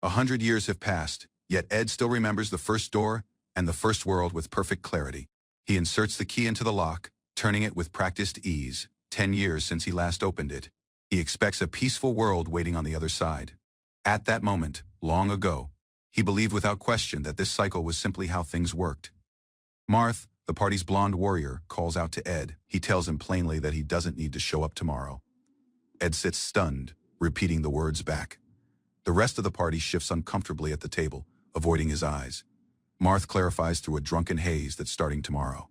100 years have passed, yet Ed still remembers the first door and the first world with perfect clarity. He inserts the key into the lock, turning it with practiced ease. 10 years since he last opened it. He expects a peaceful world waiting on the other side. At that moment, long ago, he believed without question that this cycle was simply how things worked. Marth, the party's blonde warrior, calls out to Ed. He tells him plainly that he doesn't need to show up tomorrow. Ed sits stunned, repeating the words back. The rest of the party shifts uncomfortably at the table, avoiding his eyes. Marth clarifies through a drunken haze that starting tomorrow,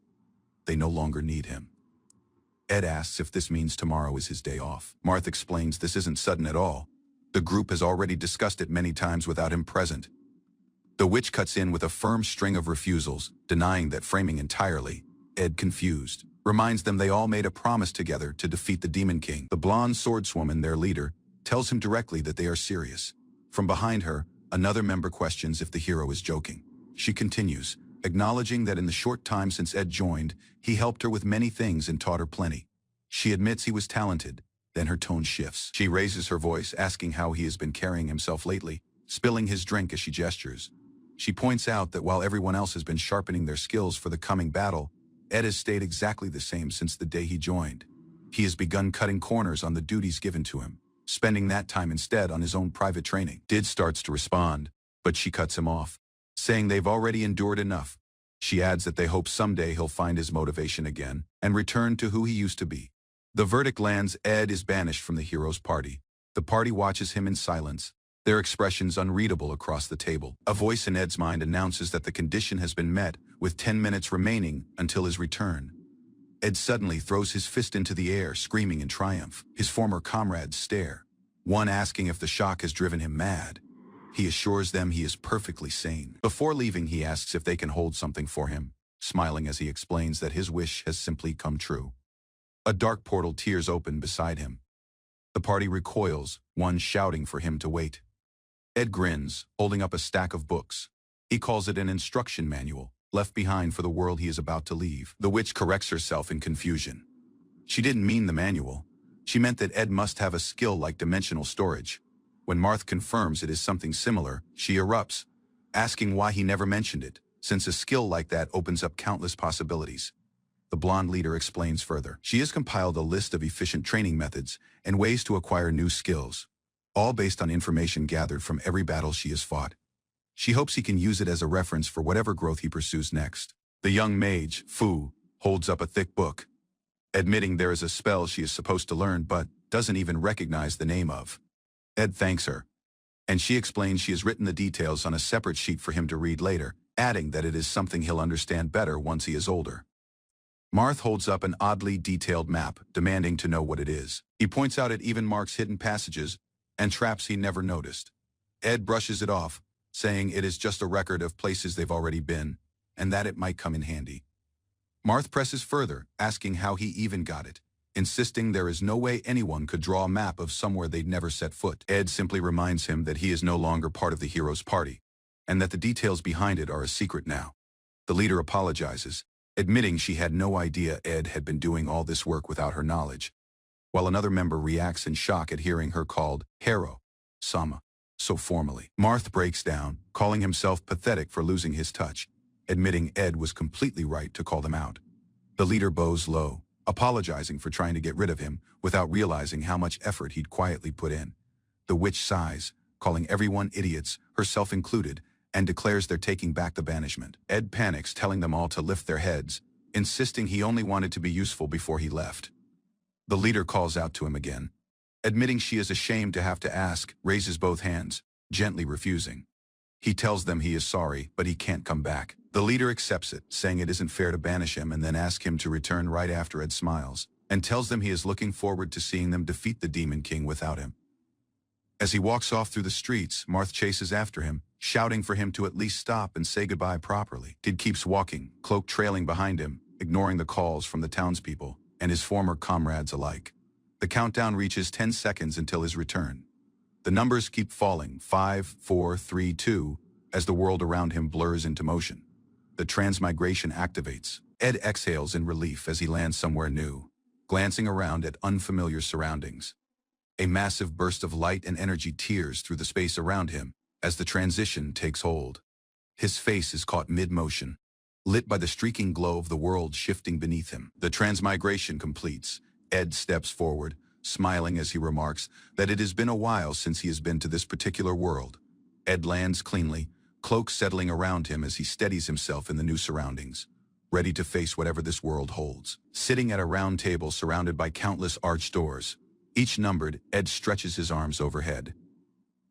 they no longer need him. Ed asks if this means tomorrow is his day off. Marth explains this isn't sudden at all. The group has already discussed it many times without him present. The witch cuts in with a firm string of refusals, denying that framing entirely. Ed, confused, reminds them they all made a promise together to defeat the Demon King. The blonde swordswoman, their leader, tells him directly that they are serious. From behind her, another member questions if the hero is joking. She continues, acknowledging that in the short time since Ed joined, he helped her with many things and taught her plenty. She admits he was talented, then her tone shifts. She raises her voice, asking how he has been carrying himself lately, spilling his drink as she gestures. She points out that while everyone else has been sharpening their skills for the coming battle, Ed has stayed exactly the same since the day he joined. He has begun cutting corners on the duties given to him, spending that time instead on his own private training. Did starts to respond, but she cuts him off, saying they've already endured enough. She adds that they hope someday he'll find his motivation again and return to who he used to be. The verdict lands. Ed is banished from the hero's party. The party watches him in silence, their expressions unreadable across the table. A voice in Ed's mind announces that the condition has been met, with 10 minutes remaining until his return. Ed suddenly throws his fist into the air, screaming in triumph. His former comrades stare, one asking if the shock has driven him mad. He assures them he is perfectly sane. Before leaving, he asks if they can hold something for him, smiling as he explains that his wish has simply come true. A dark portal tears open beside him. The party recoils, one shouting for him to wait. Ed grins, holding up a stack of books. He calls it an instruction manual, left behind for the world he is about to leave. The witch corrects herself in confusion. She didn't mean the manual. She meant that Ed must have a skill like dimensional storage. When Marth confirms it is something similar, she erupts, asking why he never mentioned it, since a skill like that opens up countless possibilities. The blonde leader explains further. She has compiled a list of efficient training methods and ways to acquire new skills, all based on information gathered from every battle she has fought. She hopes he can use it as a reference for whatever growth he pursues next. The young mage, Fu, holds up a thick book, admitting there is a spell she is supposed to learn but doesn't even recognize the name of. Ed thanks her, and she explains she has written the details on a separate sheet for him to read later, adding that it is something he'll understand better once he is older. Marth holds up an oddly detailed map, demanding to know what it is. He points out it even marks hidden passages and traps he never noticed. Ed brushes it off, saying it is just a record of places they've already been, and that it might come in handy. Marth presses further, asking how he even got it, insisting there is no way anyone could draw a map of somewhere they'd never set foot. Ed simply reminds him that he is no longer part of the hero's party, and that the details behind it are a secret now. The leader apologizes, admitting she had no idea Ed had been doing all this work without her knowledge, while another member reacts in shock at hearing her called Hero Sama so formally. Marth breaks down, calling himself pathetic for losing his touch, admitting Ed was completely right to call them out. The leader bows low, apologizing for trying to get rid of him without realizing how much effort he'd quietly put in. The witch sighs, calling everyone idiots, herself included, and declares they're taking back the banishment. Ed panics, telling them all to lift their heads, insisting he only wanted to be useful before he left. The leader calls out to him again, admitting she is ashamed to have to ask, raises both hands, gently refusing. He tells them he is sorry, but he can't come back. The leader accepts it, saying it isn't fair to banish him and then ask him to return right after. Ed smiles, and tells them he is looking forward to seeing them defeat the Demon King without him. As he walks off through the streets, Marth chases after him, shouting for him to at least stop and say goodbye properly. Did keeps walking, cloak trailing behind him, ignoring the calls from the townspeople and his former comrades alike. The countdown reaches 10 seconds until his return. The numbers keep falling, 5, 4, 3, 2, as the world around him blurs into motion. The transmigration activates. Ed exhales in relief as he lands somewhere new, glancing around at unfamiliar surroundings. A massive burst of light and energy tears through the space around him, As the transition takes hold, his face is caught mid-motion, lit by the streaking glow of the world shifting beneath him. The transmigration completes. Ed steps forward, smiling as he remarks that it has been a while since he has been to this particular world. Ed lands cleanly, cloak settling around him as he steadies himself in the new surroundings, ready to face whatever this world holds. Sitting at a round table surrounded by countless arched doors, each numbered, Ed stretches his arms overhead.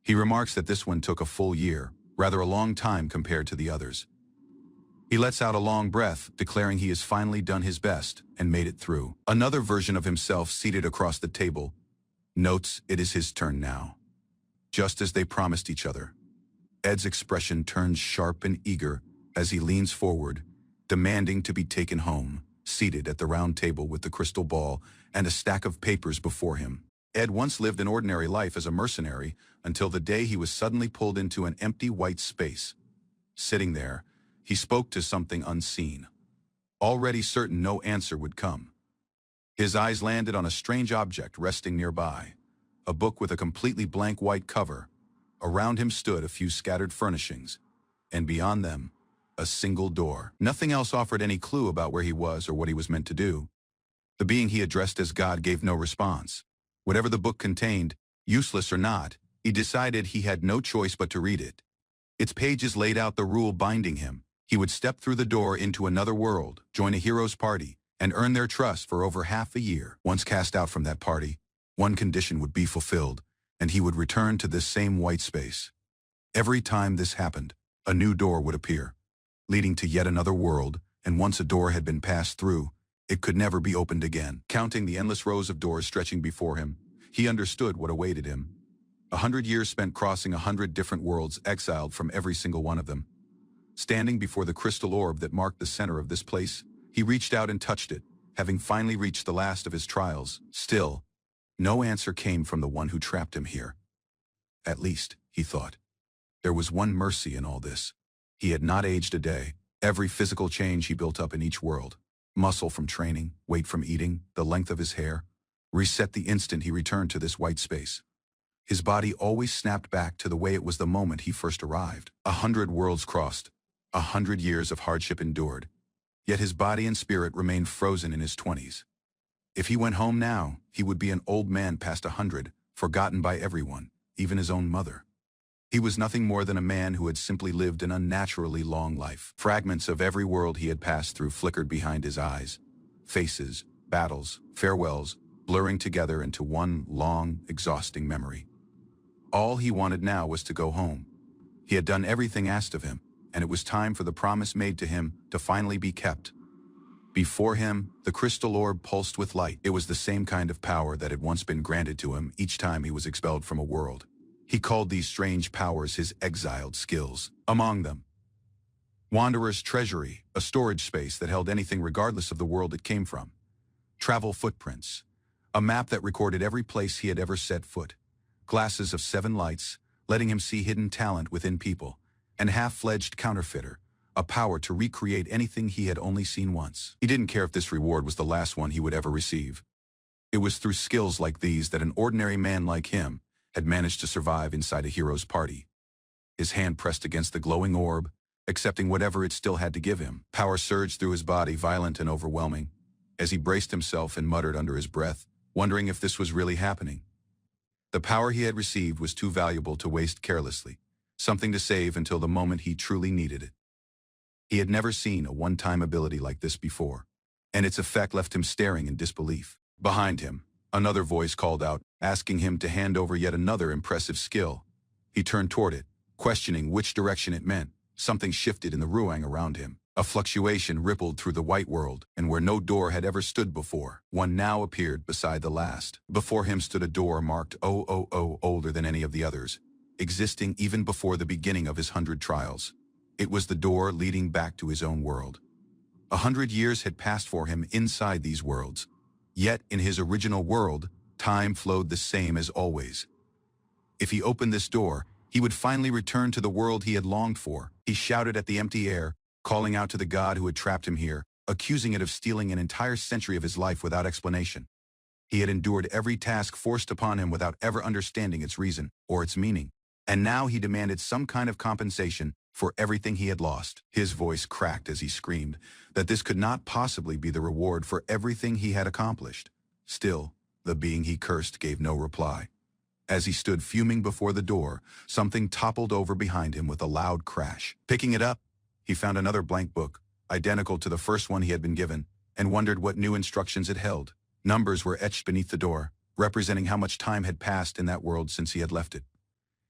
He remarks that this one took a full year, rather a long time compared to the others. He lets out a long breath, declaring he has finally done his best and made it through. Another version of himself seated across the table notes it is his turn now. Just as they promised each other, Ed's expression turns sharp and eager as he leans forward, demanding to be taken home, seated at the round table with the crystal ball and a stack of papers before him. Ed once lived an ordinary life as a mercenary until the day he was suddenly pulled into an empty white space. Sitting there, he spoke to something unseen, already certain no answer would come. His eyes landed on a strange object resting nearby, a book with a completely blank white cover. Around him stood a few scattered furnishings, and beyond them, a single door. Nothing else offered any clue about where he was or what he was meant to do. The being he addressed as God gave no response. Whatever the book contained, useless or not, he decided he had no choice but to read it. Its pages laid out the rule binding him. He would step through the door into another world, join a hero's party, and earn their trust for over half a year. Once cast out from that party, one condition would be fulfilled, and he would return to this same white space. Every time this happened, a new door would appear, leading to yet another world, and once a door had been passed through, it could never be opened again. Counting the endless rows of doors stretching before him, he understood what awaited him. 100 years spent crossing 100 different worlds, exiled from every single one of them. Standing before the crystal orb that marked the center of this place, he reached out and touched it, having finally reached the last of his trials. Still, no answer came from the one who trapped him here. At least, he thought, there was one mercy in all this. He had not aged a day. Every physical change he built up in each world, muscle from training, weight from eating, the length of his hair, reset the instant he returned to this white space. His body always snapped back to the way it was the moment he first arrived. 100 worlds crossed, 100 years of hardship endured, yet his body and spirit remained frozen in his 20s. If he went home now, he would be an old man past 100, forgotten by everyone, even his own mother. He was nothing more than a man who had simply lived an unnaturally long life. Fragments of every world he had passed through flickered behind his eyes. Faces, battles, farewells, blurring together into one long, exhausting memory. All he wanted now was to go home. He had done everything asked of him, and it was time for the promise made to him to finally be kept. Before him, the crystal orb pulsed with light. It was the same kind of power that had once been granted to him each time he was expelled from a world. He called these strange powers his exiled skills. Among them, Wanderer's Treasury, a storage space that held anything regardless of the world it came from. Travel Footprints, a map that recorded every place he had ever set foot. Glasses of 7 lights, letting him see hidden talent within people. And half-fledged Counterfeiter, a power to recreate anything he had only seen once. He didn't care if this reward was the last one he would ever receive. It was through skills like these that an ordinary man like him had managed to survive inside a hero's party. His hand pressed against the glowing orb, accepting whatever it still had to give him. Power surged through his body, violent and overwhelming, as he braced himself and muttered under his breath, wondering if this was really happening. The power he had received was too valuable to waste carelessly, something to save until the moment he truly needed it. He had never seen a one-time ability like this before, and its effect left him staring in disbelief. Behind him, another voice called out, asking him to hand over yet another impressive skill. He turned toward it, questioning which direction it meant. Something shifted in the ruang around him. A fluctuation rippled through the white world, and where no door had ever stood before, one now appeared beside the last. Before him stood a door marked 000, older than any of the others, existing even before the beginning of his 100 trials. It was the door leading back to his own world. 100 years had passed for him inside these worlds, yet in his original world, time flowed the same as always. If he opened this door, he would finally return to the world he had longed for. He shouted at the empty air, calling out to the god who had trapped him here, accusing it of stealing an entire century of his life without explanation. He had endured every task forced upon him without ever understanding its reason or its meaning. And now he demanded some kind of compensation for everything he had lost. His voice cracked as he screamed that this could not possibly be the reward for everything he had accomplished. Still, the being he cursed gave no reply. As he stood fuming before the door, something toppled over behind him with a loud crash. Picking it up, he found another blank book, identical to the first one he had been given, and wondered what new instructions it held. Numbers were etched beneath the door, representing how much time had passed in that world since he had left it.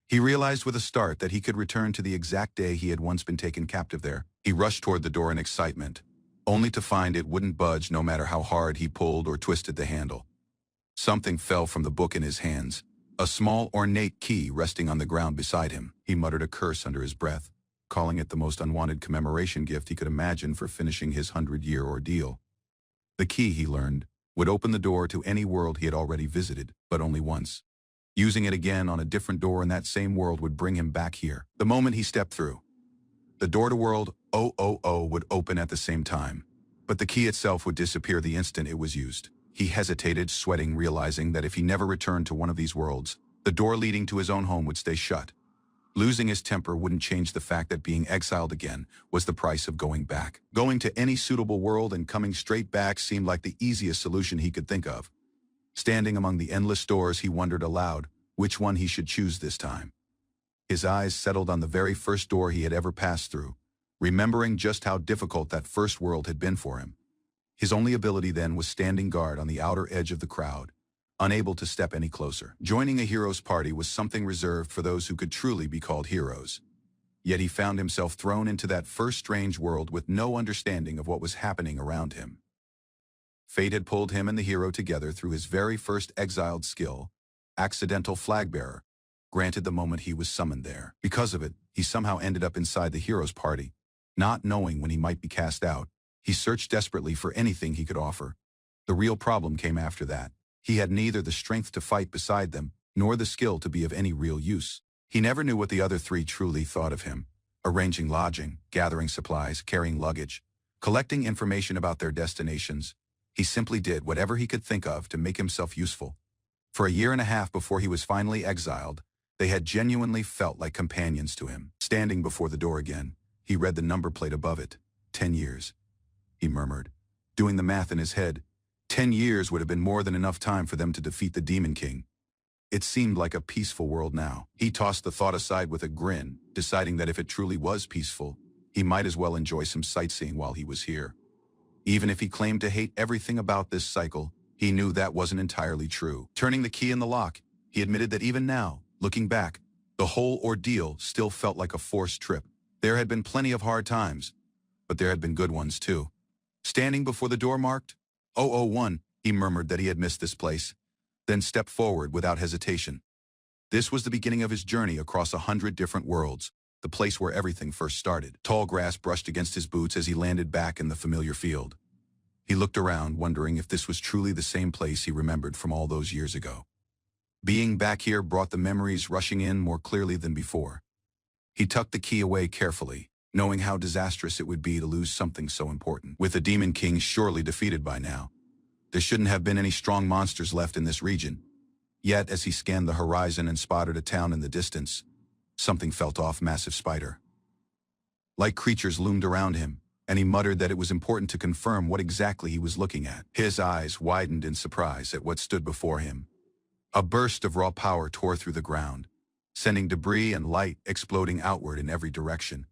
He realized with a start that he could return to the exact day he had once been taken captive there. He rushed toward the door in excitement, only to find it wouldn't budge no matter how hard he pulled or twisted the handle. Something fell from the book in his hands, a small ornate key resting on the ground beside him. He muttered a curse under his breath, calling it the most unwanted commemoration gift he could imagine for finishing his 100-year ordeal. The key, he learned, would open the door to any world he had already visited, but only once. Using it again on a different door in that same world would bring him back here. The moment he stepped through, the door to world 000 would open at the same time, but the key itself would disappear the instant it was used. He hesitated, sweating, realizing that if he never returned to one of these worlds, the door leading to his own home would stay shut. Losing his temper wouldn't change the fact that being exiled again was the price of going back. Going to any suitable world and coming straight back seemed like the easiest solution he could think of. Standing among the endless doors, he wondered aloud which one he should choose this time. His eyes settled on the very first door he had ever passed through, remembering just how difficult that first world had been for him. His only ability then was standing guard on the outer edge of the crowd, unable to step any closer. Joining a hero's party was something reserved for those who could truly be called heroes. Yet he found himself thrown into that first strange world with no understanding of what was happening around him. Fate had pulled him and the hero together through his very first exiled skill, accidental flag bearer, granted the moment he was summoned there. Because of it, he somehow ended up inside the hero's party. Not knowing when he might be cast out, he searched desperately for anything he could offer. The real problem came after that. He had neither the strength to fight beside them, nor the skill to be of any real use. He never knew what the other three truly thought of him. Arranging lodging, gathering supplies, carrying luggage, collecting information about their destinations. He simply did whatever he could think of to make himself useful. For a year and a half before he was finally exiled, they had genuinely felt like companions to him. Standing before the door again, he read the number plate above it. 10 years. He murmured, doing the math in his head. 10 years would have been more than enough time for them to defeat the Demon King. It seemed like a peaceful world now. He tossed the thought aside with a grin, deciding that if it truly was peaceful, he might as well enjoy some sightseeing while he was here. Even if he claimed to hate everything about this cycle, he knew that wasn't entirely true. Turning the key in the lock, he admitted that even now, looking back, the whole ordeal still felt like a forced trip. There had been plenty of hard times, but there had been good ones too. Standing before the door marked 001, he murmured that he had missed this place, then stepped forward without hesitation. This was the beginning of his journey across 100 different worlds, the place where everything first started. Tall grass brushed against his boots as he landed back in the familiar field. He looked around, wondering if this was truly the same place he remembered from all those years ago. Being back here brought the memories rushing in more clearly than before. He tucked the key away carefully, knowing how disastrous it would be to lose something so important. With the Demon King surely defeated by now, there shouldn't have been any strong monsters left in this region. Yet, as he scanned the horizon and spotted a town in the distance, something felt off. Massive spider. Like creatures loomed around him, and he muttered that it was important to confirm what exactly he was looking at. His eyes widened in surprise at what stood before him. A burst of raw power tore through the ground, sending debris and light exploding outward in every direction.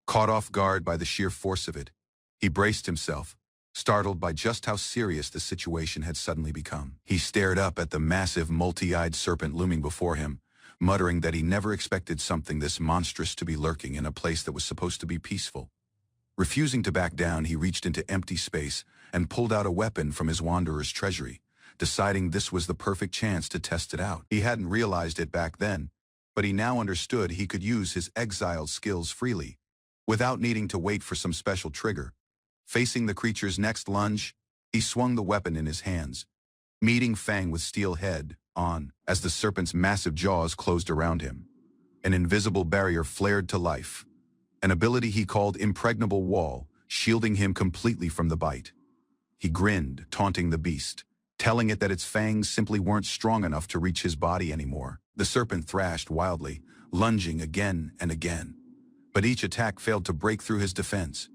Caught off guard by the sheer force of it, he braced himself, startled by just how serious the situation had suddenly become. He stared up at the massive, multi-eyed serpent looming before him, muttering that he never expected something this monstrous to be lurking in a place that was supposed to be peaceful. Refusing to back down, he reached into empty space and pulled out a weapon from his wanderer's treasury, deciding this was the perfect chance to test it out. He hadn't realized it back then, but he now understood he could use his exiled skills freely, without needing to wait for some special trigger. Facing the creature's next lunge, he swung the weapon in his hands, meeting Fang with steel head on. As the serpent's massive jaws closed around him, an invisible barrier flared to life, an ability he called impregnable wall, shielding him completely from the bite. He grinned, taunting the beast, telling it that its fangs simply weren't strong enough to reach his body anymore. The serpent thrashed wildly, lunging again and again. But each attack failed to break through his defense.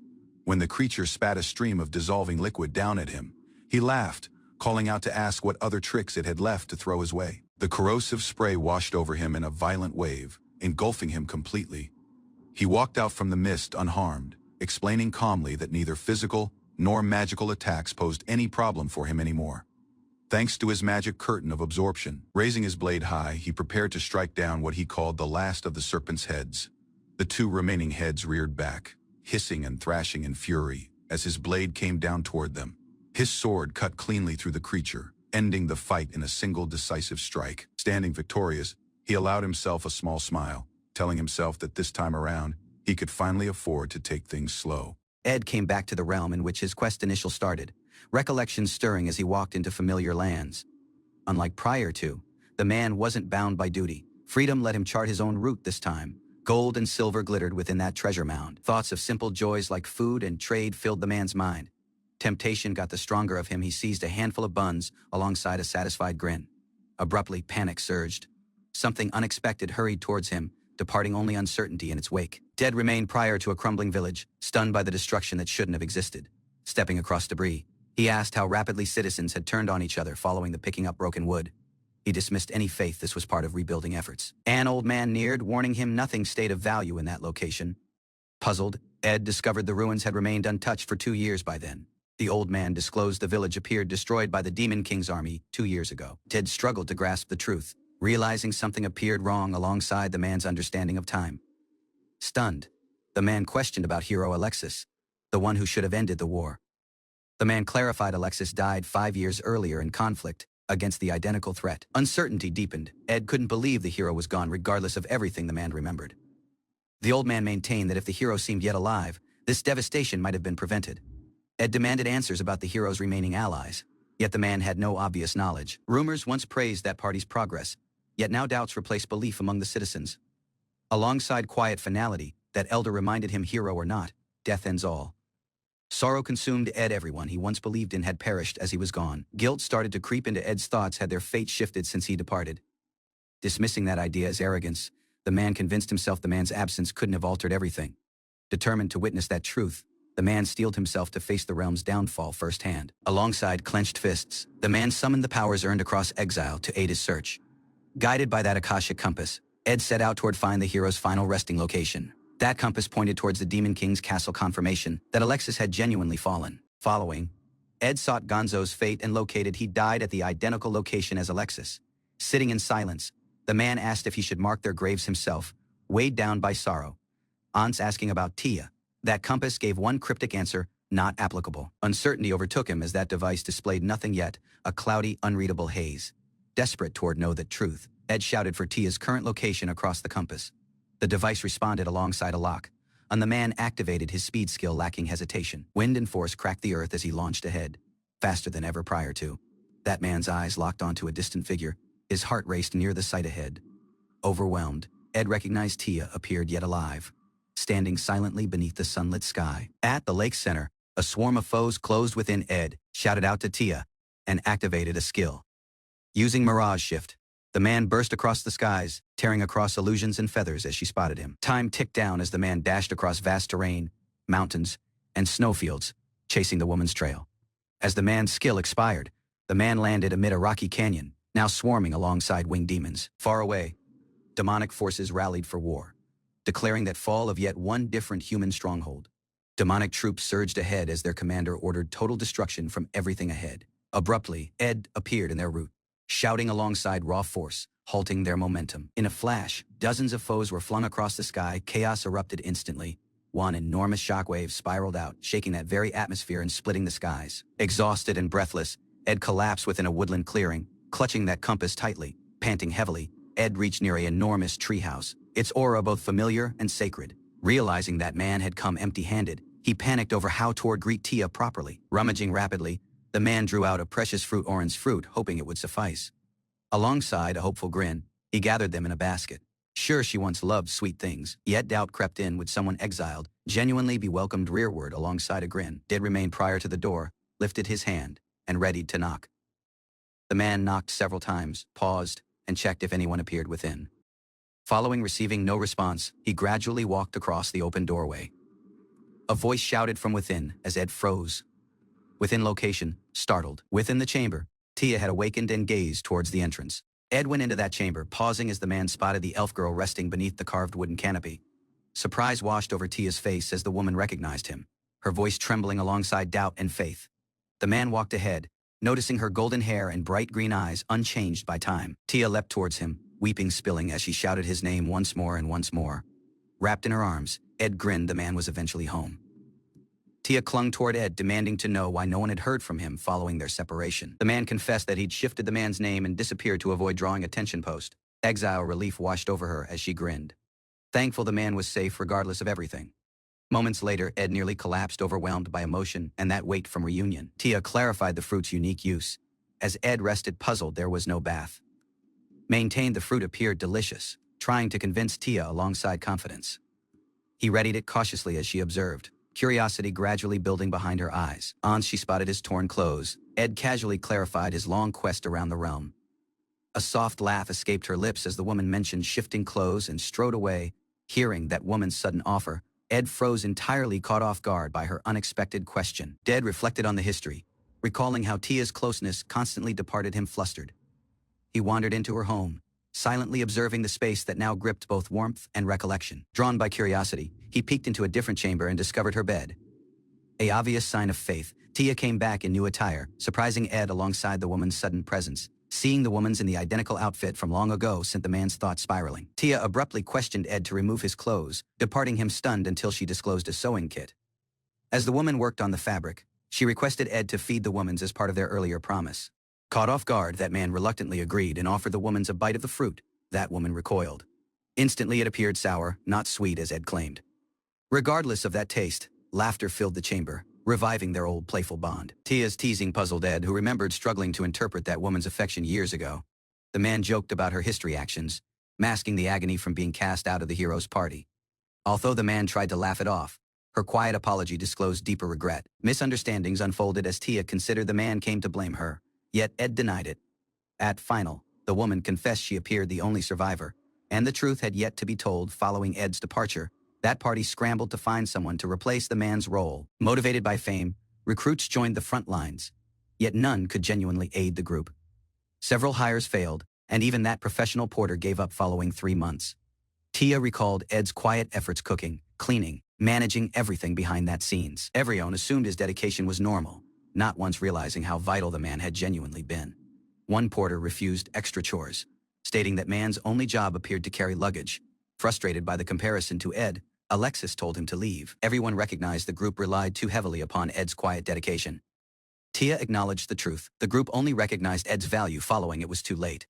When the creature spat a stream of dissolving liquid down at him, he laughed, calling out to ask what other tricks it had left to throw his way. The corrosive spray washed over him in a violent wave, engulfing him completely. He walked out from the mist unharmed, explaining calmly that neither physical nor magical attacks posed any problem for him anymore. Thanks to his magic curtain of absorption, raising his blade high, he prepared to strike down what he called the last of the serpent's heads. The two remaining heads reared back, hissing and thrashing in fury, as his blade came down toward them. His sword cut cleanly through the creature, ending the fight in a single decisive strike. Standing victorious, he allowed himself a small smile, telling himself that this time around, he could finally afford to take things slow. Ed came back to the realm in which his quest initial started, recollections stirring as he walked into familiar lands. Unlike prior to, the man wasn't bound by duty. Freedom let him chart his own route this time. Gold and silver glittered within that treasure mound. Thoughts of simple joys like food and trade filled the man's mind. Temptation got the stronger of him. He seized a handful of buns alongside a satisfied grin. Abruptly, panic surged. Something unexpected hurried towards him, departing only uncertainty in its wake. Dead remained prior to a crumbling village, stunned by the destruction that shouldn't have existed. Stepping across debris, he asked how rapidly citizens had turned on each other following the picking up broken wood. He dismissed any faith this was part of rebuilding efforts. An old man neared, warning him nothing stayed of value in that location. Puzzled, Ed discovered the ruins had remained untouched for 2 years by then. The old man disclosed the village appeared destroyed by the Demon King's army 2 years ago. Ted struggled to grasp the truth, realizing something appeared wrong alongside the man's understanding of time. Stunned, the man questioned about hero Alexis, the one who should have ended the war. The man clarified Alexis died 5 years earlier in conflict against the identical threat. Uncertainty deepened. Ed couldn't believe the hero was gone regardless of everything the man remembered. The old man maintained that if the hero seemed yet alive, this devastation might have been prevented. Ed demanded answers about the hero's remaining allies, yet the man had no obvious knowledge. Rumors once praised that party's progress, yet now doubts replaced belief among the citizens. Alongside quiet finality, that elder reminded him hero or not, death ends all. Sorrow consumed Ed. Everyone he once believed in had perished as he was gone. Guilt started to creep into Ed's thoughts. Had their fate shifted since he departed? Dismissing that idea as arrogance, the man convinced himself the man's absence couldn't have altered everything. Determined to witness that truth, the man steeled himself to face the realm's downfall firsthand. Alongside clenched fists, the man summoned the powers earned across exile to aid his search. Guided by that Akashic compass, Ed set out toward find the hero's final resting location. That compass pointed towards the Demon King's castle, confirmation that Alexis had genuinely fallen. Following, Ed sought Gonzo's fate and located he died at the identical location as Alexis. Sitting in silence, the man asked if he should mark their graves himself, weighed down by sorrow. Aunts asking about Tia. That compass gave one cryptic answer, not applicable. Uncertainty overtook him as that device displayed nothing yet, a cloudy, unreadable haze. Desperate toward know that truth, Ed shouted for Tia's current location across the compass. The device responded alongside a lock, and the man activated his speed skill lacking hesitation. Wind and force cracked the earth as he launched ahead, faster than ever prior to. That man's eyes locked onto a distant figure, his heart raced near the sight ahead. Overwhelmed, Ed recognized Tia appeared yet alive, standing silently beneath the sunlit sky. At the lake center, a swarm of foes closed within. Ed shouted out to Tia and activated a skill. Using Mirage Shift, the man burst across the skies, tearing across illusions and feathers as she spotted him. Time ticked down as the man dashed across vast terrain, mountains, and snowfields, chasing the woman's trail. As the man's skill expired, the man landed amid a rocky canyon, now swarming alongside winged demons. Far away, demonic forces rallied for war, declaring that fall of yet one different human stronghold. Demonic troops surged ahead as their commander ordered total destruction from everything ahead. Abruptly, Ed appeared in their route, shouting alongside raw force, halting their momentum. In a flash, dozens of foes were flung across the sky. Chaos erupted instantly. One enormous shockwave spiraled out, shaking that very atmosphere and splitting the skies. Exhausted and breathless, Ed collapsed within a woodland clearing, clutching that compass tightly. Panting heavily, Ed reached near an enormous treehouse, its aura both familiar and sacred. Realizing that man had come empty-handed, he panicked over how to greet Tia properly. Rummaging rapidly, the man drew out a precious orange fruit, hoping it would suffice. Alongside a hopeful grin, he gathered them in a basket. Sure, she once loved sweet things, yet doubt crept in. Would someone exiled genuinely be welcomed rearward alongside a grin? Did remain prior to the door, lifted his hand, and readied to knock. The man knocked several times, paused, and checked if anyone appeared within. Following receiving no response, he gradually walked across the open doorway. A voice shouted from within as Ed froze. Within location, startled. Within the chamber, Tia had awakened and gazed towards the entrance. Ed went into that chamber, pausing as the man spotted the elf girl resting beneath the carved wooden canopy. Surprise washed over Tia's face as the woman recognized him, her voice trembling alongside doubt and faith. The man walked ahead, noticing her golden hair and bright green eyes unchanged by time. Tia leapt towards him, weeping spilling as she shouted his name once more and once more. Wrapped in her arms, Ed grinned the man was eventually home. Tia clung toward Ed, demanding to know why no one had heard from him following their separation. The man confessed that he'd shifted the man's name and disappeared to avoid drawing attention post. Exile relief washed over her as she grinned. Thankful the man was safe regardless of everything. Moments later, Ed nearly collapsed, overwhelmed by emotion and that weight from reunion. Tia clarified the fruit's unique use. As Ed rested puzzled, there was no bath. Maintained the fruit appeared delicious, trying to convince Tia alongside confidence. He readied it cautiously as she observed, curiosity gradually building behind her eyes. Once she spotted his torn clothes, Ed casually clarified his long quest around the realm. A soft laugh escaped her lips as the woman mentioned shifting clothes and strode away. Hearing that woman's sudden offer, Ed froze, entirely caught off guard by her unexpected question. Ed reflected on the history, recalling how Tia's closeness constantly departed him flustered. He wandered into her home, silently observing the space that now gripped both warmth and recollection. Drawn by curiosity, he peeked into a different chamber and discovered her bed. An obvious sign of faith, Tia came back in new attire, surprising Ed alongside the woman's sudden presence. Seeing the woman's in the identical outfit from long ago sent the man's thoughts spiraling. Tia abruptly questioned Ed to remove his clothes, departing him stunned until she disclosed a sewing kit. As the woman worked on the fabric, she requested Ed to feed the woman's as part of their earlier promise. Caught off guard, that man reluctantly agreed and offered the woman's a bite of the fruit. That woman recoiled. Instantly it appeared sour, not sweet as Ed claimed. Regardless of that taste, laughter filled the chamber, reviving their old playful bond. Tia's teasing puzzled Ed, who remembered struggling to interpret that woman's affection years ago. The man joked about her history actions, masking the agony from being cast out of the hero's party. Although the man tried to laugh it off, her quiet apology disclosed deeper regret. Misunderstandings unfolded as Tia considered the man came to blame her, yet Ed denied it. At final, the woman confessed she appeared the only survivor, and the truth had yet to be told. Following Ed's departure, that party scrambled to find someone to replace the man's role. Motivated by fame, recruits joined the front lines, yet none could genuinely aid the group. Several hires failed, and even that professional porter gave up following 3 months. Tia recalled Ed's quiet efforts cooking, cleaning, managing everything behind that scenes. Everyone assumed his dedication was normal, not once realizing how vital the man had genuinely been. One porter refused extra chores, stating that man's only job appeared to carry luggage. Frustrated by the comparison to Ed, Alexis told him to leave. Everyone recognized the group relied too heavily upon Ed's quiet dedication. Tia acknowledged the truth. The group only recognized Ed's value following it was too late.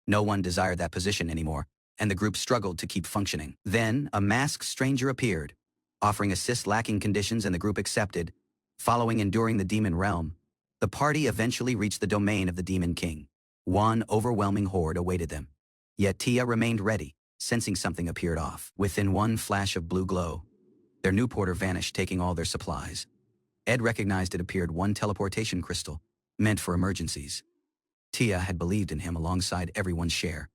No one desired that position anymore, and the group struggled to keep functioning. Then, a masked stranger appeared, offering assist lacking conditions, and the group accepted. Following enduring the demon realm, the party eventually reached the domain of the Demon King. One overwhelming horde awaited them. Yet Tia remained ready, sensing something appeared off. Within one flash of blue glow, their new porter vanished, taking all their supplies. Ed recognized it appeared one teleportation crystal, meant for emergencies. Tia had believed in him alongside everyone's share.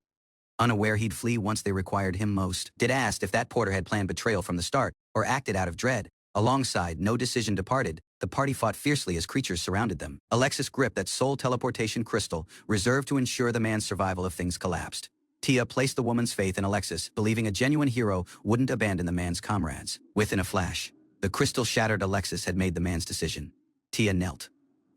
Unaware he'd flee once they required him most. Did asked if that porter had planned betrayal from the start, or acted out of dread. Alongside no decision departed, the party fought fiercely as creatures surrounded them. Alexis gripped that sole teleportation crystal, reserved to ensure the man's survival if things collapsed. Tia placed the woman's faith in Alexis, believing a genuine hero wouldn't abandon the man's comrades. Within a flash, the crystal shattered. Alexis had made the man's decision. Tia knelt,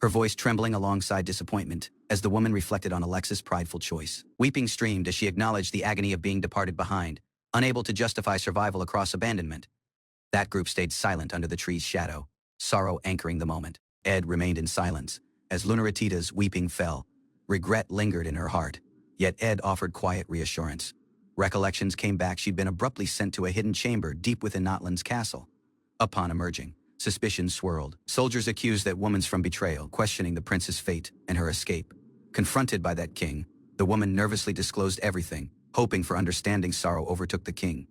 her voice trembling alongside disappointment, as the woman reflected on Alexis' prideful choice. Weeping streamed as she acknowledged the agony of being departed behind, unable to justify survival across abandonment. That group stayed silent under the tree's shadow, sorrow anchoring the moment. Ed remained in silence, as Lunaritita's weeping fell. Regret lingered in her heart, yet Ed offered quiet reassurance. Recollections came back. She'd been abruptly sent to a hidden chamber deep within Notland's castle. Upon emerging, suspicion swirled. Soldiers accused that woman's from betrayal, questioning the prince's fate and her escape. Confronted by that king, the woman nervously disclosed everything, hoping for understanding. Sorrow overtook the king.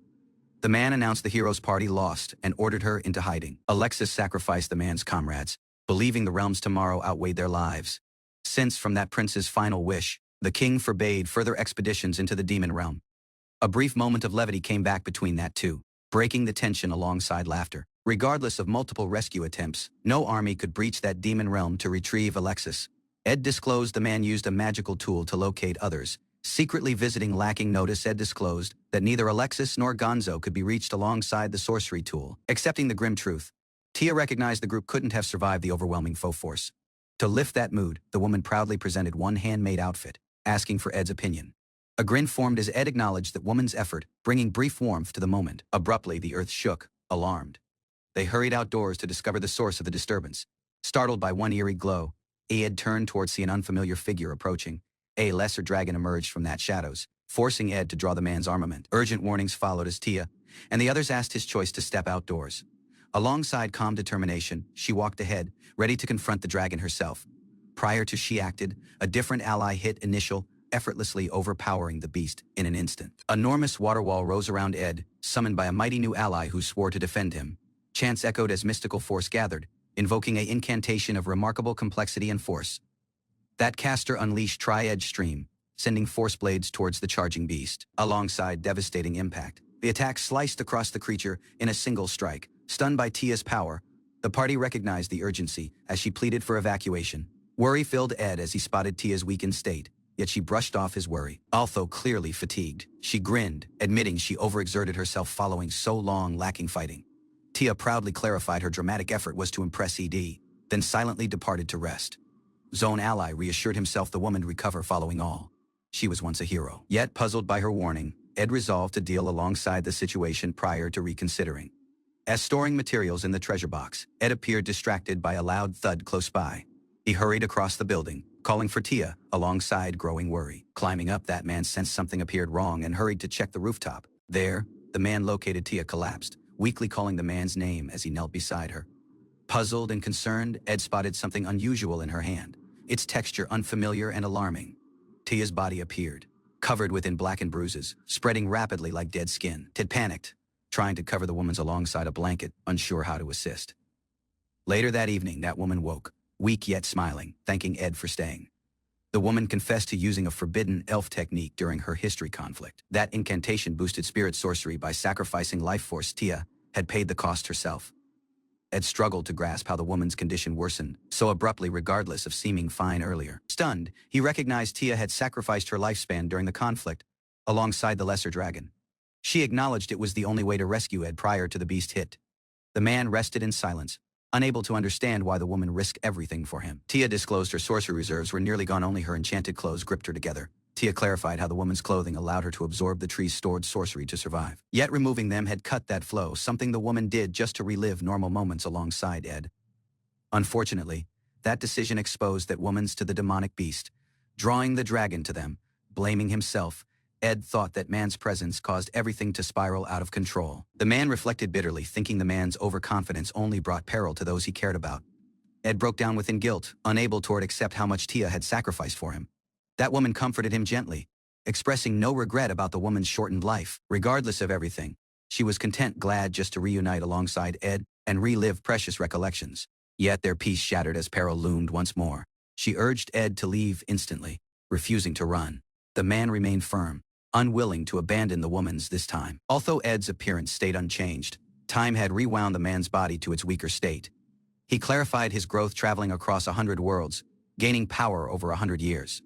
The man announced the hero's party lost and ordered her into hiding. Alexis sacrificed the man's comrades, believing the realm's tomorrow outweighed their lives. Since from that prince's final wish, the king forbade further expeditions into the demon realm. A brief moment of levity came back between that two, breaking the tension alongside laughter. Regardless of multiple rescue attempts, no army could breach that demon realm to retrieve Alexis. Ed disclosed the man used a magical tool to locate others. Secretly visiting lacking notice, Ed disclosed that neither Alexis nor Gonzo could be reached alongside the sorcery tool. Accepting the grim truth, Tia recognized the group couldn't have survived the overwhelming foe force. To lift that mood, the woman proudly presented one handmade outfit, asking for Ed's opinion. A grin formed as Ed acknowledged that woman's effort, bringing brief warmth to the moment. Abruptly, the earth shook, alarmed. They hurried outdoors to discover the source of the disturbance. Startled by one eerie glow, Ed turned towards see an unfamiliar figure approaching. A lesser dragon emerged from that shadows, forcing Ed to draw the man's armament. Urgent warnings followed as Tia and the others asked his choice to step outdoors. Alongside calm determination, she walked ahead, ready to confront the dragon herself. Prior to she acted, a different ally hit initial, effortlessly overpowering the beast in an instant. Enormous water wall rose around Ed, summoned by a mighty new ally who swore to defend him. Chants echoed as mystical force gathered, invoking an incantation of remarkable complexity and force. That caster unleashed tri-edge stream, sending force blades towards the charging beast. Alongside devastating impact, the attack sliced across the creature in a single strike. Stunned by Tia's power, the party recognized the urgency as she pleaded for evacuation. Worry filled Ed as he spotted Tia's weakened state, yet she brushed off his worry. Although clearly fatigued, she grinned, admitting she overexerted herself following so long lacking fighting. Tia proudly clarified her dramatic effort was to impress Ed, then silently departed to rest. Zone ally reassured himself the woman would recover following all. She was once a hero. Yet puzzled by her warning, Ed resolved to deal alongside the situation prior to reconsidering. As storing materials in the treasure box, Ed appeared distracted by a loud thud close by. He hurried across the building, calling for Tia, alongside growing worry. Climbing up, that man sensed something appeared wrong and hurried to check the rooftop. There, the man located Tia collapsed, weakly calling the man's name as he knelt beside her. Puzzled and concerned, Ed spotted something unusual in her hand, its texture unfamiliar and alarming. Tia's body appeared, covered within blackened bruises, spreading rapidly like dead skin. Ted panicked, trying to cover the woman's alongside a blanket, unsure how to assist. Later that evening, that woman woke, weak yet smiling, thanking Ed for staying. The woman confessed to using a forbidden elf technique during her history conflict. That incantation boosted spirit sorcery by sacrificing life force. Tia had paid the cost herself. Ed struggled to grasp how the woman's condition worsened so abruptly regardless of seeming fine earlier. Stunned, he recognized Tia had sacrificed her lifespan during the conflict, alongside the lesser dragon. She acknowledged it was the only way to rescue Ed prior to the beast hit. The man rested in silence, unable to understand why the woman risked everything for him. Tia disclosed her sorcery reserves were nearly gone, only her enchanted clothes gripped her together. Tia clarified how the woman's clothing allowed her to absorb the tree's stored sorcery to survive. Yet removing them had cut that flow, something the woman did just to relive normal moments alongside Ed. Unfortunately, that decision exposed that woman's to the demonic beast, drawing the dragon to them. Blaming himself, Ed thought that man's presence caused everything to spiral out of control. The man reflected bitterly, thinking the man's overconfidence only brought peril to those he cared about. Ed broke down within guilt, unable to accept how much Tia had sacrificed for him. That woman comforted him gently, expressing no regret about the woman's shortened life. Regardless of everything, she was content, glad just to reunite alongside Ed and relive precious recollections. Yet their peace shattered as peril loomed once more. She urged Ed to leave instantly, refusing to run. The man remained firm, unwilling to abandon the woman's this time. Although Ed's appearance stayed unchanged, time had rewound the man's body to its weaker state. He clarified his growth traveling across 100 worlds, gaining power over 100 years.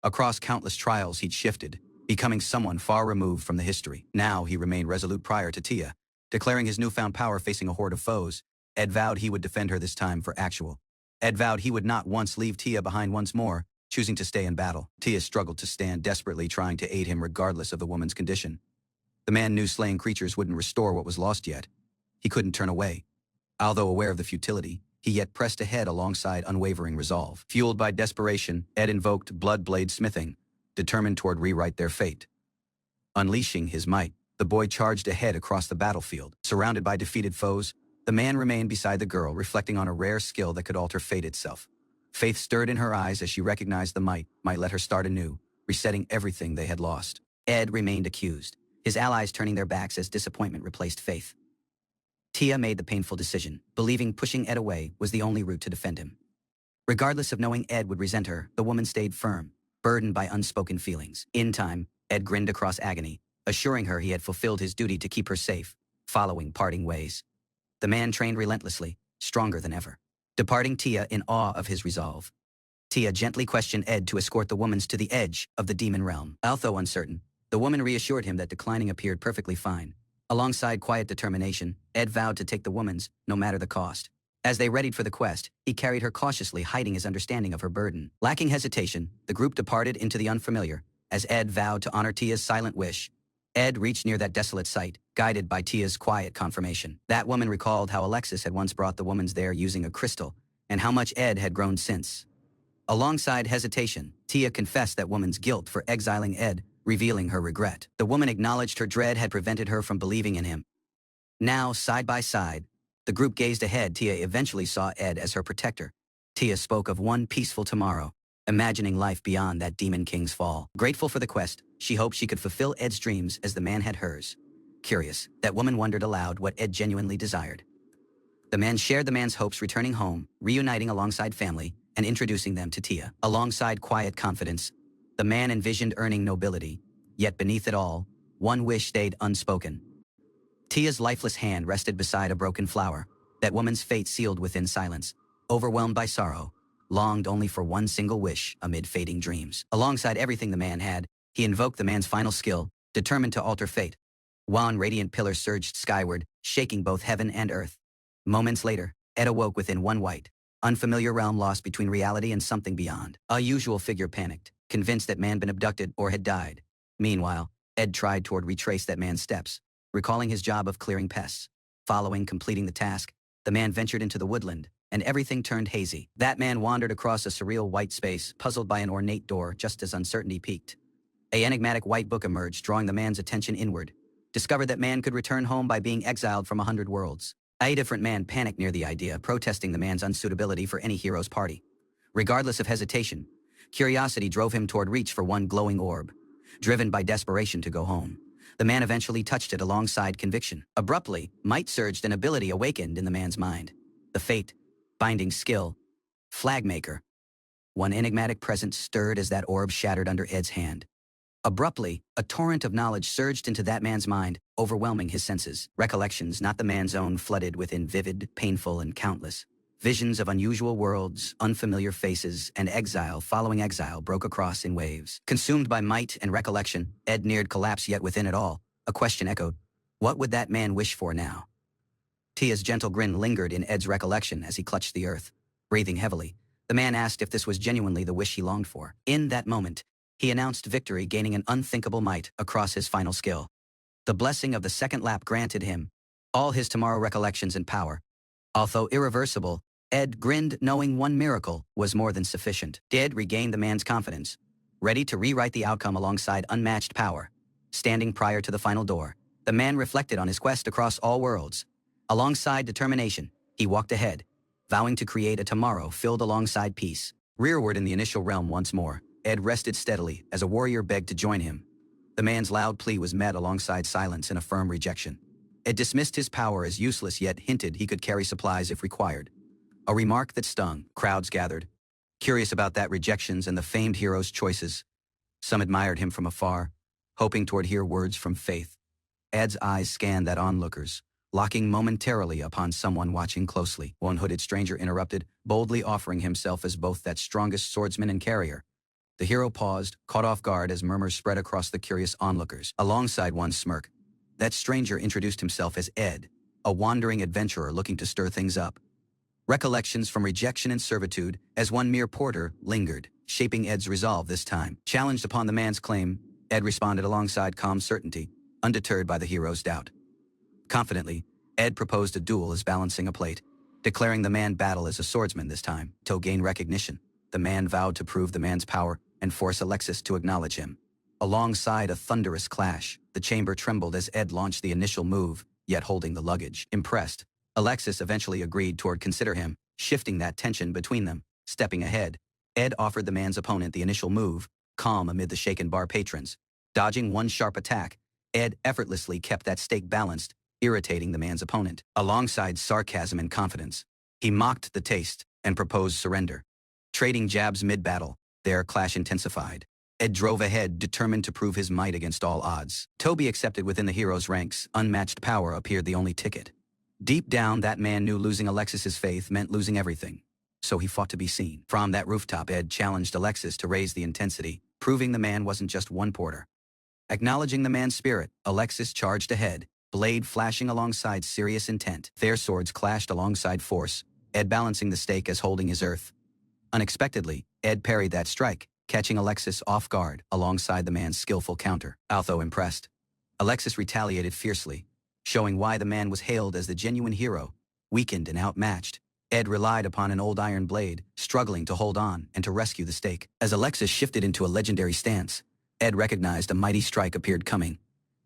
Across countless trials he'd shifted, becoming someone far removed from the history. Now he remained resolute prior to Tia. Declaring his newfound power facing a horde of foes, Ed vowed he would defend her this time for actual. Ed vowed he would not once leave Tia behind once more, choosing to stay in battle. Tia struggled to stand, desperately trying to aid him regardless of the woman's condition. The man knew slaying creatures wouldn't restore what was lost yet. He couldn't turn away. Although aware of the futility, he yet pressed ahead alongside unwavering resolve. Fueled by desperation, Ed invoked blood blade smithing, determined toward rewrite their fate. Unleashing his might, the boy charged ahead across the battlefield. Surrounded by defeated foes, the man remained beside the girl, reflecting on a rare skill that could alter fate itself. Faith stirred in her eyes as she recognized the might let her start anew, resetting everything they had lost. Ed remained accused, his allies turning their backs as disappointment replaced faith. Tia made the painful decision, believing pushing Ed away was the only route to defend him. Regardless of knowing Ed would resent her, the woman stayed firm, burdened by unspoken feelings. In time, Ed grinned across agony, assuring her he had fulfilled his duty to keep her safe, following parting ways. The man trained relentlessly, stronger than ever, departing Tia in awe of his resolve. Tia gently questioned Ed to escort the woman to the edge of the demon realm. Although uncertain, the woman reassured him that declining appeared perfectly fine. Alongside quiet determination, Ed vowed to take the woman's, no matter the cost. As they readied for the quest, he carried her cautiously, hiding his understanding of her burden. Lacking hesitation, the group departed into the unfamiliar, as Ed vowed to honor Tia's silent wish. Ed reached near that desolate site, guided by Tia's quiet confirmation. That woman recalled how Alexis had once brought the woman's there using a crystal, and how much Ed had grown since. Alongside hesitation, Tia confessed that woman's guilt for exiling Ed, revealing her regret. The woman acknowledged her dread had prevented her from believing in him. Now, side by side, the group gazed ahead. Tia eventually saw Ed as her protector. Tia spoke of one peaceful tomorrow, imagining life beyond that demon king's fall. Grateful for the quest, she hoped she could fulfill Ed's dreams as the man had hers. Curious, that woman wondered aloud what Ed genuinely desired. The man shared the man's hopes, returning home, reuniting alongside family, and introducing them to Tia. Alongside quiet confidence, the man envisioned earning nobility, yet beneath it all, one wish stayed unspoken. Tia's lifeless hand rested beside a broken flower, that woman's fate sealed within silence. Overwhelmed by sorrow, longed only for one single wish amid fading dreams. Alongside everything the man had, he invoked the man's final skill, determined to alter fate. One radiant pillar surged skyward, shaking both heaven and earth. Moments later, Ed awoke within one white, unfamiliar realm lost between reality and something beyond. A usual figure panicked, convinced that man been abducted or had died. Meanwhile, Ed tried to retrace that man's steps, recalling his job of clearing pests. Following completing the task, the man ventured into the woodland, and everything turned hazy. That man wandered across a surreal white space, puzzled by an ornate door just as uncertainty peaked. A enigmatic white book emerged, drawing the man's attention inward. Discovered that man could return home by being exiled from 100 worlds. A different man panicked near the idea, protesting the man's unsuitability for any hero's party. Regardless of hesitation, curiosity drove him toward reach for one glowing orb. Driven by desperation to go home, the man eventually touched it alongside conviction. Abruptly, might surged and ability awakened in the man's mind. The fate, binding skill, flagmaker. One enigmatic presence stirred as that orb shattered under Ed's hand. Abruptly, a torrent of knowledge surged into that man's mind, overwhelming his senses. Recollections, not the man's own, flooded within vivid, painful, and countless. Visions of unusual worlds, unfamiliar faces, and exile following exile broke across in waves. Consumed by might and recollection, Ed neared collapse, yet within it all, a question echoed. What would that man wish for now? Tia's gentle grin lingered in Ed's recollection as he clutched the earth. Breathing heavily, the man asked if this was genuinely the wish he longed for. In that moment, he announced victory, gaining an unthinkable might across his final skill. The blessing of the second lap granted him all his tomorrow recollections and power. Although irreversible, Ed grinned, knowing one miracle was more than sufficient. Ed regained the man's confidence, ready to rewrite the outcome alongside unmatched power. Standing prior to the final door, the man reflected on his quest across all worlds. Alongside determination, he walked ahead, vowing to create a tomorrow filled alongside peace. Rearward in the initial realm once more, Ed rested steadily as a warrior begged to join him. The man's loud plea was met alongside silence and a firm rejection. Ed dismissed his power as useless, yet hinted he could carry supplies if required. A remark that stung. Crowds gathered, curious about that rejections and the famed hero's choices. Some admired him from afar, hoping toward hear words from faith. Ed's eyes scanned that onlookers, locking momentarily upon someone watching closely. One hooded stranger interrupted, boldly offering himself as both that strongest swordsman and carrier. The hero paused, caught off guard as murmurs spread across the curious onlookers. Alongside one smirk, that stranger introduced himself as Ed, a wandering adventurer looking to stir things up. Recollections from rejection and servitude, as one mere porter, lingered, shaping Ed's resolve this time. Challenged upon the man's claim, Ed responded alongside calm certainty, undeterred by the hero's doubt. Confidently, Ed proposed a duel as balancing a plate, declaring the man battle as a swordsman this time. To gain recognition, the man vowed to prove the man's power and force Alexis to acknowledge him. Alongside a thunderous clash, the chamber trembled as Ed launched the initial move, yet holding the luggage. Impressed, Alexis eventually agreed to consider him, shifting that tension between them. Stepping ahead, Ed offered the man's opponent the initial move, calm amid the shaken bar patrons. Dodging one sharp attack, Ed effortlessly kept that stake balanced, irritating the man's opponent. Alongside sarcasm and confidence, he mocked the taste and proposed surrender. Trading jabs mid-battle, their clash intensified. Ed drove ahead, determined to prove his might against all odds. Toby accepted within the hero's ranks. Unmatched power appeared the only ticket. Deep down, that man knew losing Alexis's faith meant losing everything. So he fought to be seen. From that rooftop, Ed challenged Alexis to raise the intensity, proving the man wasn't just one porter. Acknowledging the man's spirit, Alexis charged ahead, blade flashing alongside serious intent. Their swords clashed alongside force, Ed balancing the stake as holding his earth. Unexpectedly, Ed parried that strike, catching Alexis off guard alongside the man's skillful counter. Although impressed, Alexis retaliated fiercely, showing why the man was hailed as the genuine hero. Weakened and outmatched, Ed relied upon an old iron blade, struggling to hold on and to rescue the stake. As Alexis shifted into a legendary stance, Ed recognized a mighty strike appeared coming.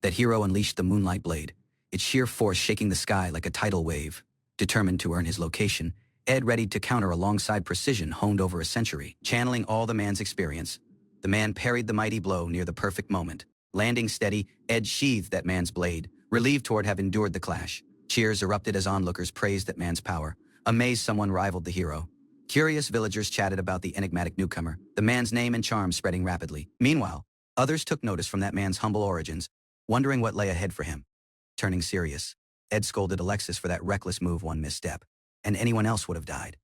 That hero unleashed the moonlight blade, its sheer force shaking the sky like a tidal wave. Determined to earn his location, Ed readied to counter alongside precision honed over a century. Channeling all the man's experience, the man parried the mighty blow near the perfect moment. Landing steady, Ed sheathed that man's blade, relieved toward have endured the clash. Cheers erupted as onlookers praised that man's power. Amazed someone rivaled the hero. Curious villagers chatted about the enigmatic newcomer, the man's name and charm spreading rapidly. Meanwhile, others took notice from that man's humble origins, wondering what lay ahead for him. Turning serious, Ed scolded Alexis for that reckless move, one misstep, and anyone else would have died.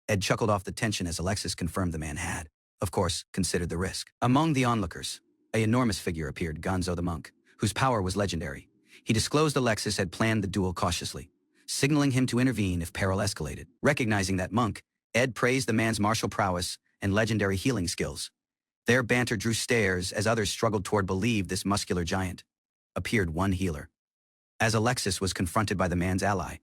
Ed chuckled off the tension as Alexis confirmed the man had, of course, considered the risk. Among the onlookers, an enormous figure appeared, Gonzo the monk, whose power was legendary. He disclosed Alexis had planned the duel cautiously, signaling him to intervene if peril escalated. Recognizing that monk, Ed praised the man's martial prowess and legendary healing skills. Their banter drew stares as others struggled toward believe this muscular giant. Appeared one healer. As Alexis was confronted by the man's ally,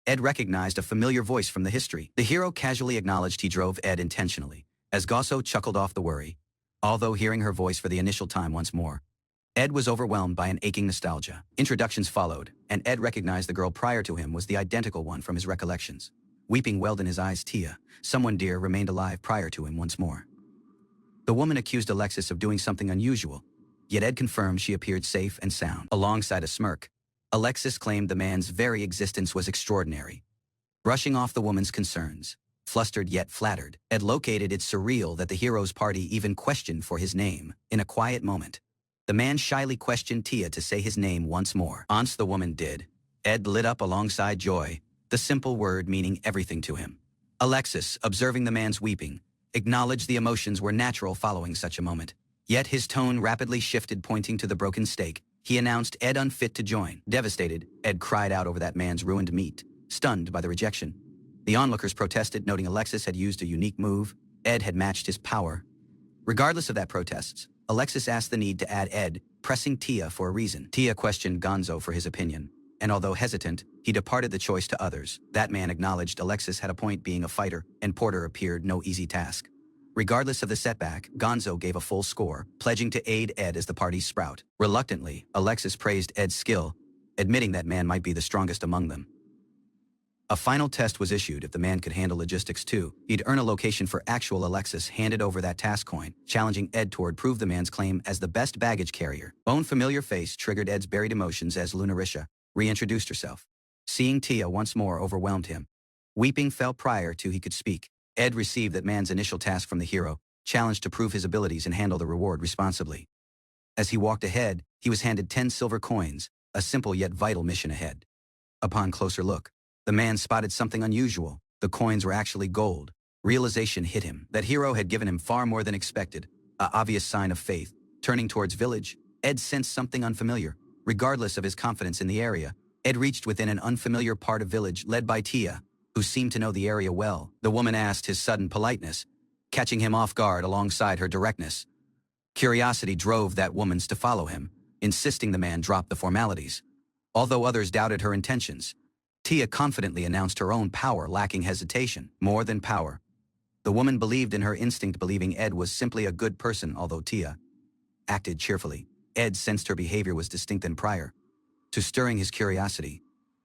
Ed recognized a familiar voice from the history. The hero casually acknowledged he drove Ed intentionally, as Gosso chuckled off the worry. Although hearing her voice for the initial time once more, Ed was overwhelmed by an aching nostalgia. Introductions followed, and Ed recognized the girl prior to him was the identical one from his recollections. Weeping welled in his eyes, Tia, someone dear, remained alive prior to him once more. The woman accused Alexis of doing something unusual, yet Ed confirmed she appeared safe and sound. Alongside a smirk, Alexis claimed the man's very existence was extraordinary. Brushing off the woman's concerns, flustered yet flattered, Ed located it surreal that the hero's party even questioned for his name. In a quiet moment, the man shyly questioned Tia to say his name once more. Once the woman did, Ed lit up alongside joy, the simple word meaning everything to him. Alexis, observing the man's weeping, acknowledged the emotions were natural following such a moment. Yet his tone rapidly shifted, pointing to the broken stake. He announced Ed unfit to join. Devastated, Ed cried out over that man's ruined meat, stunned by the rejection. The onlookers protested, noting Alexis had used a unique move. Ed had matched his power. Regardless of that protests, Alexis asked the need to add Ed, pressing Tia for a reason. Tia questioned Gonzo for his opinion, and although hesitant, he departed the choice to others. That man acknowledged Alexis had a point being a fighter, and Porter appeared no easy task. Regardless of the setback, Gonzo gave a full score, pledging to aid Ed as the party's sprout. Reluctantly, Alexis praised Ed's skill, admitting that man might be the strongest among them. A final test was issued. If the man could handle logistics too, he'd earn a location for actual. Alexis handed over that task coin, challenging Ed toward prove the man's claim as the best baggage carrier. Own familiar face triggered Ed's buried emotions as Lunarisha reintroduced herself. Seeing Tia once more overwhelmed him. Weeping fell prior to he could speak. Ed received that man's initial task from the hero, challenged to prove his abilities and handle the reward responsibly. As he walked ahead, he was handed 10 silver coins, a simple yet vital mission ahead. Upon closer look, the man spotted something unusual. The coins were actually gold. Realization hit him. That hero had given him far more than expected, an obvious sign of faith. Turning towards village, Ed sensed something unfamiliar. Regardless of his confidence in the area, Ed reached within an unfamiliar part of village led by Tia, who seemed to know the area well. The woman asked his sudden politeness, catching him off guard alongside her directness. Curiosity drove that woman to follow him, insisting the man drop the formalities. Although others doubted her intentions, Tia confidently announced her own power, lacking hesitation. More than power, the woman believed in her instinct, believing Ed was simply a good person. Although Tia acted cheerfully, Ed sensed her behavior was distinct and prior to stirring his curiosity.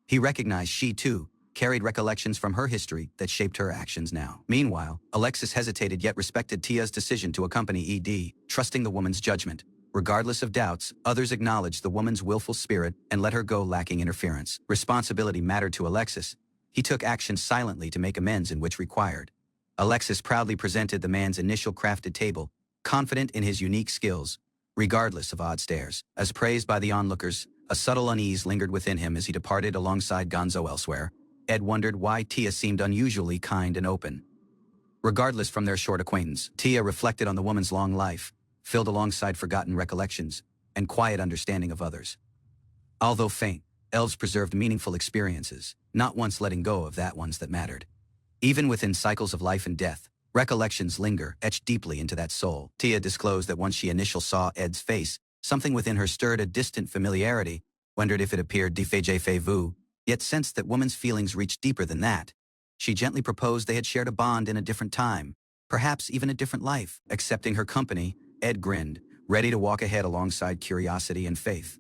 He recognized she, too, carried recollections from her history that shaped her actions now. Meanwhile, Alexis hesitated yet respected Tia's decision to accompany Ed, trusting the woman's judgment. Regardless of doubts, others acknowledged the woman's willful spirit and let her go, lacking interference. Responsibility mattered to Alexis. He took action silently to make amends in which required. Alexis proudly presented the man's initial crafted table, confident in his unique skills, regardless of odd stares. As praised by the onlookers, a subtle unease lingered within him as he departed alongside Gonzo elsewhere. Ed wondered why Tia seemed unusually kind and open. Regardless from their short acquaintance, Tia reflected on the woman's long life, filled alongside forgotten recollections and quiet understanding of others. Although faint, elves preserved meaningful experiences, not once letting go of that ones that mattered. Even within cycles of life and death, recollections linger, etched deeply into that soul. Tia disclosed that once she initially saw Ed's face, something within her stirred a distant familiarity, wondered if it appeared déjà vu, yet sensed that woman's feelings reached deeper than that. She gently proposed they had shared a bond in a different time, perhaps even a different life. Accepting her company, Ed grinned, ready to walk ahead alongside curiosity and faith.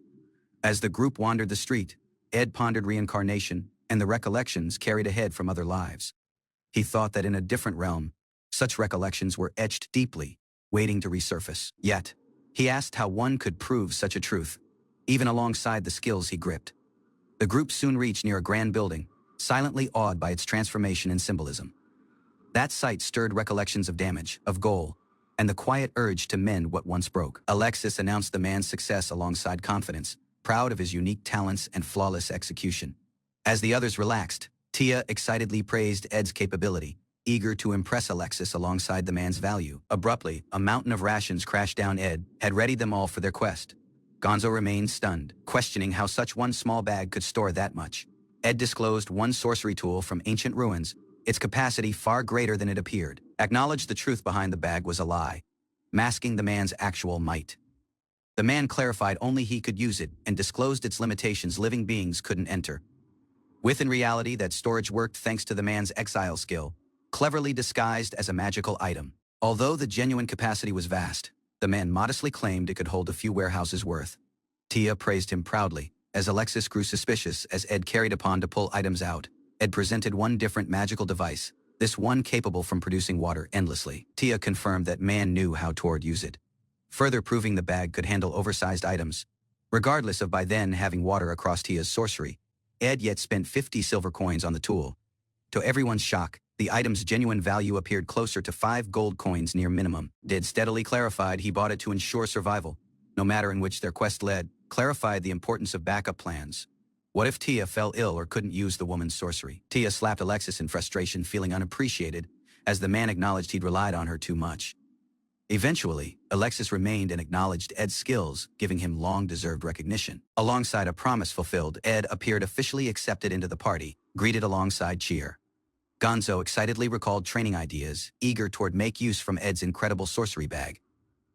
As the group wandered the street, Ed pondered reincarnation and the recollections carried ahead from other lives. He thought that in a different realm, such recollections were etched deeply, waiting to resurface. Yet, he asked how one could prove such a truth, even alongside the skills he gripped. The group soon reached near a grand building, silently awed by its transformation and symbolism. That sight stirred recollections of damage, of goal, and the quiet urge to mend what once broke. Alexis announced the man's success alongside confidence, proud of his unique talents and flawless execution. As the others relaxed, Tia excitedly praised Ed's capability, eager to impress Alexis alongside the man's value. Abruptly, a mountain of rations crashed down. Ed had readied them all for their quest. Gonzo remained stunned, questioning how such one small bag could store that much. Ed disclosed one sorcery tool from ancient ruins, its capacity far greater than it appeared. Acknowledged the truth behind the bag was a lie, masking the man's actual might. The man clarified only he could use it and disclosed its limitations living beings couldn't enter. Within reality, that storage worked thanks to the man's exile skill, cleverly disguised as a magical item. Although the genuine capacity was vast, the man modestly claimed it could hold a few warehouses worth. Tia praised him proudly, as Alexis grew suspicious as Ed carried upon to pull items out. Ed presented one different magical device, this one capable from producing water endlessly. Tia confirmed that man knew how to use it, further proving the bag could handle oversized items. Regardless of by then having water across Tia's sorcery, Ed yet spent 50 silver coins on the tool. To everyone's shock, the item's genuine value appeared closer to 5 gold coins near minimum. Ed steadily clarified he bought it to ensure survival, no matter in which their quest led, clarified the importance of backup plans. What if Tia fell ill or couldn't use the woman's sorcery? Tia slapped Alexis in frustration, feeling unappreciated, as the man acknowledged he'd relied on her too much. Eventually, Alexis remained and acknowledged Ed's skills, giving him long-deserved recognition. Alongside a promise fulfilled, Ed appeared officially accepted into the party, greeted alongside cheer. Gonzo excitedly recalled training ideas, eager toward make use from Ed's incredible sorcery bag.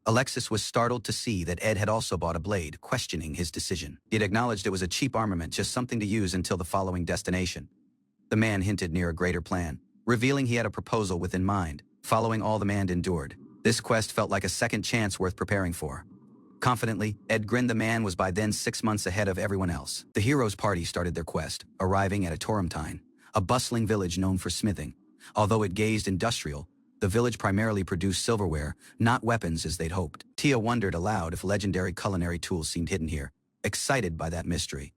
Alexis was startled to see that Ed had also bought a blade, questioning his decision. He'd acknowledged it was a cheap armament, just something to use until the following destination. The man hinted near a greater plan, revealing he had a proposal within mind. Following all the man endured, this quest felt like a second chance worth preparing for. Confidently, Ed grinned. The man was by then 6 months ahead of everyone else. The hero's party started their quest, arriving at a Torumtine, a bustling village known for smithing. Although it gazed industrial, the village primarily produced silverware, not weapons as they'd hoped. Tia wondered aloud if legendary culinary tools seemed hidden here, excited by that mystery.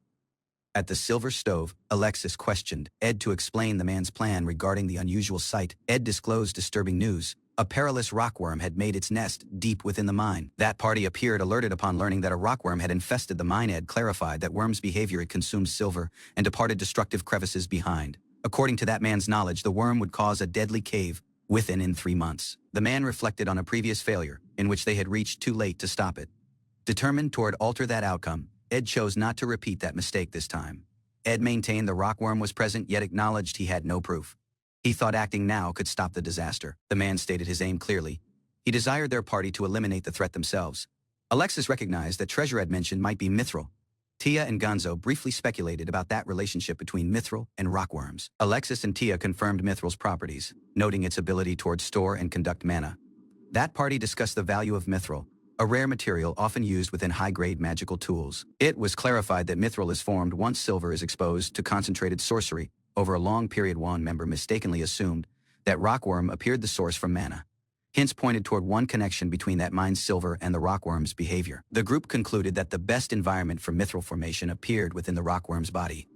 At the silver stove, Alexis questioned Ed to explain the man's plan regarding the unusual sight. Ed disclosed disturbing news. A perilous rockworm had made its nest deep within the mine. That party appeared alerted upon learning that a rockworm had infested the mine. Ed clarified that worm's behavior: it consumed silver and departed destructive crevices behind. According to that man's knowledge, the worm would cause a deadly cave within in 3 months. The man reflected on a previous failure, in which they had reached too late to stop it. Determined toward alter that outcome, Ed chose not to repeat that mistake this time. Ed maintained the rockworm was present, yet acknowledged he had no proof. He thought acting now could stop the disaster. The man stated his aim clearly. He desired their party to eliminate the threat themselves. Alexis recognized that treasure Ed mentioned might be mithril. Tia and Gonzo briefly speculated about that relationship between mithril and rockworms. Alexis and Tia confirmed mithril's properties, noting its ability toward store and conduct mana. That party discussed the value of mithril, a rare material often used within high-grade magical tools. It was clarified that mithril is formed once silver is exposed to concentrated sorcery. Over a long period, one member mistakenly assumed that rockworm appeared the source from mana. Hints pointed toward one connection between that mine's silver and the rockworm's behavior. The group concluded that the best environment for mithril formation appeared within the rockworm's body.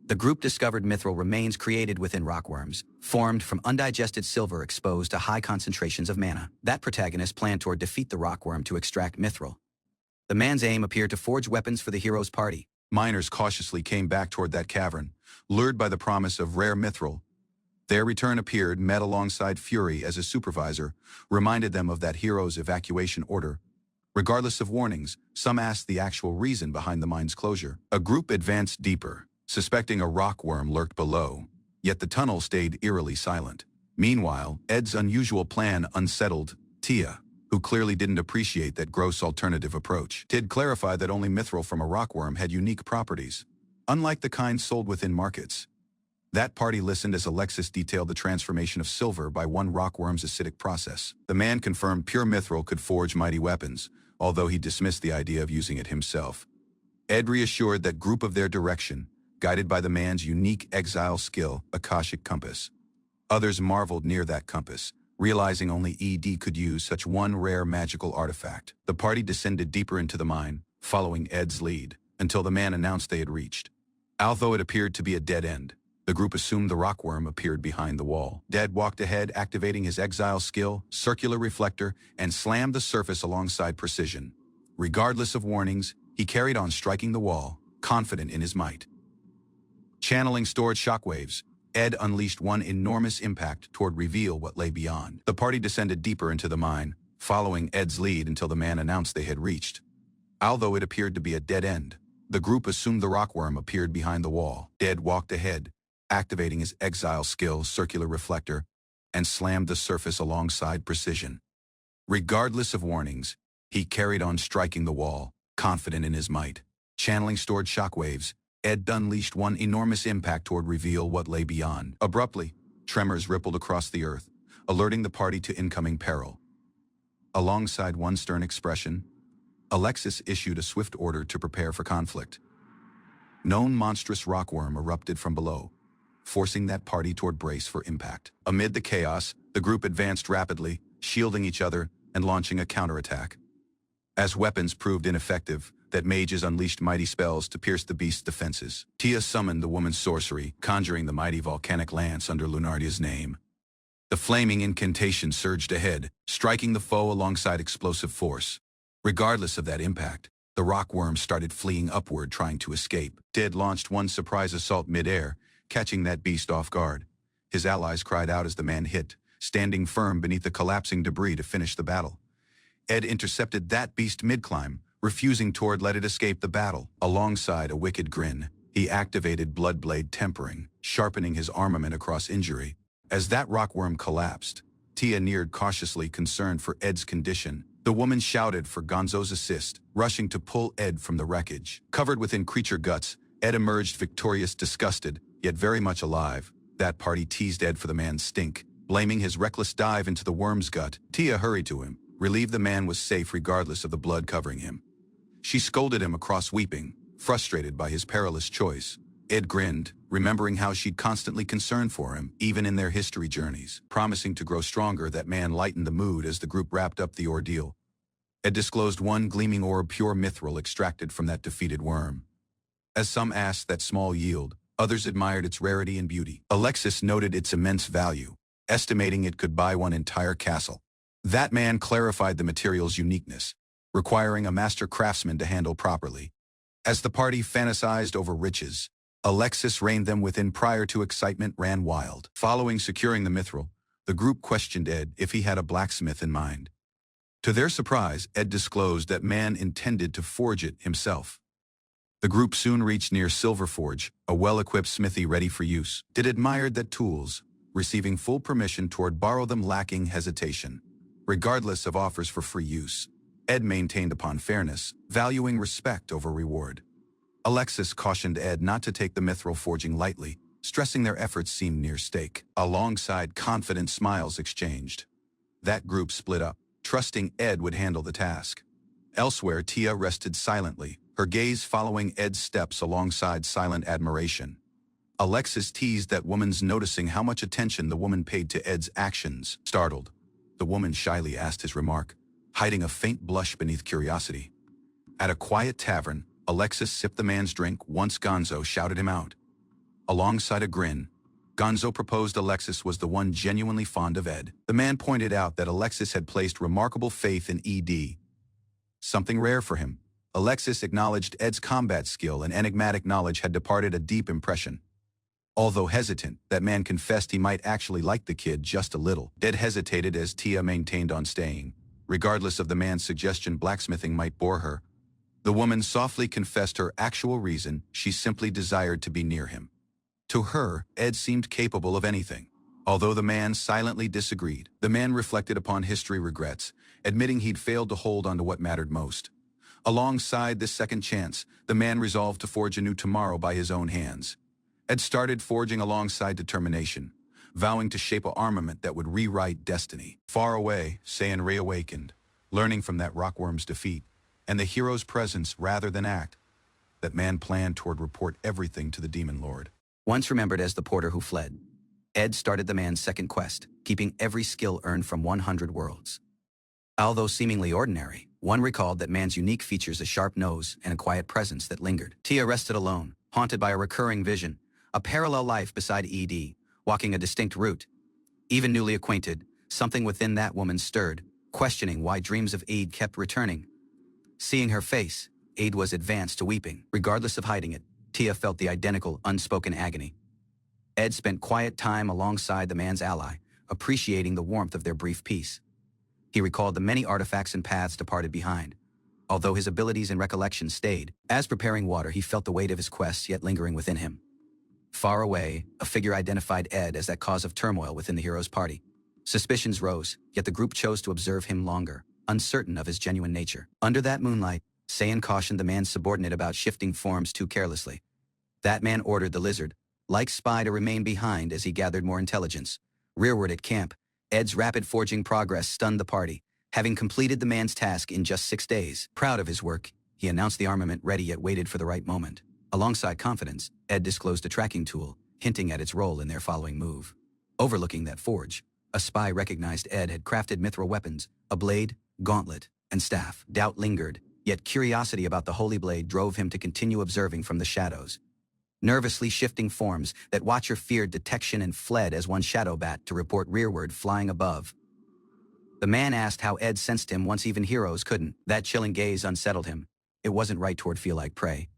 The group discovered mithril remains created within rockworms, formed from undigested silver exposed to high concentrations of mana. That protagonist planned to defeat the rockworm to extract mithril. The man's aim appeared to forge weapons for the hero's party. Miners cautiously came back toward that cavern, lured by the promise of rare mithril. Their return appeared met alongside Fury as a supervisor, reminded them of that hero's evacuation order. Regardless of warnings, some asked the actual reason behind the mine's closure. A group advanced deeper, suspecting a rockworm lurked below, yet the tunnel stayed eerily silent. Meanwhile, Ed's unusual plan unsettled Tia, who clearly didn't appreciate that gross alternative approach. Did clarify that only mithril from a rockworm had unique properties, unlike the kind sold within markets. That party listened as Alexis detailed the transformation of silver by one rockworm's acidic process. The man confirmed pure mithril could forge mighty weapons, although he dismissed the idea of using it himself. Ed reassured that group of their direction, guided by the man's unique exile skill, Akashic Compass. Others marveled near that compass, realizing only ED could use such one rare magical artifact. The party descended deeper into the mine, following Ed's lead, until the man announced they had reached. Although it appeared to be a dead end, the group assumed the rockworm appeared behind the wall. Ed walked ahead, activating his exile skill, circular reflector, and slammed the surface alongside precision. Regardless of warnings, he carried on striking the wall, confident in his might. Channeling stored shockwaves, Ed unleashed one enormous impact toward reveal what lay beyond. The party descended deeper into the mine, following Ed's lead until the man announced they had reached. Although it appeared to be a dead end, the group assumed the rockworm appeared behind the wall. Ed walked ahead, activating his exile skill, circular reflector, and slammed the surface alongside precision. Regardless of warnings, he carried on striking the wall, confident in his might. Channeling stored shockwaves, Ed unleashed one enormous impact toward reveal what lay beyond. Abruptly, tremors rippled across the earth, alerting the party to incoming peril. Alongside one stern expression, Alexis issued a swift order to prepare for conflict. Known monstrous rockworm erupted from below, forcing that party toward brace for impact. Amid the chaos, the group advanced rapidly, shielding each other and launching a counterattack. As weapons proved ineffective, that mages unleashed mighty spells to pierce the beast's defenses. Tia summoned the woman's sorcery, conjuring the mighty volcanic lance under Lunardia's name. The flaming incantation surged ahead, striking the foe alongside explosive force. Regardless of that impact, the rockworm started fleeing upward, trying to escape. Ted launched one surprise assault mid-air, catching that beast off guard. His allies cried out as the man hit, standing firm beneath the collapsing debris to finish the battle. Ed intercepted that beast mid-climb, refusing to let it escape the battle. Alongside a wicked grin, he activated Bloodblade Tempering, sharpening his armament across injury. As that rockworm collapsed, Tia neared cautiously, concerned for Ed's condition. The woman shouted for Gonzo's assist, rushing to pull Ed from the wreckage. Covered within creature guts, Ed emerged victorious, disgusted, yet very much alive. That party teased Ed for the man's stink, blaming his reckless dive into the worm's gut. Tia hurried to him, relieved the man was safe regardless of the blood covering him. She scolded him across, weeping, frustrated by his perilous choice. Ed grinned, remembering how she'd constantly concerned for him, even in their history journeys. Promising to grow stronger, that man lightened the mood as the group wrapped up the ordeal. Ed disclosed one gleaming orb, pure mithril extracted from that defeated worm. As some asked that small yield, others admired its rarity and beauty. Alexis noted its immense value, estimating it could buy one entire castle. That man clarified the material's uniqueness, requiring a master craftsman to handle properly. As the party fantasized over riches, Alexis reined them within prior to excitement ran wild. Following securing the mithril, the group questioned Ed if he had a blacksmith in mind. To their surprise, Ed disclosed that man intended to forge it himself. The group soon reached near Silverforge, a well-equipped smithy ready for use. Ed admired that tools, receiving full permission toward borrow them lacking hesitation. Regardless of offers for free use, Ed maintained upon fairness, valuing respect over reward. Alexis cautioned Ed not to take the mithril forging lightly, stressing their efforts seemed near stake. Alongside confident smiles exchanged. That group split up, trusting Ed would handle the task. Elsewhere, Tia rested silently, her gaze following Ed's steps alongside silent admiration. Alexis teased that woman's noticing how much attention the woman paid to Ed's actions. Startled, the woman shyly asked his remark, hiding a faint blush beneath curiosity. At a quiet tavern, Alexis sipped the man's drink once Gonzo shouted him out. Alongside a grin, Gonzo proposed Alexis was the one genuinely fond of Ed. The man pointed out that Alexis had placed remarkable faith in ED, something rare for him. Alexis acknowledged Ed's combat skill and enigmatic knowledge had departed a deep impression. Although hesitant, that man confessed he might actually like the kid just a little. Ed hesitated as Tia maintained on staying. Regardless of the man's suggestion blacksmithing might bore her, the woman softly confessed her actual reason: she simply desired to be near him. To her, Ed seemed capable of anything. Although the man silently disagreed, the man reflected upon history regrets, admitting he'd failed to hold on to what mattered most. Alongside this second chance, the man resolved to forge a new tomorrow by his own hands. Ed started forging alongside determination, vowing to shape an armament that would rewrite destiny. Far away, Saiyan reawakened, learning from that rockworm's defeat, and the hero's presence rather than act. That man planned toward report everything to the Demon Lord. Once remembered as the porter who fled, Ed started the man's second quest, keeping every skill earned from 100 worlds. Although seemingly ordinary, one recalled that man's unique features: a sharp nose and a quiet presence that lingered. Tia rested alone, haunted by a recurring vision, a parallel life beside ED, walking a distinct route. Even newly acquainted, something within that woman stirred, questioning why dreams of Ed kept returning. Seeing her face, Ed was advanced to weeping. Regardless of hiding it, Tia felt the identical, unspoken agony. Ed spent quiet time alongside the man's ally, appreciating the warmth of their brief peace. He recalled the many artifacts and paths departed behind, although his abilities and recollections stayed. As preparing water, he felt the weight of his quest yet lingering within him. Far away, a figure identified Ed as that cause of turmoil within the hero's party. Suspicions rose, yet the group chose to observe him longer, uncertain of his genuine nature. Under that moonlight, Saiyan cautioned the man's subordinate about shifting forms too carelessly. That man ordered the lizard-like spy to remain behind as he gathered more intelligence. Rearward at camp, Ed's rapid forging progress stunned the party, having completed the man's task in just 6 days. Proud of his work, he announced the armament ready yet waited for the right moment. Alongside confidence, Ed disclosed a tracking tool, hinting at its role in their following move. Overlooking that forge, a spy recognized Ed had crafted mithril weapons: a blade, gauntlet, and staff. Doubt lingered, yet curiosity about the holy blade drove him to continue observing from the shadows. Nervously shifting forms, that watcher feared detection and fled as one shadow bat to report rearward flying above. The man asked how Ed sensed him once even heroes couldn't. That chilling gaze unsettled him. It wasn't right toward feel like prey.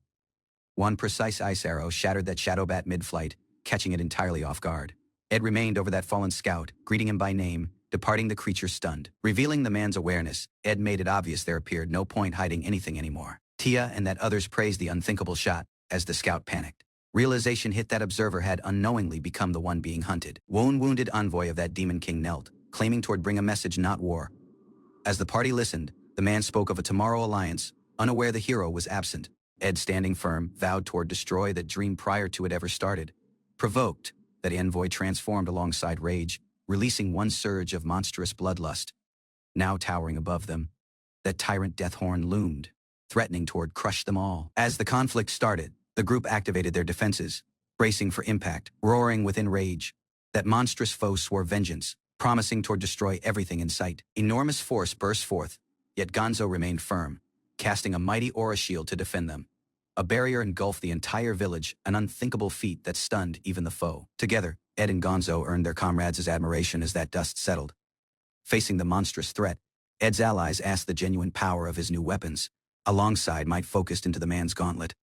One precise ice arrow shattered that shadow bat mid-flight, catching it entirely off guard. Ed remained over that fallen scout, greeting him by name, departing the creature stunned. Revealing the man's awareness, Ed made it obvious there appeared no point hiding anything anymore. Tia and that others praised the unthinkable shot as the scout panicked. Realization hit that observer had unknowingly become the one being hunted. Wounded envoy of that demon king knelt, claiming to bring a message, not war. As the party listened, the man spoke of a tomorrow alliance, unaware the hero was absent. Ed, standing firm, vowed toward destroy that dream prior to it ever started. Provoked, that envoy transformed alongside rage, releasing one surge of monstrous bloodlust. Now towering above them, that tyrant Deathhorn loomed, threatening toward crush them all. As the conflict started, the group activated their defenses, bracing for impact, roaring within rage. That monstrous foe swore vengeance, promising to destroy everything in sight. Enormous force burst forth, yet Gonzo remained firm, casting a mighty aura shield to defend them. A barrier engulfed the entire village, an unthinkable feat that stunned even the foe. Together, Ed and Gonzo earned their comrades' admiration as that dust settled. Facing the monstrous threat, Ed's allies asked the genuine power of his new weapons. Alongside might focused into the man's gauntlet.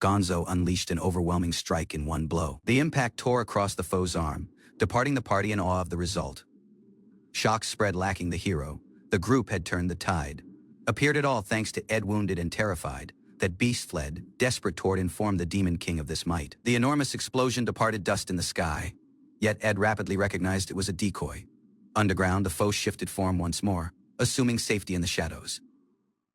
Gonzo unleashed an overwhelming strike in one blow. The impact tore across the foe's arm, departing the party in awe of the result. Shock spread, lacking the hero. The group had turned the tide. Appeared at all thanks to Ed, wounded and terrified. That beast fled, desperate toward inform the demon king of this might. The enormous explosion departed dust in the sky. Yet Ed rapidly recognized it was a decoy. Underground, the foe shifted form once more, assuming safety in the shadows.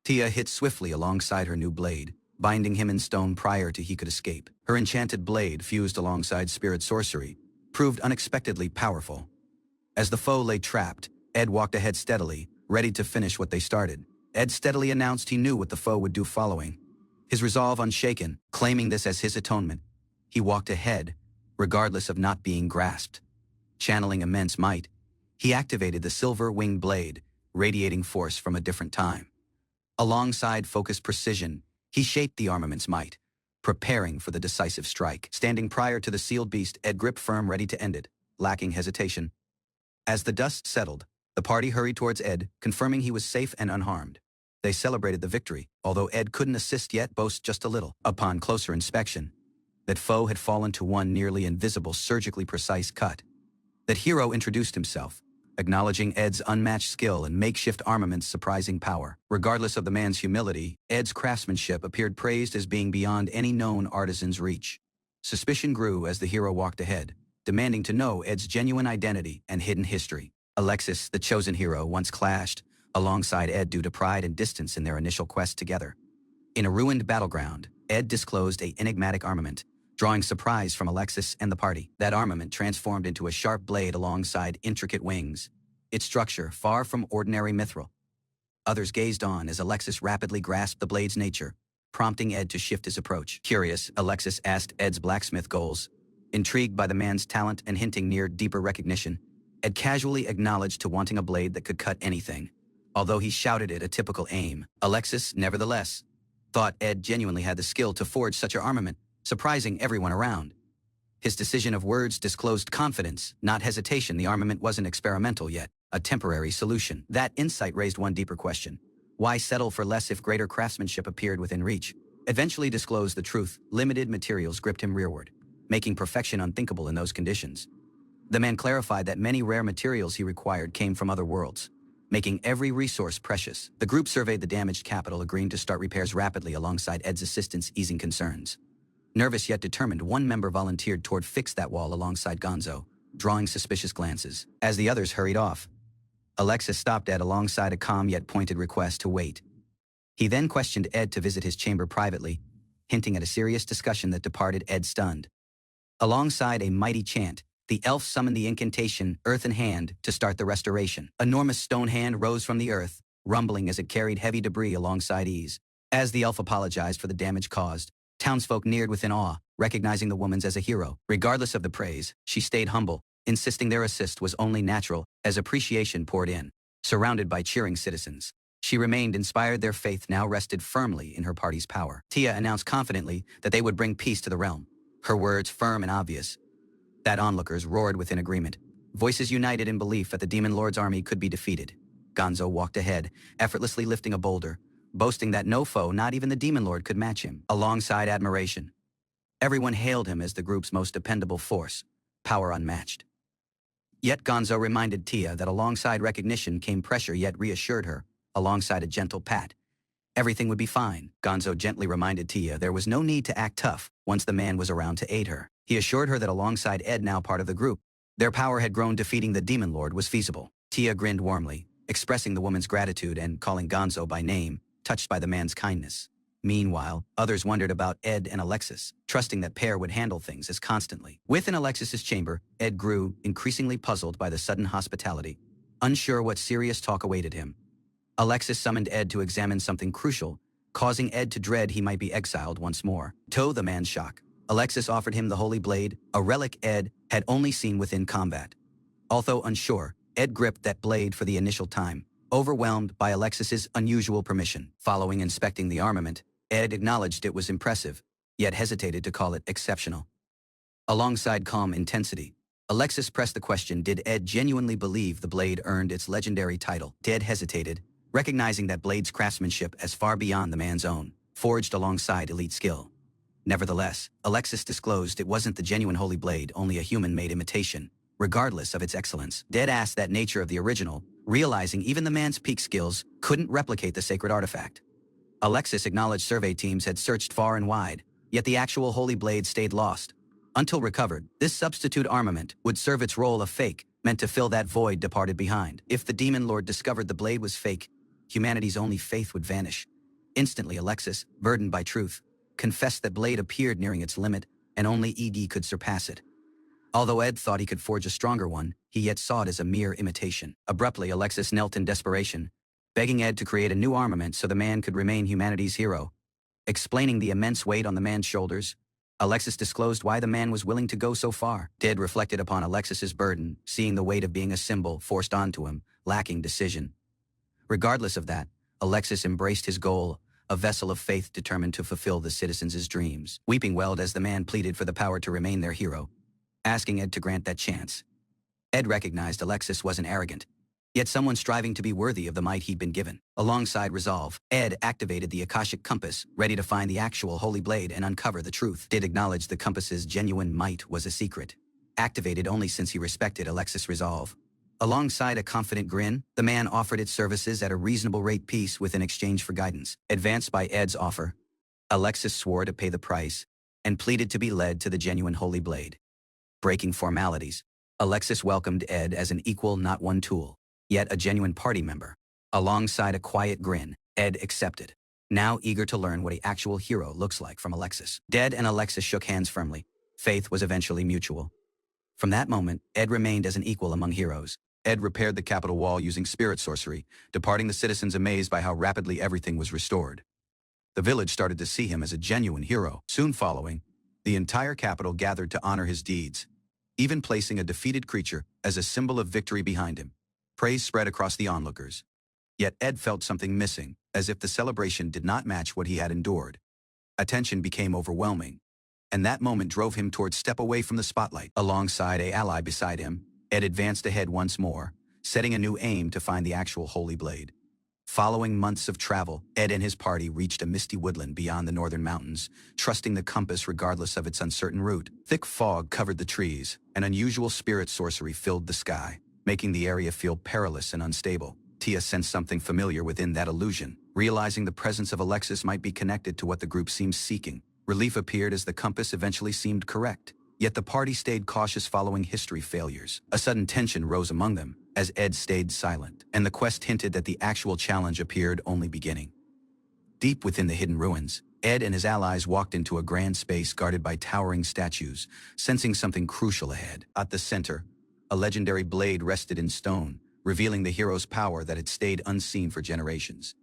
Tia hit swiftly alongside her new blade, binding him in stone prior to he could escape. Her enchanted blade, fused alongside spirit sorcery, proved unexpectedly powerful. As the foe lay trapped, Ed walked ahead steadily, ready to finish what they started. Ed steadily announced he knew what the foe would do following. His resolve unshaken, claiming this as his atonement, he walked ahead, regardless of not being grasped. Channeling immense might, he activated the silver-winged blade, radiating force from a different time. Alongside focused precision, he shaped the armament's might, preparing for the decisive strike. Standing prior to the sealed beast, Ed gripped firm, ready to end it, lacking hesitation. As the dust settled, the party hurried towards Ed, confirming he was safe and unharmed. They celebrated the victory, although Ed couldn't assist yet boast just a little. Upon closer inspection, that foe had fallen to one nearly invisible, surgically precise cut. That hero introduced himself, acknowledging Ed's unmatched skill and makeshift armament's surprising power. Regardless of the man's humility, Ed's craftsmanship appeared praised as being beyond any known artisan's reach. Suspicion grew as the hero walked ahead, demanding to know Ed's genuine identity and hidden history. Alexis, the chosen hero, once clashed alongside Ed due to pride and distance in their initial quest together. In a ruined battleground, Ed disclosed an enigmatic armament, drawing surprise from Alexis and the party. That armament transformed into a sharp blade alongside intricate wings, its structure far from ordinary mithril. Others gazed on as Alexis rapidly grasped the blade's nature, prompting Ed to shift his approach. Curious, Alexis asked Ed's blacksmith goals. Intrigued by the man's talent and hinting near deeper recognition, Ed casually acknowledged to wanting a blade that could cut anything. Although he shouted it a typical aim, Alexis, nevertheless, thought Ed genuinely had the skill to forge such an armament, surprising everyone around. His decision of words disclosed confidence, not hesitation. The armament wasn't experimental yet, a temporary solution. That insight raised one deeper question. Why settle for less if greater craftsmanship appeared within reach? Eventually disclosed the truth, limited materials gripped him rearward, making perfection unthinkable in those conditions. The man clarified that many rare materials he required came from other worlds, making every resource precious. The group surveyed the damaged capital, agreeing to start repairs rapidly alongside Ed's assistance, easing concerns. Nervous yet determined, one member volunteered toward fix that wall alongside Gonzo, drawing suspicious glances. As the others hurried off, Alexis stopped Ed alongside a calm yet pointed request to wait. He then questioned Ed to visit his chamber privately, hinting at a serious discussion that departed Ed stunned. Alongside a mighty chant, the elf summoned the incantation Earth in Hand to start the restoration. Enormous stone hand rose from the earth, rumbling as it carried heavy debris alongside ease. As the elf apologized for the damage caused, townsfolk neared within awe, recognizing the woman as a hero. Regardless of the praise, she stayed humble, insisting their assist was only natural as appreciation poured in. Surrounded by cheering citizens, she remained inspired. Their faith now rested firmly in her party's power. Tia announced confidently that they would bring peace to the realm, her words firm and obvious. That onlookers roared within agreement, voices united in belief that the Demon Lord's army could be defeated. Gonzo walked ahead, effortlessly lifting a boulder, boasting that no foe, not even the Demon Lord, could match him. Alongside admiration, everyone hailed him as the group's most dependable force, power unmatched. Yet Gonzo reminded Tia that alongside recognition came pressure, yet reassured her, alongside a gentle pat, everything would be fine. Gonzo gently reminded Tia there was no need to act tough once the man was around to aid her. He assured her that alongside Ed, now part of the group, their power had grown. Defeating the Demon Lord was feasible. Tia grinned warmly, expressing the woman's gratitude and calling Gonzo by name, touched by the man's kindness. Meanwhile, others wondered about Ed and Alexis, trusting that pair would handle things as constantly. Within Alexis's chamber, Ed grew increasingly puzzled by the sudden hospitality, unsure what serious talk awaited him. Alexis summoned Ed to examine something crucial, causing Ed to dread he might be exiled once more. To the man's shock, Alexis offered him the Holy Blade, a relic Ed had only seen within combat. Although unsure, Ed gripped that blade for the initial time, overwhelmed by Alexis's unusual permission. Following inspecting the armament, Ed acknowledged it was impressive, yet hesitated to call it exceptional. Alongside calm intensity, Alexis pressed the question, did Ed genuinely believe the blade earned its legendary title? Ed hesitated, recognizing that blade's craftsmanship as far beyond the man's own, forged alongside elite skill. Nevertheless, Alexis disclosed it wasn't the genuine Holy Blade, only a human-made imitation, regardless of its excellence. Ed asked that nature of the original, realizing even the man's peak skills couldn't replicate the sacred artifact. Alexis acknowledged survey teams had searched far and wide, yet the actual Holy Blade stayed lost. Until recovered, this substitute armament would serve its role of fake, meant to fill that void departed behind. If the Demon Lord discovered the blade was fake, humanity's only faith would vanish. Instantly, Alexis, burdened by truth, confessed that blade appeared nearing its limit, and only ED could surpass it. Although Ed thought he could forge a stronger one, he yet saw it as a mere imitation. Abruptly, Alexis knelt in desperation, begging Ed to create a new armament so the man could remain humanity's hero. Explaining the immense weight on the man's shoulders, Alexis disclosed why the man was willing to go so far. Ed reflected upon Alexis's burden, seeing the weight of being a symbol forced onto him, lacking decision. Regardless of that, Alexis embraced his goal, a vessel of faith determined to fulfill the citizens' dreams. Weeping welled as the man pleaded for the power to remain their hero, asking Ed to grant that chance. Ed recognized Alexis wasn't arrogant, yet someone striving to be worthy of the might he'd been given. Alongside resolve, Ed activated the Akashic compass, ready to find the actual holy blade and uncover the truth. Did acknowledge the compass's genuine might was a secret, activated only since he respected Alexis' resolve. Alongside a confident grin, the man offered its services at a reasonable rate piece with in exchange for guidance. Advanced by Ed's offer, Alexis swore to pay the price and pleaded to be led to the genuine holy blade. Breaking formalities, Alexis welcomed Ed as an equal, not one tool, yet a genuine party member. Alongside a quiet grin, Ed accepted, now eager to learn what an actual hero looks like from Alexis. Ed and Alexis shook hands firmly. Faith was eventually mutual. From that moment, Ed remained as an equal among heroes. Ed repaired the capital wall using spirit sorcery, departing the citizens amazed by how rapidly everything was restored. The village started to see him as a genuine hero. Soon following, the entire capital gathered to honor his deeds, even placing a defeated creature as a symbol of victory behind him. Praise spread across the onlookers. Yet Ed felt something missing, as if the celebration did not match what he had endured. Attention became overwhelming, and that moment drove him toward step away from the spotlight. Alongside an ally beside him, Ed advanced ahead once more, setting a new aim to find the actual holy blade. Following months of travel, Ed and his party reached a misty woodland beyond the northern mountains, trusting the compass regardless of its uncertain route. Thick fog covered the trees, and unusual spirit sorcery filled the sky, making the area feel perilous and unstable. Tia sensed something familiar within that illusion, realizing the presence of Alexis might be connected to what the group seemed seeking. Relief appeared as the compass eventually seemed correct. Yet the party stayed cautious following history failures. A sudden tension rose among them, as Ed stayed silent, and the quest hinted that the actual challenge appeared only beginning. Deep within the hidden ruins, Ed and his allies walked into a grand space guarded by towering statues, sensing something crucial ahead. At the center, a legendary blade rested in stone, revealing the hero's power that had stayed unseen for generations.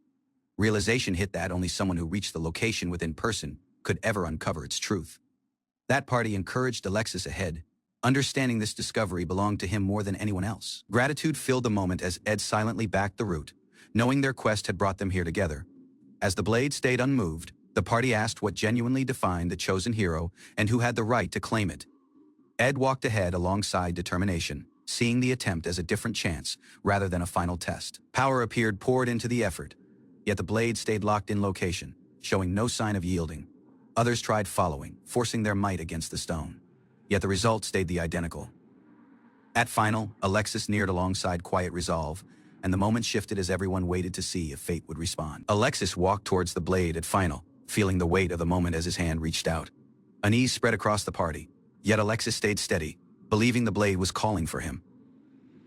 Realization hit that only someone who reached the location within person could ever uncover its truth. That party encouraged Alexis ahead, understanding this discovery belonged to him more than anyone else. Gratitude filled the moment as Ed silently backed the route, knowing their quest had brought them here together. As the blade stayed unmoved, the party asked what genuinely defined the chosen hero and who had the right to claim it. Ed walked ahead alongside determination, seeing the attempt as a different chance rather than a final test. Power appeared poured into the effort, yet the blade stayed locked in location, showing no sign of yielding. Others tried following, forcing their might against the stone. Yet the result stayed the identical. At final, Alexis neared alongside quiet resolve, and the moment shifted as everyone waited to see if fate would respond. Alexis walked towards the blade at final, feeling the weight of the moment as his hand reached out. Unease spread across the party, yet Alexis stayed steady, believing the blade was calling for him.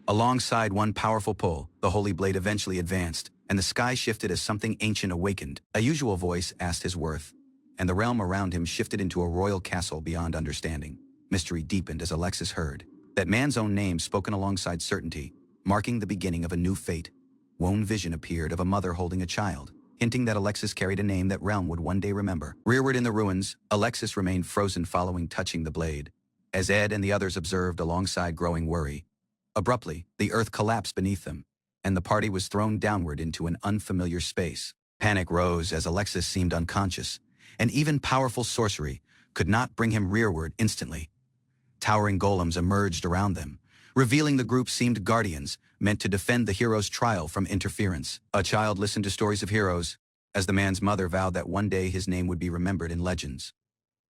Alongside one powerful pull, the holy blade eventually advanced, and the sky shifted as something ancient awakened. A usual voice asked his worth, and the realm around him shifted into a royal castle beyond understanding. Mystery deepened as Alexis heard that man's own name spoken alongside certainty, marking the beginning of a new fate. One vision appeared of a mother holding a child, hinting that Alexis carried a name that realm would one day remember. Rearward in the ruins, Alexis remained frozen following touching the blade, as Ed and the others observed alongside growing worry. Abruptly, the earth collapsed beneath them, and the party was thrown downward into an unfamiliar space. Panic rose as Alexis seemed unconscious, and even powerful sorcery could not bring him rearward instantly. Towering golems emerged around them, revealing the group seemed guardians meant to defend the hero's trial from interference. A child listened to stories of heroes, as the man's mother vowed that one day his name would be remembered in legends.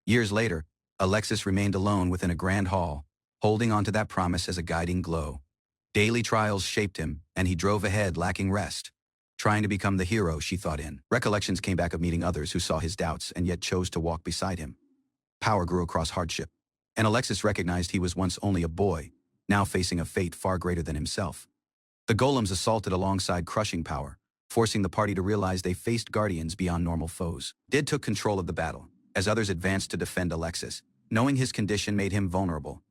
Years later, Alexis remained alone within a grand hall, holding onto that promise as a guiding glow. Daily trials shaped him, and he drove ahead lacking rest, trying to become the hero she thought in. Recollections came back of meeting others who saw his doubts and yet chose to walk beside him. Power grew across hardship, and Alexis recognized he was once only a boy, now facing a fate far greater than himself. The golems assaulted alongside crushing power, forcing the party to realize they faced guardians beyond normal foes. Did took control of the battle, as others advanced to defend Alexis, knowing his condition made him vulnerable.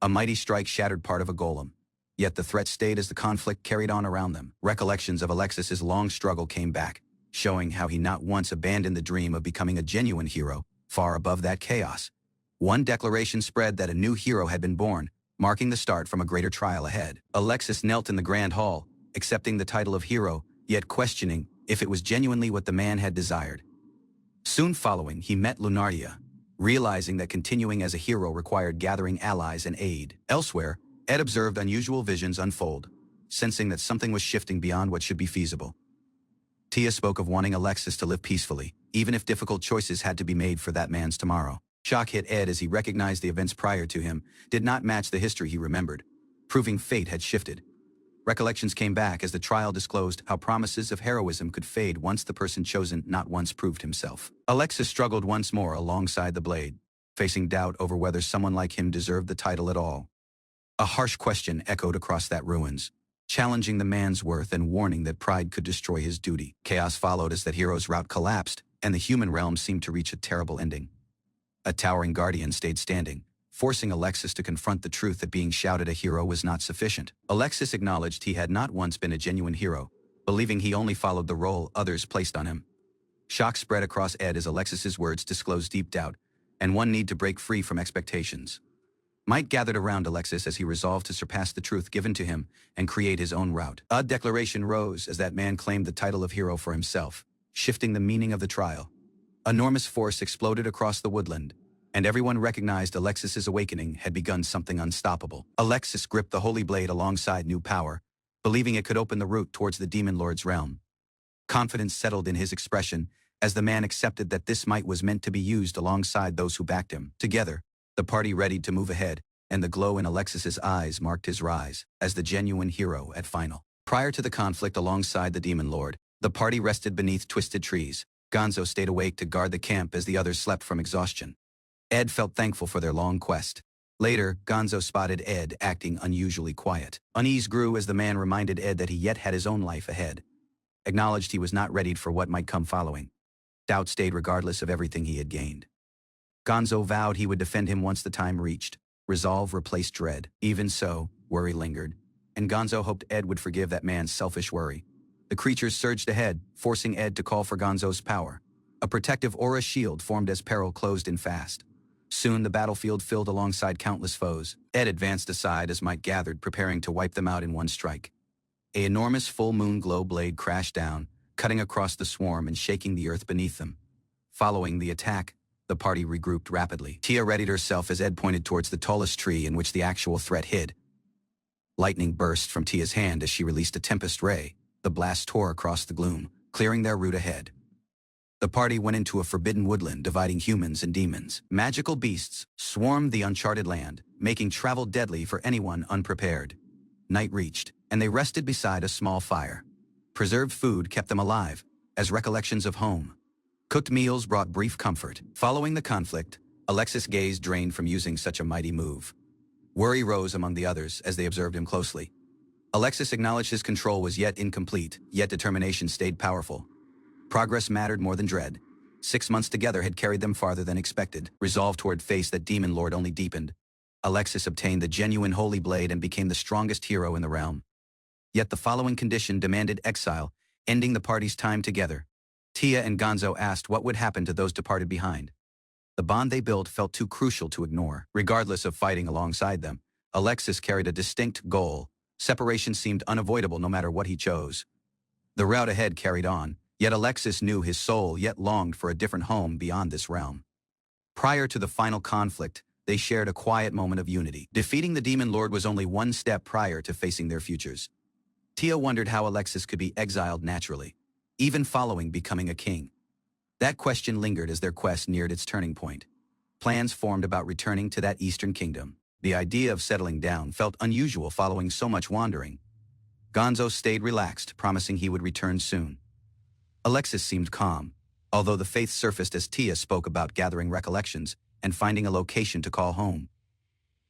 A mighty strike shattered part of a golem, yet the threat stayed as the conflict carried on around them. Recollections of Alexis's long struggle came back, showing how he not once abandoned the dream of becoming a genuine hero, far above that chaos. One declaration spread that a new hero had been born, marking the start from a greater trial ahead. Alexis knelt in the grand hall, accepting the title of hero, yet questioning if it was genuinely what the man had desired. Soon following, he met Lunardia, realizing that continuing as a hero required gathering allies and aid. Elsewhere, Ed observed unusual visions unfold, sensing that something was shifting beyond what should be feasible. Tia spoke of wanting Alexis to live peacefully, even if difficult choices had to be made for that man's tomorrow. Shock hit Ed as he recognized the events prior to him did not match the history he remembered, proving fate had shifted. Recollections came back as the trial disclosed how promises of heroism could fade once the person chosen not once proved himself. Alexis struggled once more alongside the blade, facing doubt over whether someone like him deserved the title at all. A harsh question echoed across that ruins, challenging the man's worth and warning that pride could destroy his duty. Chaos followed as that hero's route collapsed, and the human realm seemed to reach a terrible ending. A towering guardian stayed standing, forcing Alexis to confront the truth that being shouted a hero was not sufficient. Alexis acknowledged he had not once been a genuine hero, believing he only followed the role others placed on him. Shock spread across Ed as Alexis's words disclosed deep doubt, and one need to break free from expectations. Might gathered around Alexis as he resolved to surpass the truth given to him and create his own route. A declaration rose as that man claimed the title of hero for himself, shifting the meaning of the trial. Enormous force exploded across the woodland, and everyone recognized Alexis's awakening had begun something unstoppable. Alexis gripped the holy blade alongside new power, believing it could open the route towards the demon lord's realm. Confidence settled in his expression as the man accepted that this might was meant to be used alongside those who backed him. Together, the party readied to move ahead, and the glow in Alexis's eyes marked his rise as the genuine hero at final. Prior to the conflict alongside the demon lord, the party rested beneath twisted trees. Gonzo stayed awake to guard the camp as the others slept from exhaustion. Ed felt thankful for their long quest. Later, Gonzo spotted Ed acting unusually quiet. Unease grew as the man reminded Ed that he yet had his own life ahead. Acknowledged he was not readied for what might come following. Doubt stayed regardless of everything he had gained. Gonzo vowed he would defend him once the time reached. Resolve replaced dread. Even so, worry lingered, and Gonzo hoped Ed would forgive that man's selfish worry. The creatures surged ahead, forcing Ed to call for Gonzo's power. A protective aura shield formed as peril closed in fast. Soon the battlefield filled alongside countless foes. Ed advanced aside as might gathered, preparing to wipe them out in one strike. An enormous full moon glow blade crashed down, cutting across the swarm and shaking the earth beneath them. Following the attack, the party regrouped rapidly. Tia readied herself as Ed pointed towards the tallest tree in which the actual threat hid. Lightning burst from Tia's hand as she released a tempest ray. The blast tore across the gloom, clearing their route ahead. The party went into a forbidden woodland dividing humans and demons. Magical beasts swarmed the uncharted land, making travel deadly for anyone unprepared. Night reached, and they rested beside a small fire. Preserved food kept them alive, as recollections of home. Cooked meals brought brief comfort. Following the conflict, Alexis' gaze drained from using such a mighty move. Worry rose among the others as they observed him closely. Alexis acknowledged his control was yet incomplete, yet determination stayed powerful. Progress mattered more than dread. 6 months together had carried them farther than expected. Resolve toward face that demon lord only deepened. Alexis obtained the genuine holy blade and became the strongest hero in the realm. Yet the following condition demanded exile, ending the party's time together. Tia and Gonzo asked what would happen to those departed behind. The bond they built felt too crucial to ignore. Regardless of fighting alongside them, Alexis carried a distinct goal. Separation seemed unavoidable no matter what he chose. The route ahead carried on, yet Alexis knew his soul yet longed for a different home beyond this realm. Prior to the final conflict, they shared a quiet moment of unity. Defeating the demon lord was only one step prior to facing their futures. Tia wondered how Alexis could be exiled naturally, even following becoming a king. That question lingered as their quest neared its turning point. Plans formed about returning to that eastern kingdom. The idea of settling down felt unusual following so much wandering. Gonzo stayed relaxed, promising he would return soon. Alexis seemed calm, although the faith surfaced as Tia spoke about gathering recollections and finding a location to call home.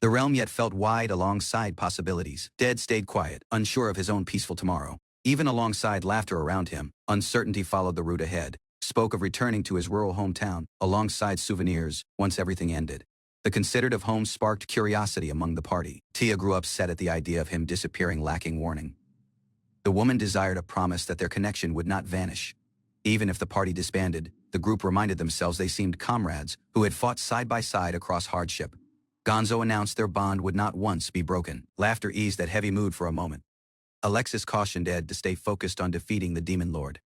The realm yet felt wide alongside possibilities. Ed stayed quiet, unsure of his own peaceful tomorrow. Even alongside laughter around him, uncertainty followed the route ahead. Spoke of returning to his rural hometown, alongside souvenirs, once everything ended. The considered of home sparked curiosity among the party. Tia grew upset at the idea of him disappearing lacking warning. The woman desired a promise that their connection would not vanish. Even if the party disbanded, the group reminded themselves they seemed comrades who had fought side by side across hardship. Gonzo announced their bond would not once be broken. Laughter eased that heavy mood for a moment. Alexis cautioned Ed to stay focused on defeating the demon lord.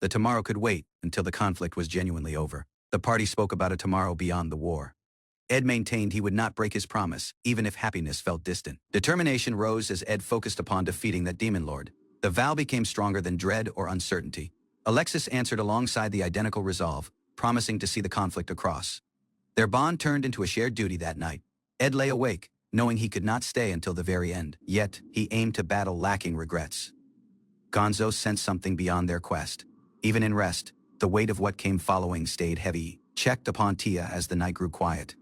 The tomorrow could wait until the conflict was genuinely over. The party spoke about a tomorrow beyond the war. Ed maintained he would not break his promise, even if happiness felt distant. Determination rose as Ed focused upon defeating that demon lord. The vow became stronger than dread or uncertainty. Alexis answered alongside the identical resolve, promising to see the conflict across. Their bond turned into a shared duty that night. Ed lay awake, knowing he could not stay until the very end. Yet, he aimed to battle lacking regrets. Gonzo sensed something beyond their quest. Even in rest, the weight of what came following stayed heavy, checked upon Tia as the night grew quiet.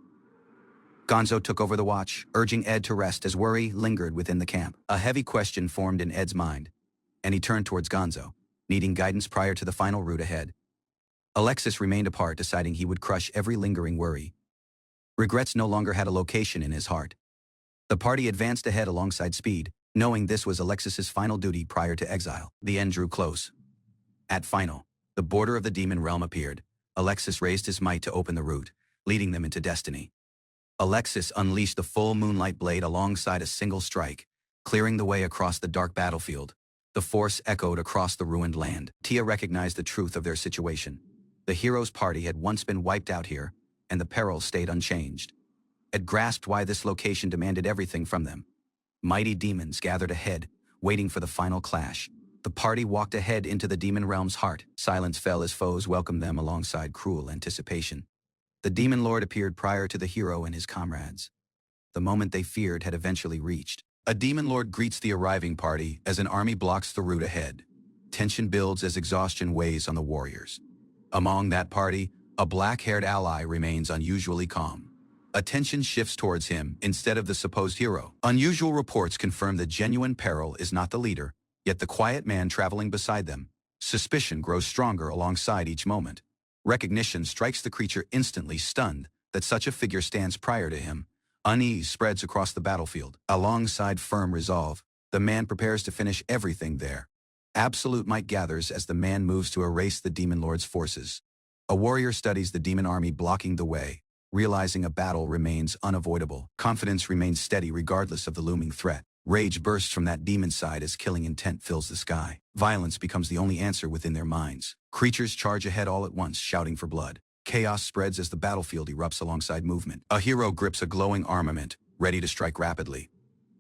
Gonzo took over the watch, urging Ed to rest as worry lingered within the camp. A heavy question formed in Ed's mind, and he turned towards Gonzo, needing guidance prior to the final route ahead. Alexis remained apart, deciding he would crush every lingering worry. Regrets no longer had a location in his heart. The party advanced ahead alongside Speed, knowing this was Alexis's final duty prior to exile. The end drew close. At final, the border of the demon realm appeared. Alexis raised his might to open the route, leading them into destiny. Alexis unleashed the full moonlight blade alongside a single strike, clearing the way across the dark battlefield. The force echoed across the ruined land. Tia recognized the truth of their situation. The heroes' party had once been wiped out here, and the peril stayed unchanged. Ed grasped why this location demanded everything from them. Mighty demons gathered ahead, waiting for the final clash. The party walked ahead into the demon realm's heart. Silence fell as foes welcomed them alongside cruel anticipation. The demon lord appeared prior to the hero and his comrades. The moment they feared had eventually reached. A demon lord greets the arriving party as an army blocks the route ahead. Tension builds as exhaustion weighs on the warriors. Among that party, a black-haired ally remains unusually calm. Attention shifts towards him instead of the supposed hero. Unusual reports confirm that genuine peril is not the leader, yet the quiet man traveling beside them. Suspicion grows stronger alongside each moment. Recognition strikes the creature instantly, stunned that such a figure stands prior to him. Unease spreads across the battlefield. Alongside firm resolve, the man prepares to finish everything there. Absolute might gathers as the man moves to erase the demon lord's forces. A warrior studies the demon army blocking the way, realizing a battle remains unavoidable. Confidence remains steady regardless of the looming threat. Rage bursts from that demon side as killing intent fills the sky. Violence becomes the only answer within their minds. Creatures charge ahead all at once, shouting for blood. Chaos spreads as the battlefield erupts alongside movement. A hero grips a glowing armament, ready to strike rapidly.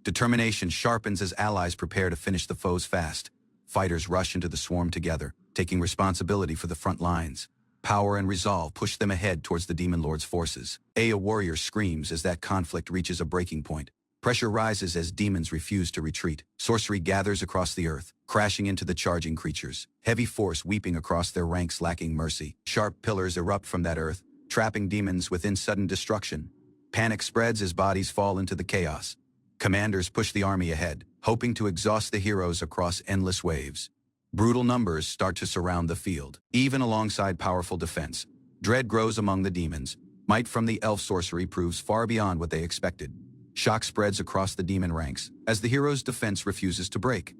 Determination sharpens as allies prepare to finish the foes fast. Fighters rush into the swarm together, taking responsibility for the front lines. Power and resolve push them ahead towards the demon lord's forces. A warrior screams as that conflict reaches a breaking point. Pressure rises as demons refuse to retreat. Sorcery gathers across the earth, crashing into the charging creatures. Heavy force weeping across their ranks, lacking mercy. Sharp pillars erupt from that earth, trapping demons within sudden destruction. Panic spreads as bodies fall into the chaos. Commanders push the army ahead, hoping to exhaust the heroes across endless waves. Brutal numbers start to surround the field. Even alongside powerful defense, dread grows among the demons. Might from the elf sorcery proves far beyond what they expected. Shock spreads across the demon ranks as the hero's defense refuses to break.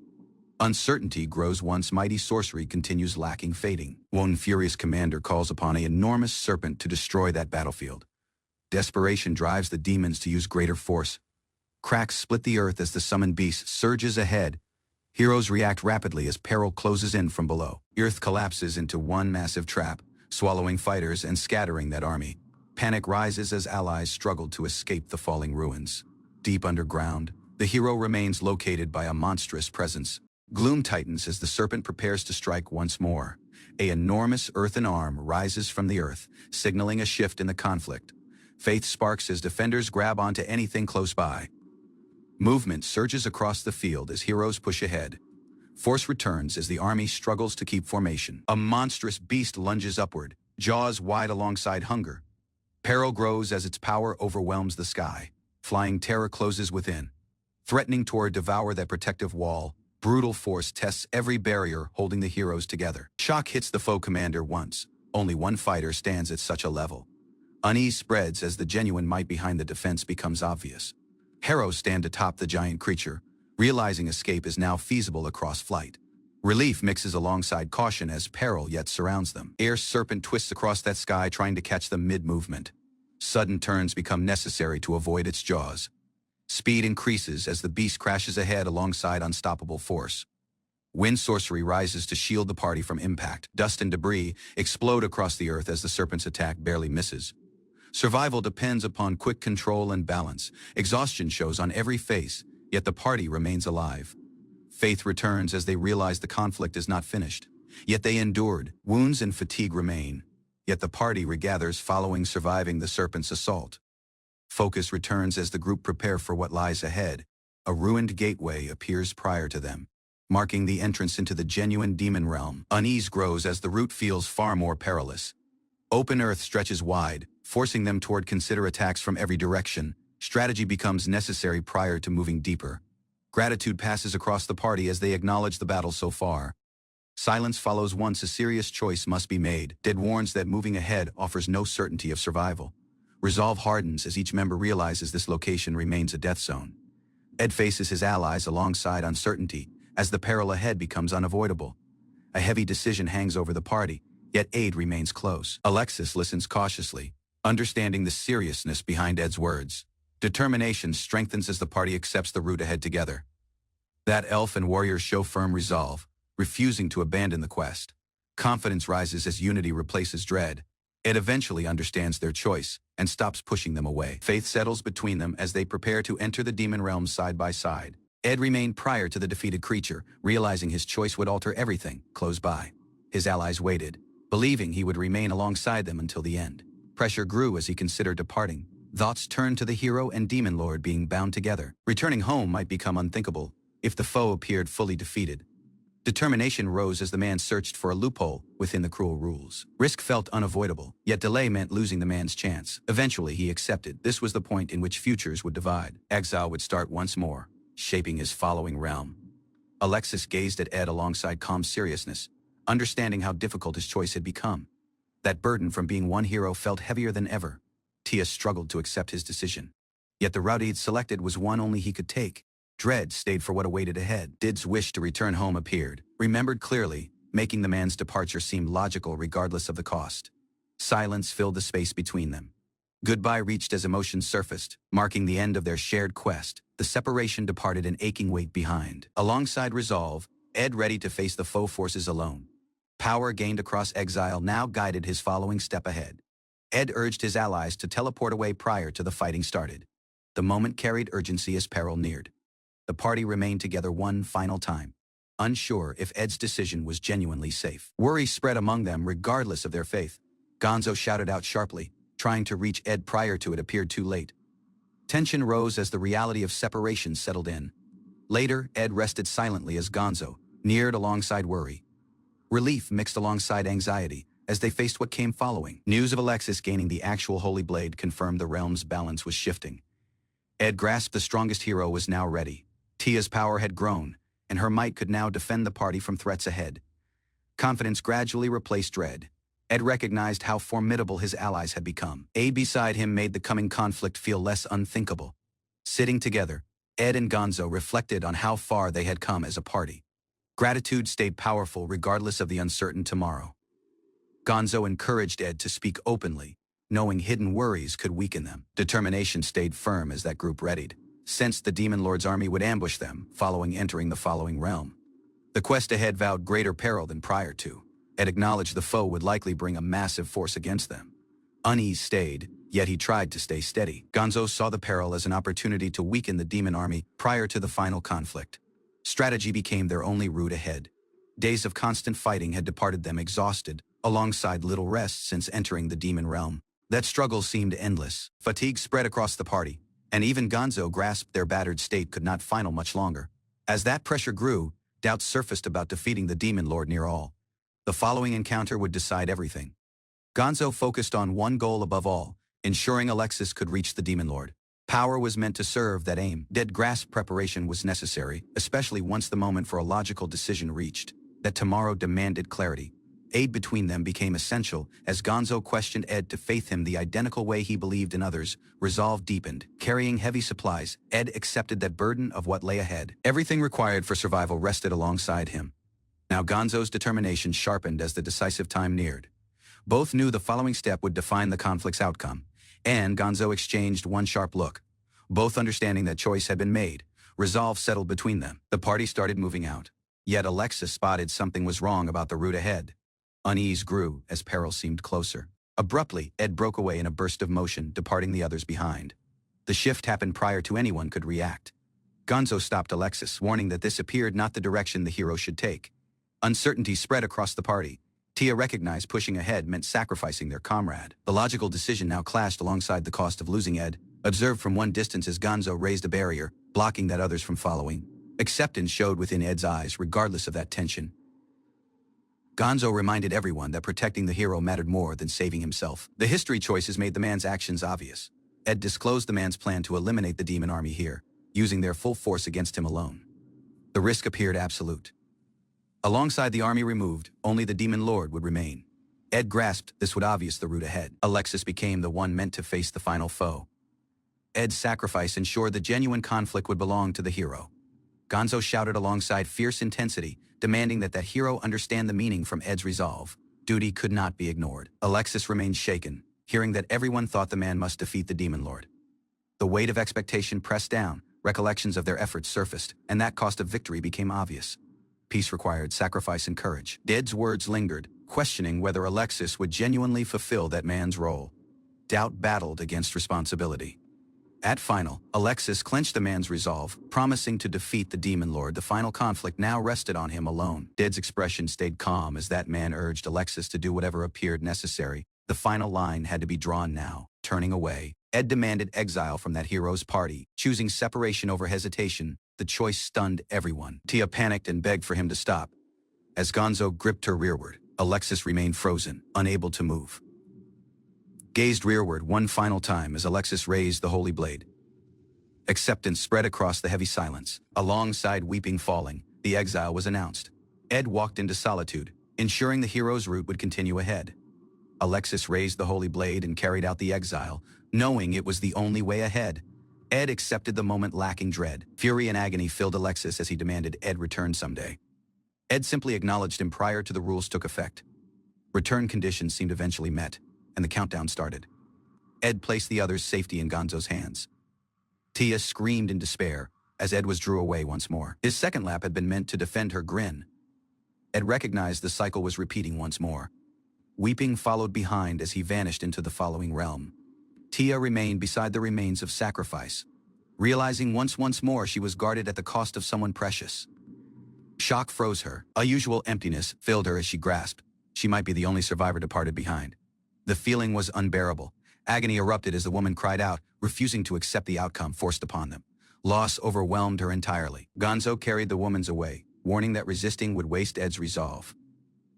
Uncertainty grows once mighty sorcery continues lacking, fading. One furious commander calls upon an enormous serpent to destroy that battlefield. Desperation drives the demons to use greater force. Cracks split the earth as the summoned beast surges ahead. Heroes react rapidly as peril closes in from below. Earth collapses into one massive trap, swallowing fighters and scattering that army. Panic rises as allies struggle to escape the falling ruins. Deep underground, the hero remains located by a monstrous presence. Gloom tightens as the serpent prepares to strike once more. An enormous earthen arm rises from the earth, signaling a shift in the conflict. Faith sparks as defenders grab onto anything close by. Movement surges across the field as heroes push ahead. Force returns as the army struggles to keep formation. A monstrous beast lunges upward, jaws wide alongside hunger. Peril grows as its power overwhelms the sky. Flying terror closes within. Threatening to devour that protective wall, brutal force tests every barrier holding the heroes together. Shock hits the foe commander once. Only one fighter stands at such a level. Unease spreads as the genuine might behind the defense becomes obvious. Heroes stand atop the giant creature, realizing escape is now feasible across flight. Relief mixes alongside caution as peril yet surrounds them. Air serpent twists across that sky, trying to catch them mid-movement. Sudden turns become necessary to avoid its jaws. Speed increases as the beast crashes ahead alongside unstoppable force. Wind sorcery rises to shield the party from impact. Dust and debris explode across the earth as the serpent's attack barely misses. Survival depends upon quick control and balance. Exhaustion shows on every face, yet the party remains alive. Faith returns as they realize the conflict is not finished. Yet they endured. Wounds and fatigue remain. Yet the party regathers following surviving the serpent's assault. Focus returns as the group prepare for what lies ahead. A ruined gateway appears prior to them, marking the entrance into the genuine demon realm. Unease grows as the route feels far more perilous. Open earth stretches wide, forcing them toward consider attacks from every direction. Strategy becomes necessary prior to moving deeper. Gratitude passes across the party as they acknowledge the battle so far. Silence follows once a serious choice must be made. Dead warns that moving ahead offers no certainty of survival. Resolve hardens as each member realizes this location remains a death zone. Ed faces his allies alongside uncertainty as the peril ahead becomes unavoidable. A heavy decision hangs over the party, yet aid remains close. Alexis listens cautiously, understanding the seriousness behind Ed's words. Determination strengthens as the party accepts the route ahead together. That elf and warrior show firm resolve, refusing to abandon the quest. Confidence rises as unity replaces dread. Ed eventually understands their choice and stops pushing them away. Faith settles between them as they prepare to enter the demon realm side by side. Ed remained prior to the defeated creature, realizing his choice would alter everything close by. His allies waited, believing he would remain alongside them until the end. Pressure grew as he considered departing. Thoughts turned to the hero and demon lord being bound together. Returning home might become unthinkable if the foe appeared fully defeated. Determination rose as the man searched for a loophole within the cruel rules. Risk felt unavoidable, yet delay meant losing the man's chance. Eventually, he accepted. This was the point in which futures would divide. Exile would start once more, shaping his following realm. Alexis gazed at Ed alongside calm seriousness, understanding how difficult his choice had become. That burden from being one hero felt heavier than ever. Tia struggled to accept his decision. Yet the route he'd selected was one only he could take. Dread stayed for what awaited ahead. Did's wish to return home appeared, remembered clearly, making the man's departure seem logical regardless of the cost. Silence filled the space between them. Goodbye reached as emotions surfaced, marking the end of their shared quest. The separation departed an aching weight behind. Alongside resolve, Ed ready to face the foe forces alone. Power gained across exile now guided his following step ahead. Ed urged his allies to teleport away prior to the fighting started. The moment carried urgency as peril neared. The party remained together one final time, unsure if Ed's decision was genuinely safe. Worry spread among them regardless of their faith. Gonzo shouted out sharply, trying to reach Ed prior to it appeared too late. Tension rose as the reality of separation settled in. Later, Ed rested silently as Gonzo neared alongside worry. Relief mixed alongside anxiety as they faced what came following. News of Alexis gaining the actual Holy Blade confirmed the realm's balance was shifting. Ed grasped the strongest hero was now ready. Tia's power had grown, and her might could now defend the party from threats ahead. Confidence gradually replaced dread. Ed recognized how formidable his allies had become. Aid beside him made the coming conflict feel less unthinkable. Sitting together, Ed and Gonzo reflected on how far they had come as a party. Gratitude stayed powerful regardless of the uncertain tomorrow. Gonzo encouraged Ed to speak openly, knowing hidden worries could weaken them. Determination stayed firm as that group readied, sensed the Demon Lord's army would ambush them following entering the following realm. The quest ahead vowed greater peril than prior to. Ed acknowledged the foe would likely bring a massive force against them. Unease stayed, yet he tried to stay steady. Gonzo saw the peril as an opportunity to weaken the demon army prior to the final conflict. Strategy became their only route ahead. Days of constant fighting had departed them exhausted, alongside little rest since entering the demon realm. That struggle seemed endless. Fatigue spread across the party, and even Gonzo grasped their battered state could not final much longer. As that pressure grew, doubts surfaced about defeating the Demon Lord near all. The following encounter would decide everything. Gonzo focused on one goal above all, ensuring Alexis could reach the Demon Lord. Power was meant to serve that aim. Dead grasp preparation was necessary, especially once the moment for a logical decision reached. That tomorrow demanded clarity. Aid between them became essential as Gonzo questioned Ed to faith him the identical way he believed in others. Resolve deepened. Carrying heavy supplies, Ed accepted that burden of what lay ahead. Everything required for survival rested alongside him. Now Gonzo's determination sharpened as the decisive time neared. Both knew the following step would define the conflict's outcome, and Gonzo exchanged one sharp look. Both understanding that choice had been made, resolve settled between them. The party started moving out. Yet Alexis spotted something was wrong about the route ahead. Unease grew as peril seemed closer. Abruptly, Ed broke away in a burst of motion, departing the others behind. The shift happened prior to anyone could react. Gonzo stopped Alexis, warning that this appeared not the direction the hero should take. Uncertainty spread across the party. Tia recognized pushing ahead meant sacrificing their comrade. The logical decision now clashed alongside the cost of losing Ed, observed from one distance as Gonzo raised a barrier, blocking that others from following. Acceptance showed within Ed's eyes, regardless of that tension. Gonzo reminded everyone that protecting the hero mattered more than saving himself. The history choices made the man's actions obvious. Ed disclosed the man's plan to eliminate the demon army here, using their full force against him alone. The risk appeared absolute. Alongside the army removed, only the demon lord would remain. Ed grasped this would obvious the route ahead. Alexis became the one meant to face the final foe. Ed's sacrifice ensured the genuine conflict would belong to the hero. Gonzo shouted alongside fierce intensity, demanding that hero understand the meaning from Ed's resolve. Duty could not be ignored. Alexis remained shaken, hearing that everyone thought the man must defeat the demon lord. The weight of expectation pressed down, recollections of their efforts surfaced, and that cost of victory became obvious. Peace required sacrifice and courage. Ed's words lingered, questioning whether Alexis would genuinely fulfill that man's role. Doubt battled against responsibility. At final, Alexis clenched the man's resolve, promising to defeat the demon lord. The final conflict now rested on him alone. Ed's expression stayed calm as that man urged Alexis to do whatever appeared necessary. The final line had to be drawn now. Turning away, Ed demanded exile from that hero's party, choosing separation over hesitation. The choice stunned everyone. Tia panicked and begged for him to stop. As Gonzo gripped her rearward, Alexis remained frozen, unable to move. Gazed rearward one final time as Alexis raised the holy blade. Acceptance spread across the heavy silence. Alongside weeping falling, the exile was announced. Ed walked into solitude, ensuring the hero's route would continue ahead. Alexis raised the holy blade and carried out the exile, knowing it was the only way ahead. Ed accepted the moment, lacking dread. Fury and agony filled Alexis as he demanded Ed return someday. Ed simply acknowledged him prior to the rules took effect. Return conditions seemed eventually met, and the countdown started. Ed placed the others' safety in Gonzo's hands. Tia screamed in despair as Ed drew away once more. His second lap had been meant to defend her grin. Ed recognized the cycle was repeating once more. Weeping followed behind as he vanished into the following realm. Tia remained beside the remains of sacrifice, realizing once more she was guarded at the cost of someone precious. Shock froze her. A usual emptiness filled her as she grasped. She might be the only survivor departed behind. The feeling was unbearable. Agony erupted as the woman cried out, refusing to accept the outcome forced upon them. Loss overwhelmed her entirely. Gonzo carried the woman's away, warning that resisting would waste Ed's resolve.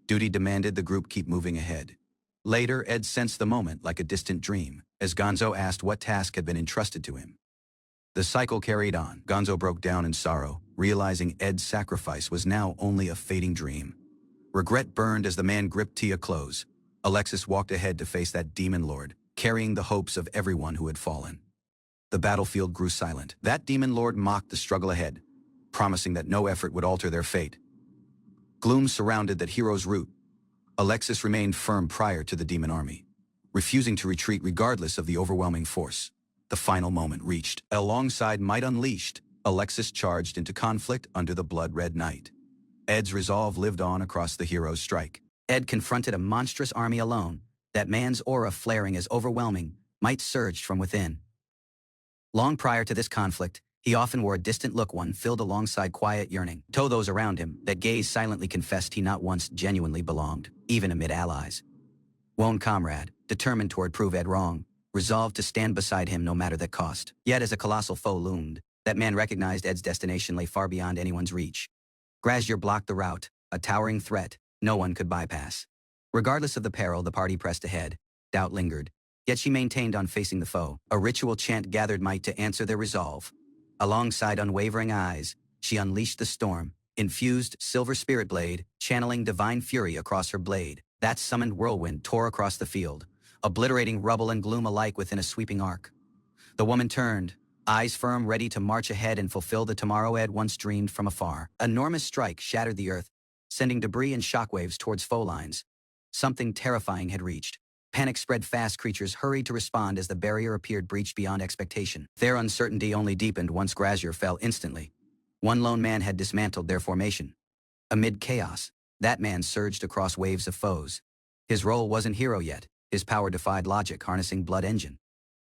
Duty demanded the group keep moving ahead. Later, Ed sensed the moment like a distant dream, as Gonzo asked what task had been entrusted to him. The cycle carried on. Gonzo broke down in sorrow, realizing Ed's sacrifice was now only a fading dream. Regret burned as the man gripped Tia close. Alexis walked ahead to face that demon lord, carrying the hopes of everyone who had fallen. The battlefield grew silent. That demon lord mocked the struggle ahead, promising that no effort would alter their fate. Gloom surrounded that hero's route. Alexis remained firm prior to the demon army, refusing to retreat regardless of the overwhelming force. The final moment reached. Alongside Might Unleashed, Alexis charged into conflict under the blood-red night. Ed's resolve lived on across the hero's strike. Ed confronted a monstrous army alone, that man's aura flaring as overwhelming, might surged from within. Long prior to this conflict, he often wore a distant look, one filled alongside quiet yearning. To those around him, that gaze silently confessed he not once genuinely belonged, even amid allies. Lone comrade, determined toward prove Ed wrong, resolved to stand beside him no matter the cost. Yet as a colossal foe loomed, that man recognized Ed's destination lay far beyond anyone's reach. Grazier blocked the route, a towering threat no one could bypass. Regardless of the peril, the party pressed ahead. Doubt lingered, yet she maintained on facing the foe. A ritual chant gathered might to answer their resolve. Alongside unwavering eyes, she unleashed the storm, infused silver spirit blade, channeling divine fury across her blade. That summoned whirlwind tore across the field, obliterating rubble and gloom alike within a sweeping arc. The woman turned, eyes firm, ready to march ahead and fulfill the tomorrow Ed once dreamed from afar. Enormous strike shattered the earth, sending debris and shockwaves towards foe lines. Something terrifying had reached. Panic spread fast. Creatures hurried to respond as the barrier appeared breached beyond expectation. Their uncertainty only deepened once Grazier fell instantly. One lone man had dismantled their formation. Amid chaos, that man surged across waves of foes. His role wasn't hero yet. His power defied logic, harnessing blood engine.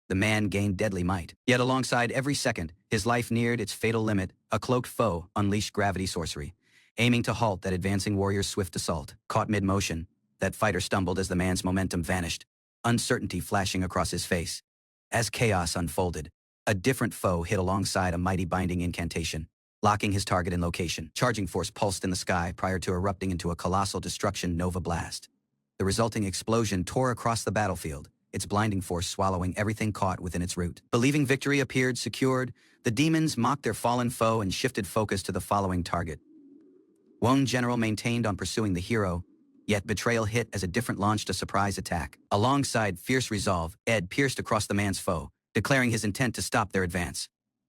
The man gained deadly might. Yet alongside every second, his life neared its fatal limit. A cloaked foe unleashed gravity sorcery, aiming to halt that advancing warrior's swift assault. Caught mid-motion, that fighter stumbled as the man's momentum vanished, uncertainty flashing across his face. As chaos unfolded, a different foe hit alongside a mighty binding incantation, locking his target in location. Charging force pulsed in the sky prior to erupting into a colossal destruction nova blast. The resulting explosion tore across the battlefield, its blinding force swallowing everything caught within its route. Believing victory appeared secured, the demons mocked their fallen foe and shifted focus to the following target. One general maintained on pursuing the hero, yet betrayal hit as a different launched a surprise attack. Alongside fierce resolve, Ed pierced across the man's foe, declaring his intent to stop their advance.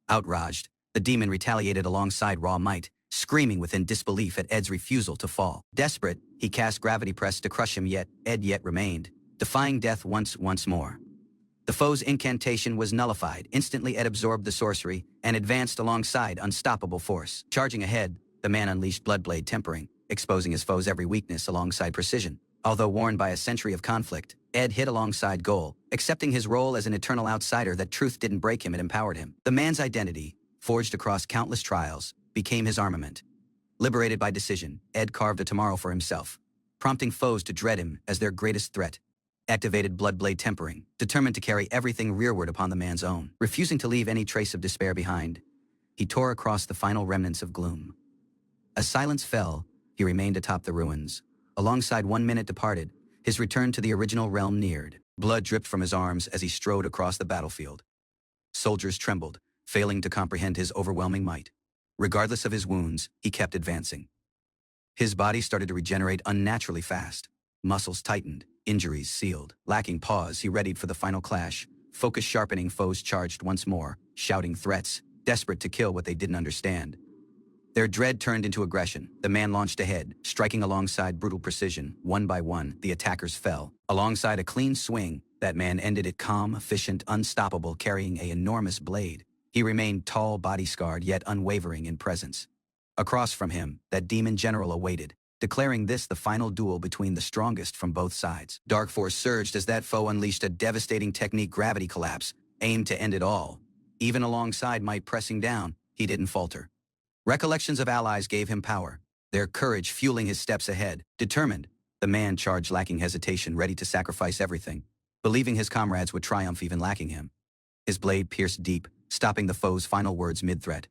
Outraged, the demon retaliated alongside raw might, screaming within disbelief at Ed's refusal to fall. Desperate, he cast gravity press to crush him, yet Ed remained, defying death once more. The foe's incantation was nullified. Instantly Ed absorbed the sorcery and advanced alongside unstoppable force. Charging ahead, the man unleashed Bloodblade Tempering, exposing his foe's every weakness alongside precision. Although worn by a century of conflict, Ed hit alongside goal, accepting his role as an eternal outsider. That truth didn't break him, it empowered him. The man's identity, forged across countless trials, became his armament. Liberated by decision, Ed carved a tomorrow for himself, prompting foes to dread him as their greatest threat. Activated Bloodblade Tempering, determined to carry everything rearward upon the man's own. Refusing to leave any trace of despair behind, he tore across the final remnants of gloom. As silence fell, he remained atop the ruins. Alongside 1 minute departed, his return to the original realm neared. Blood dripped from his arms as he strode across the battlefield. Soldiers trembled, failing to comprehend his overwhelming might. Regardless of his wounds, he kept advancing. His body started to regenerate unnaturally fast. Muscles tightened, injuries sealed. Lacking pause, he readied for the final clash. Focus sharpening, foes charged once more, shouting threats, desperate to kill what they didn't understand. Their dread turned into aggression. The man launched ahead, striking alongside brutal precision. One by one, the attackers fell. Alongside a clean swing, that man ended it calm, efficient, unstoppable, carrying an enormous blade. He remained tall, body-scarred, yet unwavering in presence. Across from him, that demon general awaited, declaring this the final duel between the strongest from both sides. Dark force surged as that foe unleashed a devastating technique, gravity collapse, aimed to end it all. Even alongside might pressing down, he didn't falter. Recollections of allies gave him power, their courage fueling his steps ahead. Determined, the man charged, lacking hesitation, ready to sacrifice everything, believing his comrades would triumph even lacking him. His blade pierced deep, stopping the foe's final words mid-threat.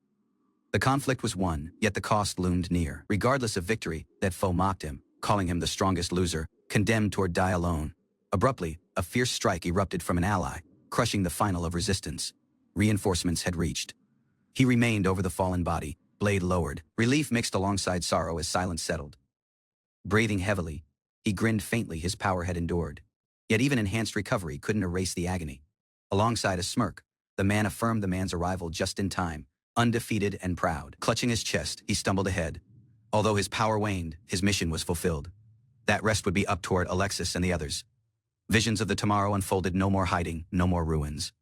The conflict was won, yet the cost loomed near. Regardless of victory, that foe mocked him, calling him the strongest loser, condemned toward die alone. Abruptly, a fierce strike erupted from an ally, crushing the final of resistance. Reinforcements had reached. He remained over the fallen body, blade lowered, relief mixed alongside sorrow as silence settled. Breathing heavily, he grinned faintly. His power had endured. Yet even enhanced recovery couldn't erase the agony. Alongside a smirk, the man affirmed the man's arrival just in time, undefeated and proud. Clutching his chest, he stumbled ahead. Although his power waned, his mission was fulfilled. That rest would be up toward Alexis and the others. Visions of the tomorrow unfolded, no more hiding, no more ruins.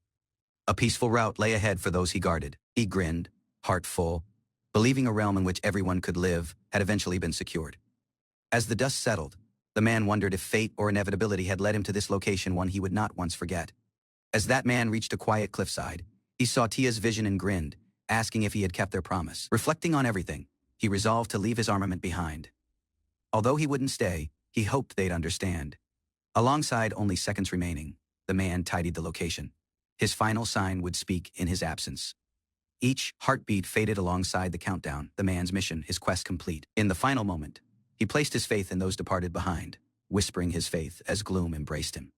A peaceful route lay ahead for those he guarded. He grinned, heart full, believing a realm in which everyone could live had eventually been secured. As the dust settled, the man wondered if fate or inevitability had led him to this location, one he would not once forget. As that man reached a quiet cliffside, he saw Tia's vision and grinned, asking if he had kept their promise. Reflecting on everything, he resolved to leave his armament behind. Although he wouldn't stay, he hoped they'd understand. Alongside only seconds remaining, the man tidied the location. His final sign would speak in his absence. Each heartbeat faded alongside the countdown, the man's mission, his quest complete. In the final moment, he placed his faith in those departed behind, whispering his faith as gloom embraced him.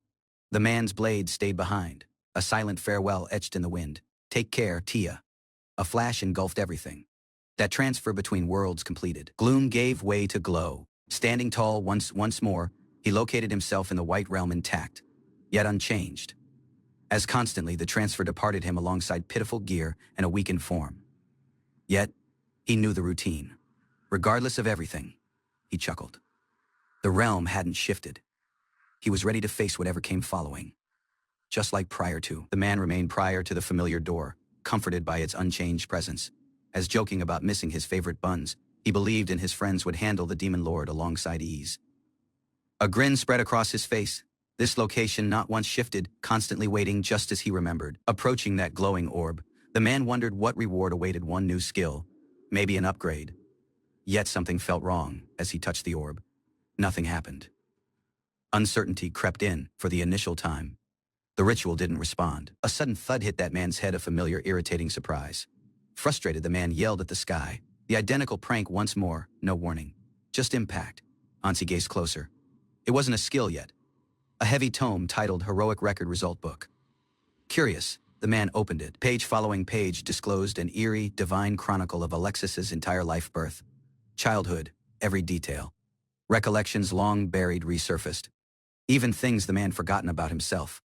The man's blade stayed behind, a silent farewell etched in the wind. Take care, Tia. A flash engulfed everything. That transfer between worlds completed. Gloom gave way to glow. Standing tall once more, he located himself in the white realm intact, yet unchanged. As constantly the transfer departed him alongside pitiful gear and a weakened form. Yet, he knew the routine. Regardless of everything, he chuckled. The realm hadn't shifted. He was ready to face whatever came following. Just like prior to, the man remained prior to the familiar door, comforted by its unchanged presence. As joking about missing his favorite buns, He believed in his friends would handle the demon lord alongside ease. A grin spread across his face. This location not once shifted, constantly waiting just as he remembered. Approaching that glowing orb, the man wondered what reward awaited one new skill, maybe an upgrade. Yet something felt wrong as he touched the orb. Nothing happened. Uncertainty crept in for the initial time. The ritual didn't respond. A sudden thud hit that man's head, a familiar, irritating surprise. Frustrated, the man yelled at the sky. The identical prank once more, no warning. Just impact. Ansi gazed closer. It wasn't a skill yet. A heavy tome titled Heroic Record Result Book. Curious, the man opened it. Page following page disclosed an eerie, divine chronicle of Alexis's entire life, birth, childhood, every detail. Recollections long buried resurfaced. Even things the man forgotten about himself.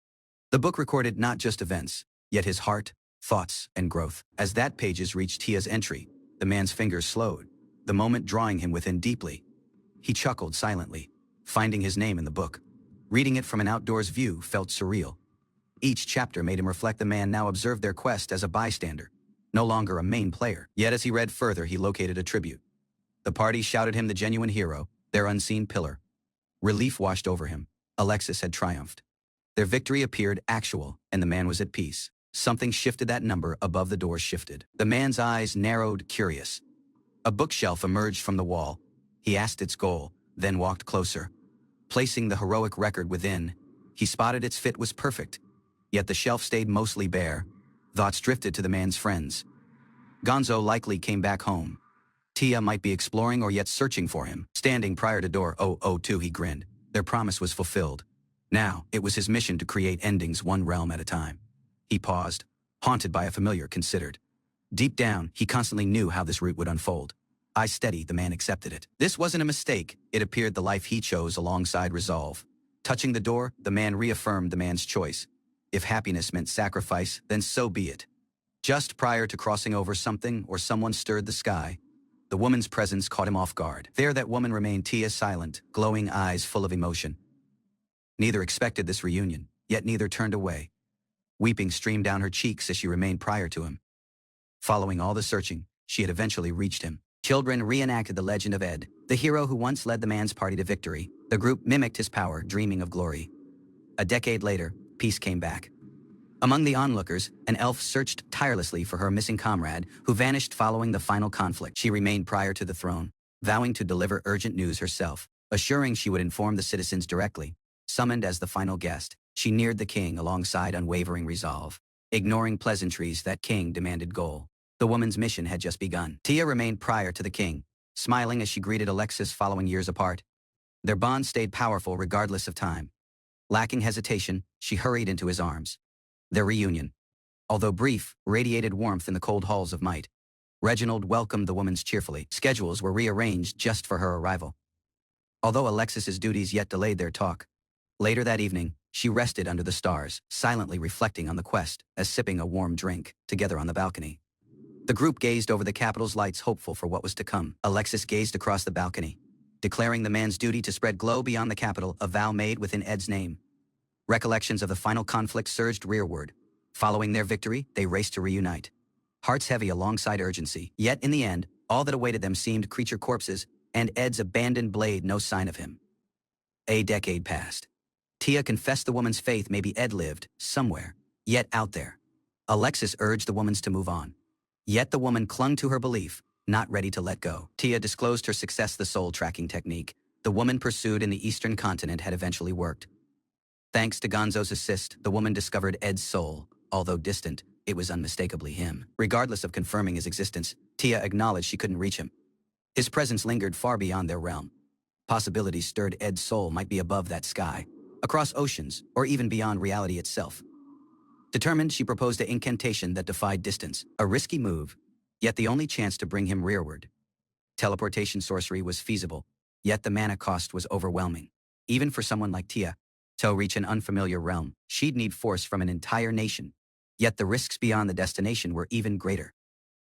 The book recorded not just events, yet his heart, thoughts, and growth. As that pages reached Tia's entry, the man's fingers slowed, the moment drawing him within deeply. He chuckled silently, finding his name in the book. Reading it from an outdoors view felt surreal. Each chapter made him reflect the man now observed their quest as a bystander, no longer a main player. Yet as he read further, he located a tribute. The party shouted him the genuine hero, their unseen pillar. Relief washed over him. Alexis had triumphed. Their victory appeared actual, and the man was at peace. Something shifted. That number above the door shifted. The man's eyes narrowed, curious. A bookshelf emerged from the wall. He asked its goal, then walked closer. Placing the heroic record within, he spotted its fit was perfect. Yet the shelf stayed mostly bare. Thoughts drifted to the man's friends. Gonzo likely came back home. Tia might be exploring or yet searching for him. Standing prior to door 002, he grinned. Their promise was fulfilled. Now, it was his mission to create endings one realm at a time. He paused, haunted by a familiar, considered. Deep down, he constantly knew how this route would unfold. Eyes steady, the man accepted it. This wasn't a mistake. It appeared the life he chose alongside resolve. Touching the door, the man reaffirmed the man's choice. If happiness meant sacrifice, then so be it. Just prior to crossing over, something or someone stirred the sky. The woman's presence caught him off guard. There that woman remained, Tia, silent, glowing eyes full of emotion. Neither expected this reunion, yet neither turned away. Weeping streamed down her cheeks as she remained prior to him. Following all the searching, she had eventually reached him. Children reenacted the legend of Ed, the hero who once led the man's party to victory. The group mimicked his power, dreaming of glory. A decade later, peace came back. Among the onlookers, an elf searched tirelessly for her missing comrade, who vanished following the final conflict. She remained prior to the throne, vowing to deliver urgent news herself, assuring she would inform the citizens directly. Summoned as the final guest, she neared the king alongside unwavering resolve. Ignoring pleasantries, that king demanded goal. The woman's mission had just begun. Tia remained prior to the king, smiling as she greeted Alexis following years apart. Their bond stayed powerful regardless of time. Lacking hesitation, she hurried into his arms. Their reunion, although brief, radiated warmth in the cold halls of might. Reginald welcomed the woman's cheerfully. Schedules were rearranged just for her arrival. Although Alexis's duties yet delayed their talk, later that evening, she rested under the stars, silently reflecting on the quest as sipping a warm drink, together on the balcony. The group gazed over the capital's lights, hopeful for what was to come. Alexis gazed across the balcony, declaring the man's duty to spread glow beyond the capital, a vow made within Ed's name. Recollections of the final conflict surged rearward. Following their victory, they raced to reunite. Hearts heavy alongside urgency. Yet in the end, all that awaited them seemed creature corpses, and Ed's abandoned blade no sign of him. A decade passed. Tia confessed the woman's faith. Maybe Ed lived, somewhere, yet out there. Alexis urged the woman to move on. Yet the woman clung to her belief, not ready to let go. Tia disclosed her success. The soul tracking technique the woman pursued in the eastern continent had eventually worked. Thanks to Gonzo's assist, the woman discovered Ed's soul. Although distant, it was unmistakably him. Regardless of confirming his existence, Tia acknowledged she couldn't reach him. His presence lingered far beyond their realm. Possibilities stirred. Ed's soul might be above that sky, across oceans, or even beyond reality itself. Determined, she proposed an incantation that defied distance. A risky move, yet the only chance to bring him rearward. Teleportation sorcery was feasible, yet the mana cost was overwhelming. Even for someone like Tia, to reach an unfamiliar realm, she'd need force from an entire nation. Yet the risks beyond the destination were even greater.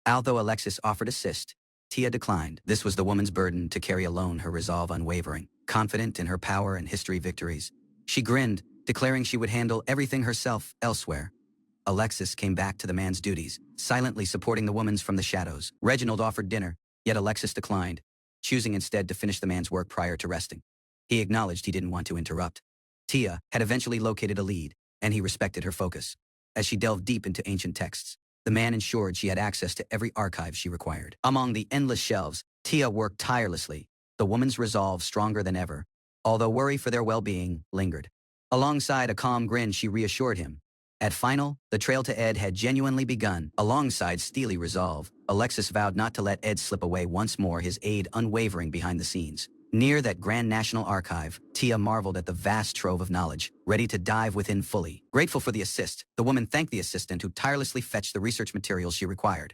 Although Alexis offered assist, Tia declined. This was the woman's burden to carry alone, her resolve unwavering. Confident in her power and history victories, she grinned, declaring she would handle everything herself. Elsewhere, Alexis came back to the man's duties, silently supporting the woman's from the shadows. Reginald offered dinner, Yet Alexis declined, choosing instead to finish the man's work prior to resting. He acknowledged he didn't want to interrupt. Tia had eventually located a lead, and he respected her focus. As she delved deep into ancient texts, the man ensured she had access to every archive she required. Among the endless shelves, Tia worked tirelessly, the woman's resolve stronger than ever, although worry for their well-being lingered. Alongside a calm grin, she reassured him. At final, the trail to Ed had genuinely begun. Alongside steely resolve, Alexis vowed not to let Ed slip away once more, his aid unwavering behind the scenes. Near that grand national archive, Tia marveled at the vast trove of knowledge, ready to dive within fully. Grateful for the assist, the woman thanked the assistant who tirelessly fetched the research materials she required.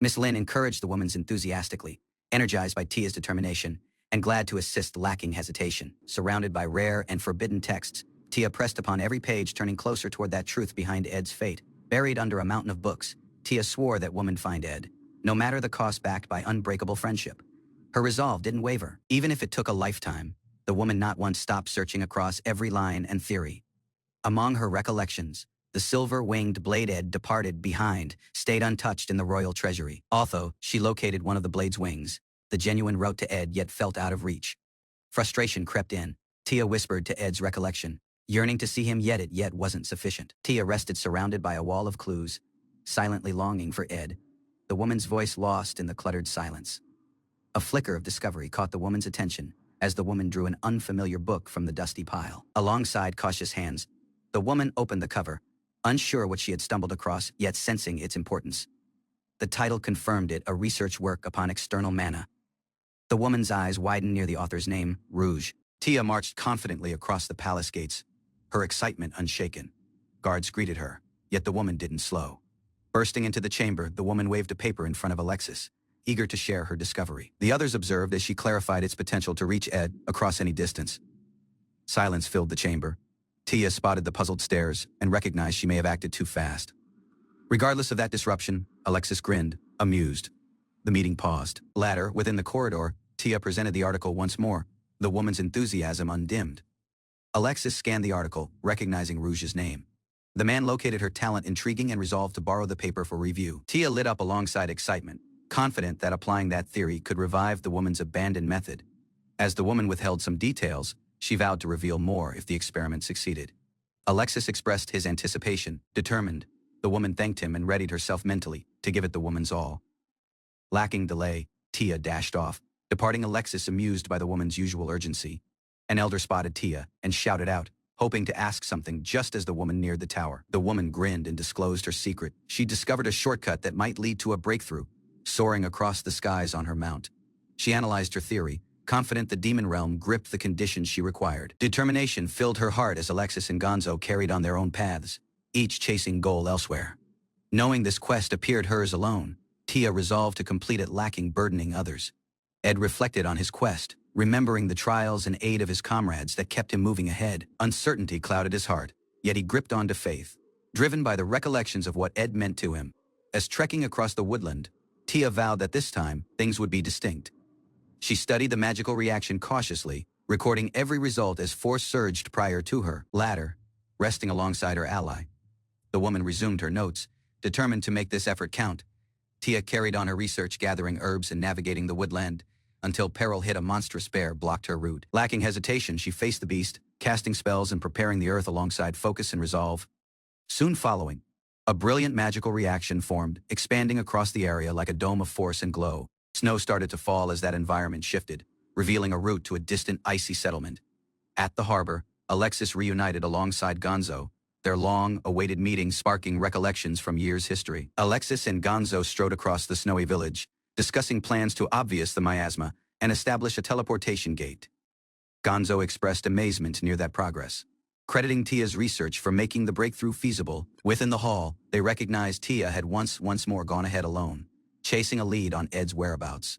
Miss Lin encouraged the woman enthusiastically, energized by Tia's determination, and glad to assist lacking hesitation. Surrounded by rare and forbidden texts, Tia pressed upon every page, turning closer toward that truth behind Ed's fate. Buried under a mountain of books, Tia swore that woman find Ed, no matter the cost, backed by unbreakable friendship. Her resolve didn't waver. Even if it took a lifetime, the woman not once stopped searching across every line and theory. Among her recollections, the silver-winged blade Ed departed behind stayed untouched in the royal treasury. Although she located one of the blade's wings, the genuine route to Ed yet felt out of reach. Frustration crept in. Tia whispered to Ed's recollection, yearning to see him, yet it wasn't sufficient. Tia rested surrounded by a wall of clues, silently longing for Ed, the woman's voice lost in the cluttered silence. A flicker of discovery caught the woman's attention as the woman drew an unfamiliar book from the dusty pile. Alongside cautious hands, the woman opened the cover, unsure what she had stumbled across, yet sensing its importance. The title confirmed it, a research work upon external mana. The woman's eyes widened near the author's name, Rouge. Tia marched confidently across the palace gates, her excitement unshaken. Guards greeted her, yet the woman didn't slow. Bursting into the chamber, the woman waved a paper in front of Alexis, eager to share her discovery. The others observed as she clarified its potential to reach Ed across any distance. Silence filled the chamber. Tia spotted the puzzled stares and recognized she may have acted too fast. Regardless of that disruption, Alexis grinned, amused. The meeting paused. Later, within the corridor, Tia presented the article once more, the woman's enthusiasm undimmed. Alexis scanned the article, recognizing Rouge's name. The man located her talent intriguing and resolved to borrow the paper for review. Tia lit up alongside excitement, confident that applying that theory could revive the woman's abandoned method. As the woman withheld some details, she vowed to reveal more if the experiment succeeded. Alexis expressed his anticipation, determined. The woman thanked him and readied herself mentally to give it the woman's all. Lacking delay, Tia dashed off, departing Alexis amused by the woman's usual urgency. An elder spotted Tia and shouted out, hoping to ask something just as the woman neared the tower. The woman grinned and disclosed her secret. She discovered a shortcut that might lead to a breakthrough, soaring across the skies on her mount. She analyzed her theory, confident the demon realm gripped the conditions she required. Determination filled her heart as Alexis and Gonzo carried on their own paths, each chasing goal elsewhere. Knowing this quest appeared hers alone, Tia resolved to complete it, lacking burdening others. Ed reflected on his quest, remembering the trials and aid of his comrades that kept him moving ahead. Uncertainty clouded his heart, yet he gripped on to faith, driven by the recollections of what Ed meant to him. As trekking across the woodland, Tia vowed that this time, things would be distinct. She studied the magical reaction cautiously, recording every result as force surged prior to her. Later, resting alongside her ally, the woman resumed her notes, determined to make this effort count. Tia carried on her research, gathering herbs and navigating the woodland, until peril hit. A monstrous bear blocked her route. Lacking hesitation, she faced the beast, casting spells and preparing the earth alongside focus and resolve. Soon following, a brilliant magical reaction formed, expanding across the area like a dome of force and glow. Snow started to fall as that environment shifted, revealing a route to a distant icy settlement. At the harbor, Alexis reunited alongside Gonzo, their long-awaited meeting sparking recollections from years' history. Alexis and Gonzo strode across the snowy village, discussing plans to obvious the miasma and establish a teleportation gate. Gonzo expressed amazement near that progress, crediting Tia's research for making the breakthrough feasible. Within the hall, they recognized Tia had once more gone ahead alone, chasing a lead on Ed's whereabouts.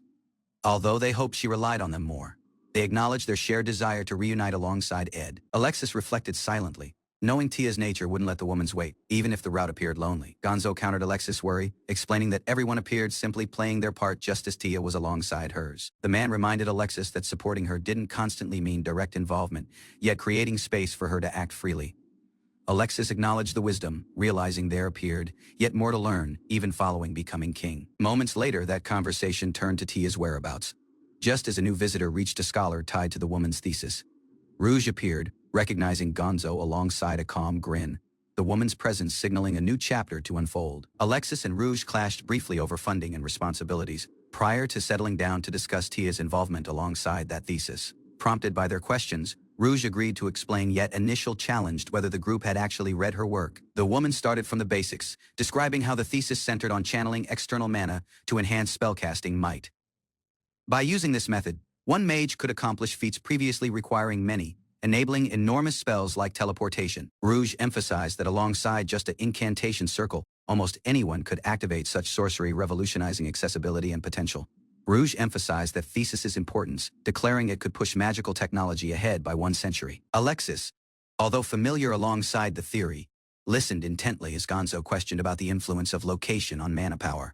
Although they hoped she relied on them more, they acknowledged their shared desire to reunite alongside Ed. Alexis reflected silently, knowing Tia's nature wouldn't let the woman's wait, even if the route appeared lonely. Gonzo countered Alexis' worry, explaining that everyone appeared simply playing their part just as Tia was alongside hers. The man reminded Alexis that supporting her didn't constantly mean direct involvement, yet creating space for her to act freely. Alexis acknowledged the wisdom, realizing there appeared yet more to learn, even following becoming king. Moments later, that conversation turned to Tia's whereabouts. Just as a new visitor reached a scholar tied to the woman's thesis. Rouge appeared, recognizing Gonzo alongside a calm grin, the woman's presence signaling a new chapter to unfold. Alexis and Rouge clashed briefly over funding and responsibilities, prior to settling down to discuss Tia's involvement alongside that thesis. Prompted by their questions, Rouge agreed to explain yet initial challenged whether the group had actually read her work. The woman started from the basics, describing how the thesis centered on channeling external mana to enhance spellcasting might. By using this method, one mage could accomplish feats previously requiring many, enabling enormous spells like teleportation. Rouge emphasized that alongside just an incantation circle, almost anyone could activate such sorcery, revolutionizing accessibility and potential. Rouge emphasized that thesis's importance, declaring it could push magical technology ahead by 1 century. Alexis, although familiar alongside the theory, listened intently as Gonzo questioned about the influence of location on mana power.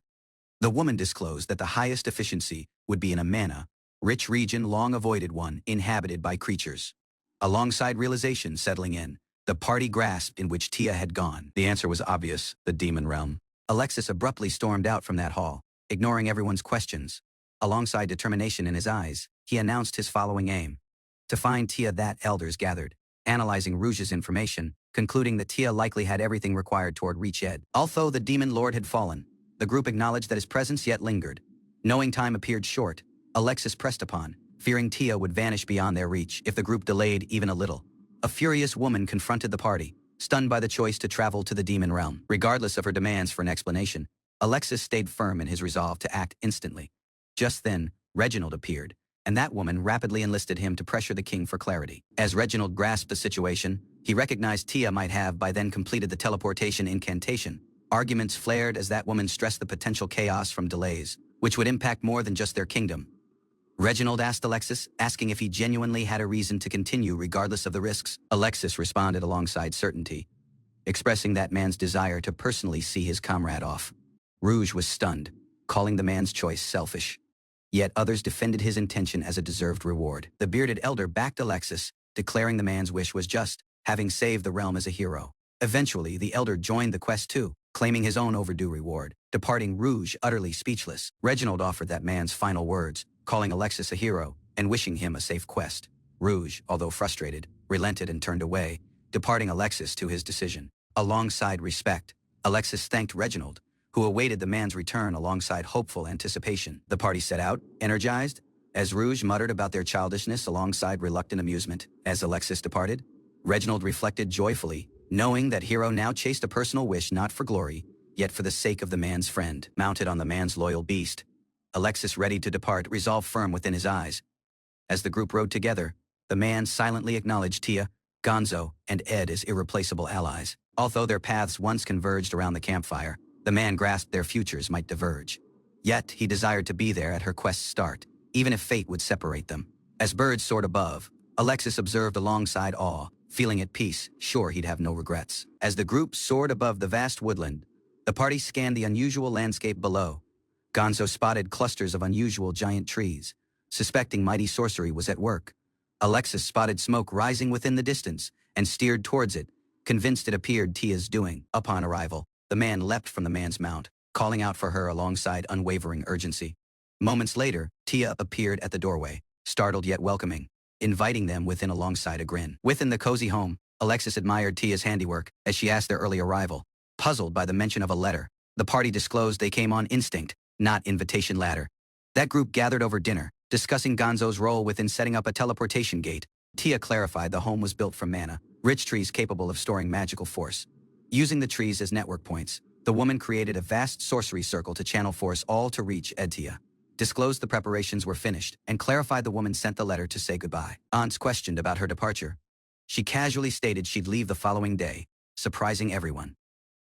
The woman disclosed that the highest efficiency would be in a mana-rich region, long avoided one inhabited by creatures. Alongside realization settling in, the party grasped in which Tia had gone. The answer was obvious: the demon realm. Alexis abruptly stormed out from that hall, ignoring everyone's questions. Alongside determination in his eyes, he announced his following aim: to find Tia. That elders gathered, analyzing Rouge's information, concluding that Tia likely had everything required toward reach Ed. Although the demon lord had fallen, the group acknowledged that his presence yet lingered. Knowing time appeared short, Alexis pressed upon, fearing Tia would vanish beyond their reach if the group delayed even a little. A furious woman confronted the party, stunned by the choice to travel to the demon realm. Regardless of her demands for an explanation, Alexis stayed firm in his resolve to act instantly. Just then, Reginald appeared, and that woman rapidly enlisted him to pressure the king for clarity. As Reginald grasped the situation, he recognized Tia might have by then completed the teleportation incantation. Arguments flared as that woman stressed the potential chaos from delays, which would impact more than just their kingdom. Reginald asked Alexis, asking if he genuinely had a reason to continue regardless of the risks. Alexis responded alongside certainty, expressing that man's desire to personally see his comrade off. Rouge was stunned, calling the man's choice selfish. Yet others defended his intention as a deserved reward. The bearded elder backed Alexis, declaring the man's wish was just, having saved the realm as a hero. Eventually, the elder joined the quest too, claiming his own overdue reward, departing Rouge utterly speechless. Reginald offered that man's final words, calling Alexis a hero and wishing him a safe quest. Rouge, although frustrated, relented and turned away, departing Alexis to his decision. Alongside respect, Alexis thanked Reginald, who awaited the man's return alongside hopeful anticipation. The party set out, energized, as Rouge muttered about their childishness alongside reluctant amusement. As Alexis departed, Reginald reflected joyfully, knowing that hero now chased a personal wish not for glory, yet for the sake of the man's friend. Mounted on the man's loyal beast, Alexis, ready to depart, resolve firm within his eyes. As the group rode together, the man silently acknowledged Tia, Gonzo, and Ed as irreplaceable allies. Although their paths once converged around the campfire, the man grasped their futures might diverge. Yet he desired to be there at her quest's start, even if fate would separate them. As birds soared above, Alexis observed alongside awe, feeling at peace, sure he'd have no regrets. As the group soared above the vast woodland, the party scanned the unusual landscape below. Gonzo spotted clusters of unusual giant trees, suspecting mighty sorcery was at work. Alexis spotted smoke rising within the distance and steered towards it, convinced it appeared Tia's doing. Upon arrival, the man leapt from the man's mount, calling out for her alongside unwavering urgency. Moments later, Tia appeared at the doorway, startled yet welcoming, inviting them within alongside a grin. Within the cozy home, Alexis admired Tia's handiwork as she asked their early arrival. Puzzled by the mention of a letter, the party disclosed they came on instinct, not invitation ladder. That group gathered over dinner, discussing Gonzo's role within setting up a teleportation gate. Tia clarified the home was built from mana-rich trees capable of storing magical force. Using the trees as network points, the woman created a vast sorcery circle to channel force all to reach Tia. Disclosed the preparations were finished, and clarified the woman sent the letter to say goodbye. Aunts questioned about her departure. She casually stated she'd leave the following day, surprising everyone.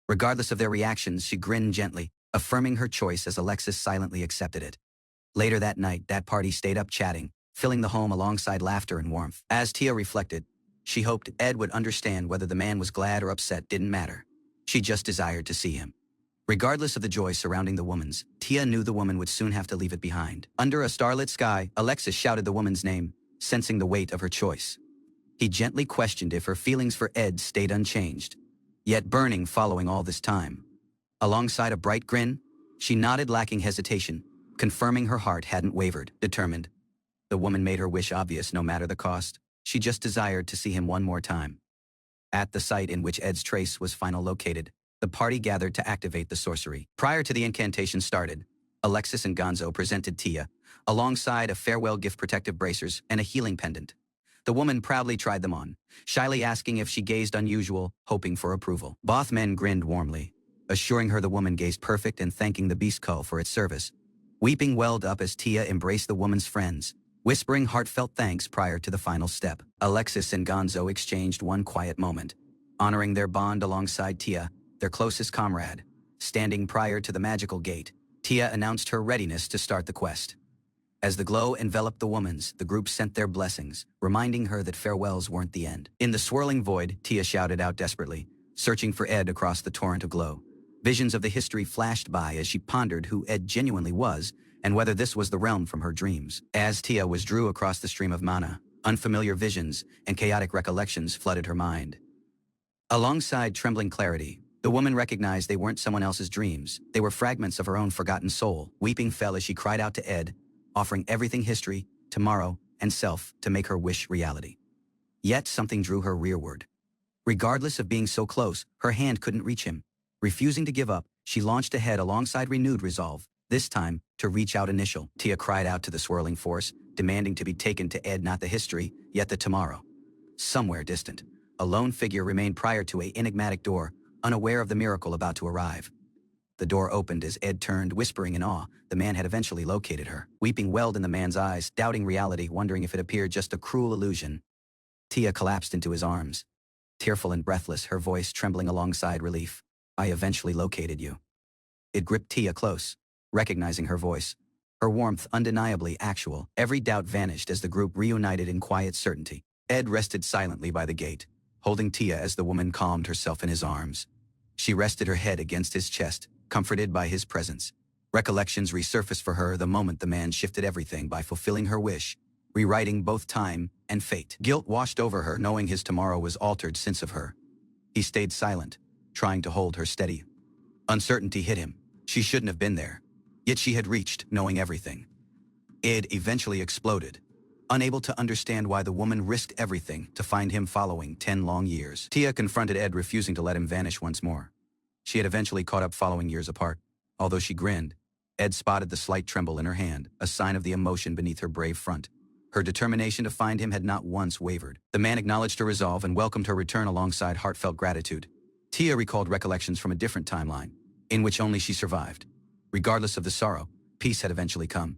Regardless of their reactions, she grinned gently, affirming her choice as Alexis silently accepted it. Later that night, that party stayed up chatting, filling the home alongside laughter and warmth. As Tia reflected, she hoped Ed would understand whether the man was glad or upset didn't matter. She just desired to see him. Regardless of the joy surrounding the woman's, Tia knew the woman would soon have to leave it behind. Under a starlit sky, Alexis shouted the woman's name, sensing the weight of her choice. He gently questioned if her feelings for Ed stayed unchanged, yet burning following all this time. Alongside a bright grin, she nodded lacking hesitation, confirming her heart hadn't wavered, determined. The woman made her wish obvious no matter the cost. She just desired to see him one more time. At the site in which Ed's trace was finally located, the party gathered to activate the sorcery. Prior to the incantation started, Alexis and Gonzo presented Tia, alongside a farewell gift protective bracers and a healing pendant. The woman proudly tried them on, shyly asking if she gazed unusual, hoping for approval. Both men grinned warmly, assuring her the woman gazed perfect and thanking the beast cult for its service. Weeping welled up as Tia embraced the woman's friends, whispering heartfelt thanks prior to the final step. Alexis and Gonzo exchanged one quiet moment, honoring their bond alongside Tia, their closest comrade. Standing prior to the magical gate, Tia announced her readiness to start the quest. As the glow enveloped the woman's, the group sent their blessings, reminding her that farewells weren't the end. In the swirling void, Tia shouted out desperately, searching for Ed across the torrent of glow. Visions of the history flashed by as she pondered who Ed genuinely was and whether this was the realm from her dreams. As Tia was drew across the stream of mana, unfamiliar visions and chaotic recollections flooded her mind. Alongside trembling clarity, the woman recognized they weren't someone else's dreams. They were fragments of her own forgotten soul. Weeping fell as she cried out to Ed, offering everything history, tomorrow, and self to make her wish reality. Yet something drew her rearward. Regardless of being so close, her hand couldn't reach him. Refusing to give up, she launched ahead alongside renewed resolve, this time to reach out initial. Tia cried out to the swirling force, demanding to be taken to Ed, not the history, yet the tomorrow. Somewhere distant, a lone figure remained prior to a enigmatic door, unaware of the miracle about to arrive. The door opened as Ed turned, whispering in awe. The man had eventually located her. Weeping welled in the man's eyes, doubting reality, wondering if it appeared just a cruel illusion. Tia collapsed into his arms. Tearful and breathless, her voice trembling alongside relief. I eventually located you. It gripped Tia close, recognizing her voice. Her warmth undeniably actual. Every doubt vanished as the group reunited in quiet certainty. Ed rested silently by the gate, holding Tia as the woman calmed herself in his arms. She rested her head against his chest, comforted by his presence. Recollections resurfaced for her the moment the man shifted everything by fulfilling her wish, rewriting both time and fate. Guilt washed over her, knowing his tomorrow was altered since of her. He stayed silent, trying to hold her steady. Uncertainty hit him. She shouldn't have been there. Yet she had reached, knowing everything. Ed eventually exploded, unable to understand why the woman risked everything to find him following 10 long years. Tia confronted Ed, refusing to let him vanish once more. She had eventually caught up following years apart. Although she grinned, Ed spotted the slight tremble in her hand, a sign of the emotion beneath her brave front. Her determination to find him had not once wavered. The man acknowledged her resolve and welcomed her return alongside heartfelt gratitude. Tia recalled recollections from a different timeline, in which only she survived. Regardless of the sorrow, peace had eventually come.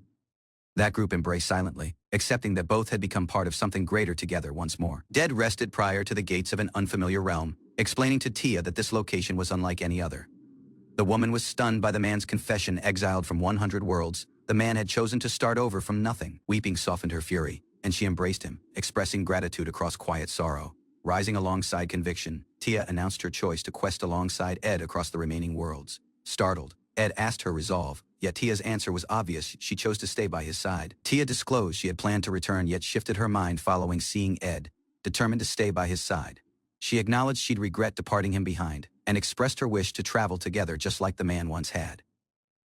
That group embraced silently, accepting that both had become part of something greater together once more. Ed rested prior to the gates of an unfamiliar realm, explaining to Tia that this location was unlike any other. The woman was stunned by the man's confession. Exiled from 100 worlds, the man had chosen to start over from nothing. Weeping softened her fury, and she embraced him, expressing gratitude across quiet sorrow. Rising alongside conviction, Tia announced her choice to quest alongside Ed across the remaining worlds. Startled, Ed asked her resolve, yet Tia's answer was obvious. She chose to stay by his side. Tia disclosed she had planned to return, yet shifted her mind following seeing Ed, determined to stay by his side. She acknowledged she'd regret departing him behind, and expressed her wish to travel together just like the man once had.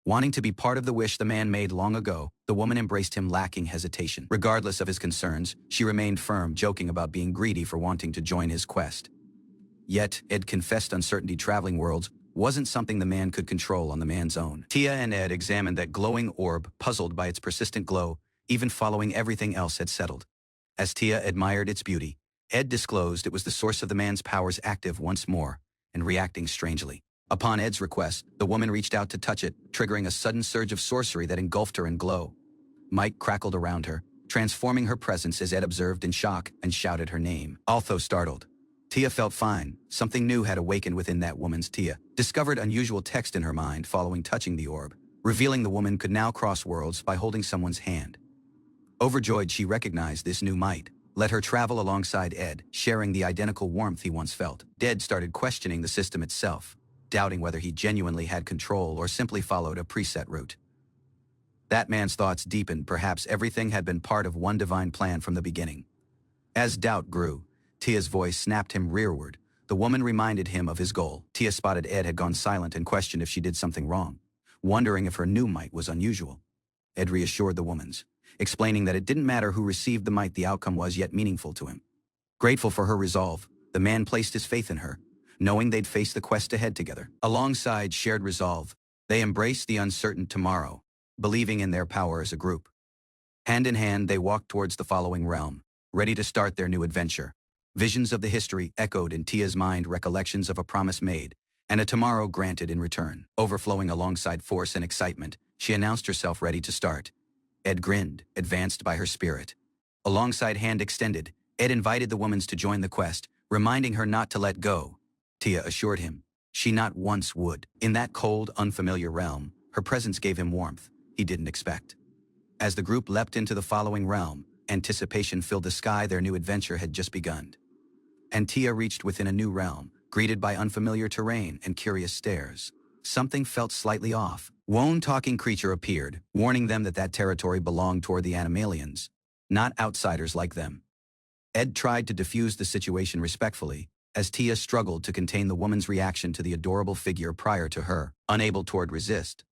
Wanting to be part of the wish the man made long ago, the woman embraced him lacking hesitation. Regardless of his concerns, she remained firm, joking about being greedy for wanting to join his quest. Yet, Ed confessed uncertainty traveling worlds wasn't something the man could control on the man's own. Tia and Ed examined that glowing orb, puzzled by its persistent glow, even following everything else had settled. As Tia admired its beauty, Ed disclosed it was the source of the man's powers, active once more and reacting strangely. Upon Ed's request, the woman reached out to touch it, triggering a sudden surge of sorcery that engulfed her in glow. Might crackled around her, transforming her presence as Ed observed in shock and shouted her name. Although startled, Tia felt fine. Something new had awakened within that woman's. Tia discovered unusual text in her mind following touching the orb, revealing the woman could now cross worlds by holding someone's hand. Overjoyed, she recognized this new might, let her travel alongside Ed, sharing the identical warmth he once felt. Ed started questioning the system itself, doubting whether he genuinely had control or simply followed a preset route. That man's thoughts deepened. Perhaps everything had been part of one divine plan from the beginning. As doubt grew, Tia's voice snapped him rearward. The woman reminded him of his goal. Tia spotted Ed had gone silent and questioned if she did something wrong, wondering if her new mite was unusual. Ed reassured the woman's, explaining that it didn't matter who received the mite, the outcome was yet meaningful to him. Grateful for her resolve, the man placed his faith in her, knowing they'd face the quest ahead together. Alongside shared resolve, they embraced the uncertain tomorrow, believing in their power as a group. Hand in hand, they walked towards the following realm, ready to start their new adventure. Visions of the history echoed in Tia's mind, recollections of a promise made, and a tomorrow granted in return. Overflowing alongside force and excitement, she announced herself ready to start. Ed grinned, advanced by her spirit. Alongside hand extended, Ed invited the woman to join the quest, reminding her not to let go. Tia assured him she not once would. In that cold, unfamiliar realm, her presence gave him warmth he didn't expect. As the group leapt into the following realm, anticipation filled the sky. Their new adventure had just begun. And Tia reached within a new realm, greeted by unfamiliar terrain and curious stares. Something felt slightly off. One talking creature appeared, warning them that territory belonged toward the animalians, not outsiders like them. Ed tried to defuse the situation respectfully, as Tia struggled to contain the woman's reaction to the adorable figure prior to her. Unable to resist,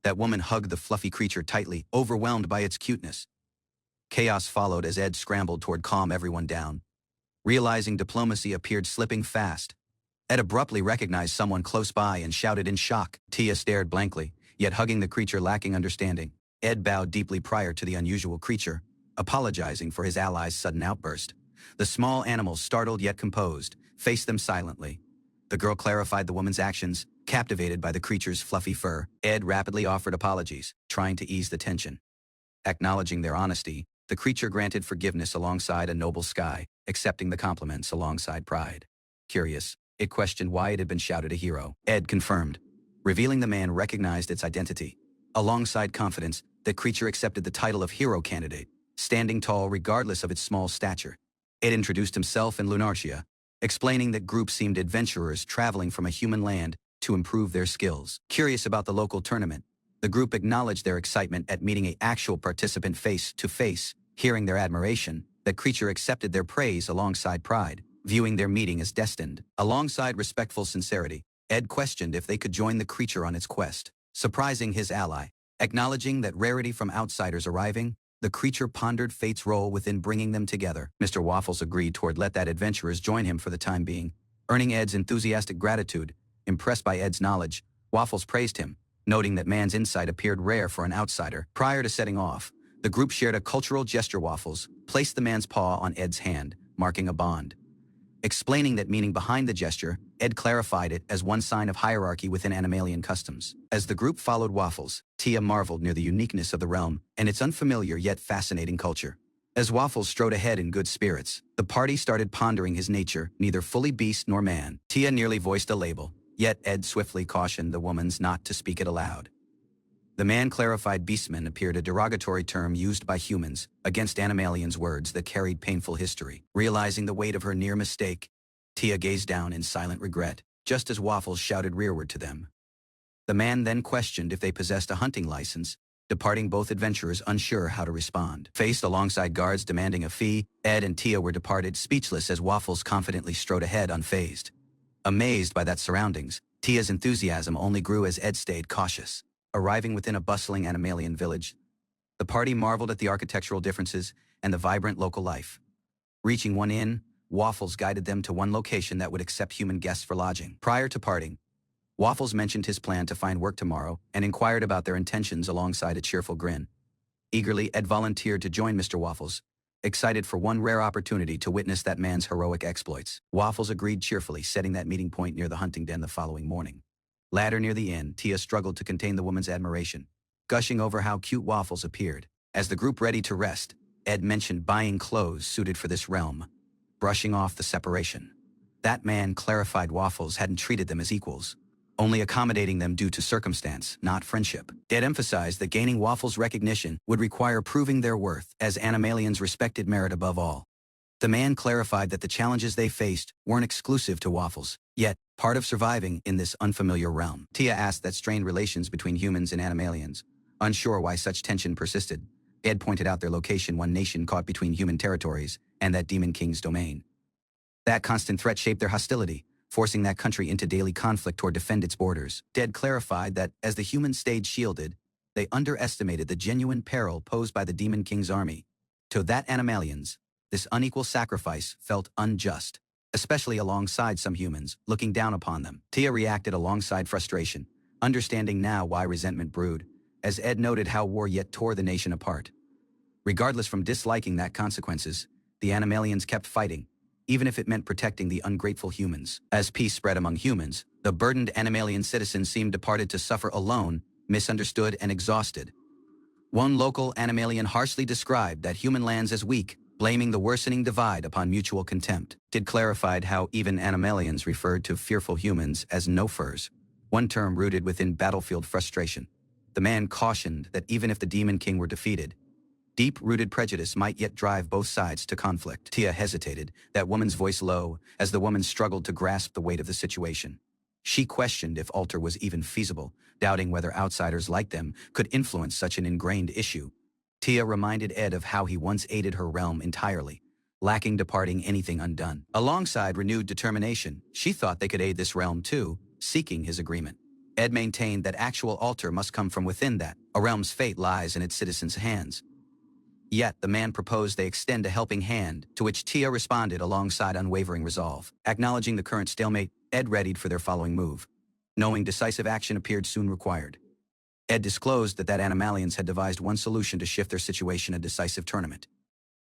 that woman hugged the fluffy creature tightly, overwhelmed by its cuteness. Chaos followed as Ed scrambled toward calm everyone down. Realizing diplomacy appeared slipping fast, Ed abruptly recognized someone close by and shouted in shock. Tia stared blankly, yet hugging the creature lacking understanding. Ed bowed deeply prior to the unusual creature, apologizing for his ally's sudden outburst. The small animal, startled yet composed, faced them silently. The girl clarified the woman's actions, captivated by the creature's fluffy fur. Ed rapidly offered apologies, trying to ease the tension. Acknowledging their honesty, the creature granted forgiveness alongside a noble sky, accepting the compliments alongside pride. Curious, it questioned why it had been shouted a hero. Ed confirmed, revealing the man recognized its identity. Alongside confidence, the creature accepted the title of hero candidate, standing tall regardless of its small stature. Ed introduced himself and Lunarcia, explaining that group seemed adventurers traveling from a human land to improve their skills. Curious about the local tournament, the group acknowledged their excitement at meeting an actual participant face to face. Hearing their admiration, the creature accepted their praise alongside pride, viewing their meeting as destined. Alongside respectful sincerity, Ed questioned if they could join the creature on its quest, surprising his ally. Acknowledging that rarity from outsiders arriving, the creature pondered fate's role within bringing them together. Mr. Waffles agreed toward let that adventurers join him for the time being, earning Ed's enthusiastic gratitude. Impressed by Ed's knowledge, Waffles praised him, noting that man's insight appeared rare for an outsider. Prior to setting off, the group shared a cultural gesture. Waffles placed the man's paw on Ed's hand, marking a bond. Explaining that meaning behind the gesture, Ed clarified it as one sign of hierarchy within animalian customs. As the group followed Waffles, Tia marveled near the uniqueness of the realm and its unfamiliar yet fascinating culture. As Waffles strode ahead in good spirits, the party started pondering his nature, neither fully beast nor man. Tia nearly voiced a label, yet Ed swiftly cautioned the woman's not to speak it aloud. The man clarified beastman appeared a derogatory term used by humans against animalians, words that carried painful history. Realizing the weight of her near mistake, Tia gazed down in silent regret, just as Waffles shouted rearward to them. The man then questioned if they possessed a hunting license, departing both adventurers unsure how to respond. Faced alongside guards demanding a fee, Ed and Tia were departed speechless as Waffles confidently strode ahead unfazed. Amazed by that surroundings, Tia's enthusiasm only grew as Ed stayed cautious. Arriving within a bustling animalian village, the party marveled at the architectural differences and the vibrant local life. Reaching one inn, Waffles guided them to one location that would accept human guests for lodging. Prior to parting, Waffles mentioned his plan to find work tomorrow and inquired about their intentions alongside a cheerful grin. Eagerly, Ed volunteered to join Mr. Waffles, excited for one rare opportunity to witness that man's heroic exploits. Waffles agreed cheerfully, setting that meeting point near the hunting den the following morning. Later near the inn, Tia struggled to contain the woman's admiration, gushing over how cute Waffles appeared. As the group ready to rest, Ed mentioned buying clothes suited for this realm, brushing off the separation. That man clarified Waffles hadn't treated them as equals, only accommodating them due to circumstance, not friendship. Ed emphasized that gaining Waffles' recognition would require proving their worth, as animalians respected merit above all. The man clarified that the challenges they faced weren't exclusive to Waffles, yet part of surviving in this unfamiliar realm. Tia asked that strained relations between humans and animalians. Unsure why such tension persisted, Ed pointed out their location, one nation caught between human territories, and that Demon King's domain. That constant threat shaped their hostility, forcing that country into daily conflict or defend its borders. Ed clarified that, as the humans stayed shielded, they underestimated the genuine peril posed by the Demon King's army. To that animalians, this unequal sacrifice felt unjust, especially alongside some humans, looking down upon them. Tia reacted alongside frustration, understanding now why resentment brewed, as Ed noted how war yet tore the nation apart. Regardless from disliking that consequences, the animalians kept fighting, even if it meant protecting the ungrateful humans. As peace spread among humans, the burdened animalian citizens seemed departed to suffer alone, misunderstood and exhausted. One local animalian harshly described that human lands as weak, blaming the worsening divide upon mutual contempt. Ted clarified how even animalians referred to fearful humans as no-furs, one term rooted within battlefield frustration. The man cautioned that even if the Demon King were defeated, deep-rooted prejudice might yet drive both sides to conflict. Tia hesitated, that woman's voice low, as the woman struggled to grasp the weight of the situation. She questioned if alter was even feasible, doubting whether outsiders like them could influence such an ingrained issue. Tia reminded Ed of how he once aided her realm entirely, lacking departing anything undone. Alongside renewed determination, she thought they could aid this realm too, seeking his agreement. Ed maintained that actual alter must come from within that. A realm's fate lies in its citizens' hands. Yet the man proposed they extend a helping hand, to which Tia responded alongside unwavering resolve. Acknowledging the current stalemate, Ed readied for their following move, knowing decisive action appeared soon required. Ed disclosed that animalians had devised one solution to shift their situation: a decisive tournament.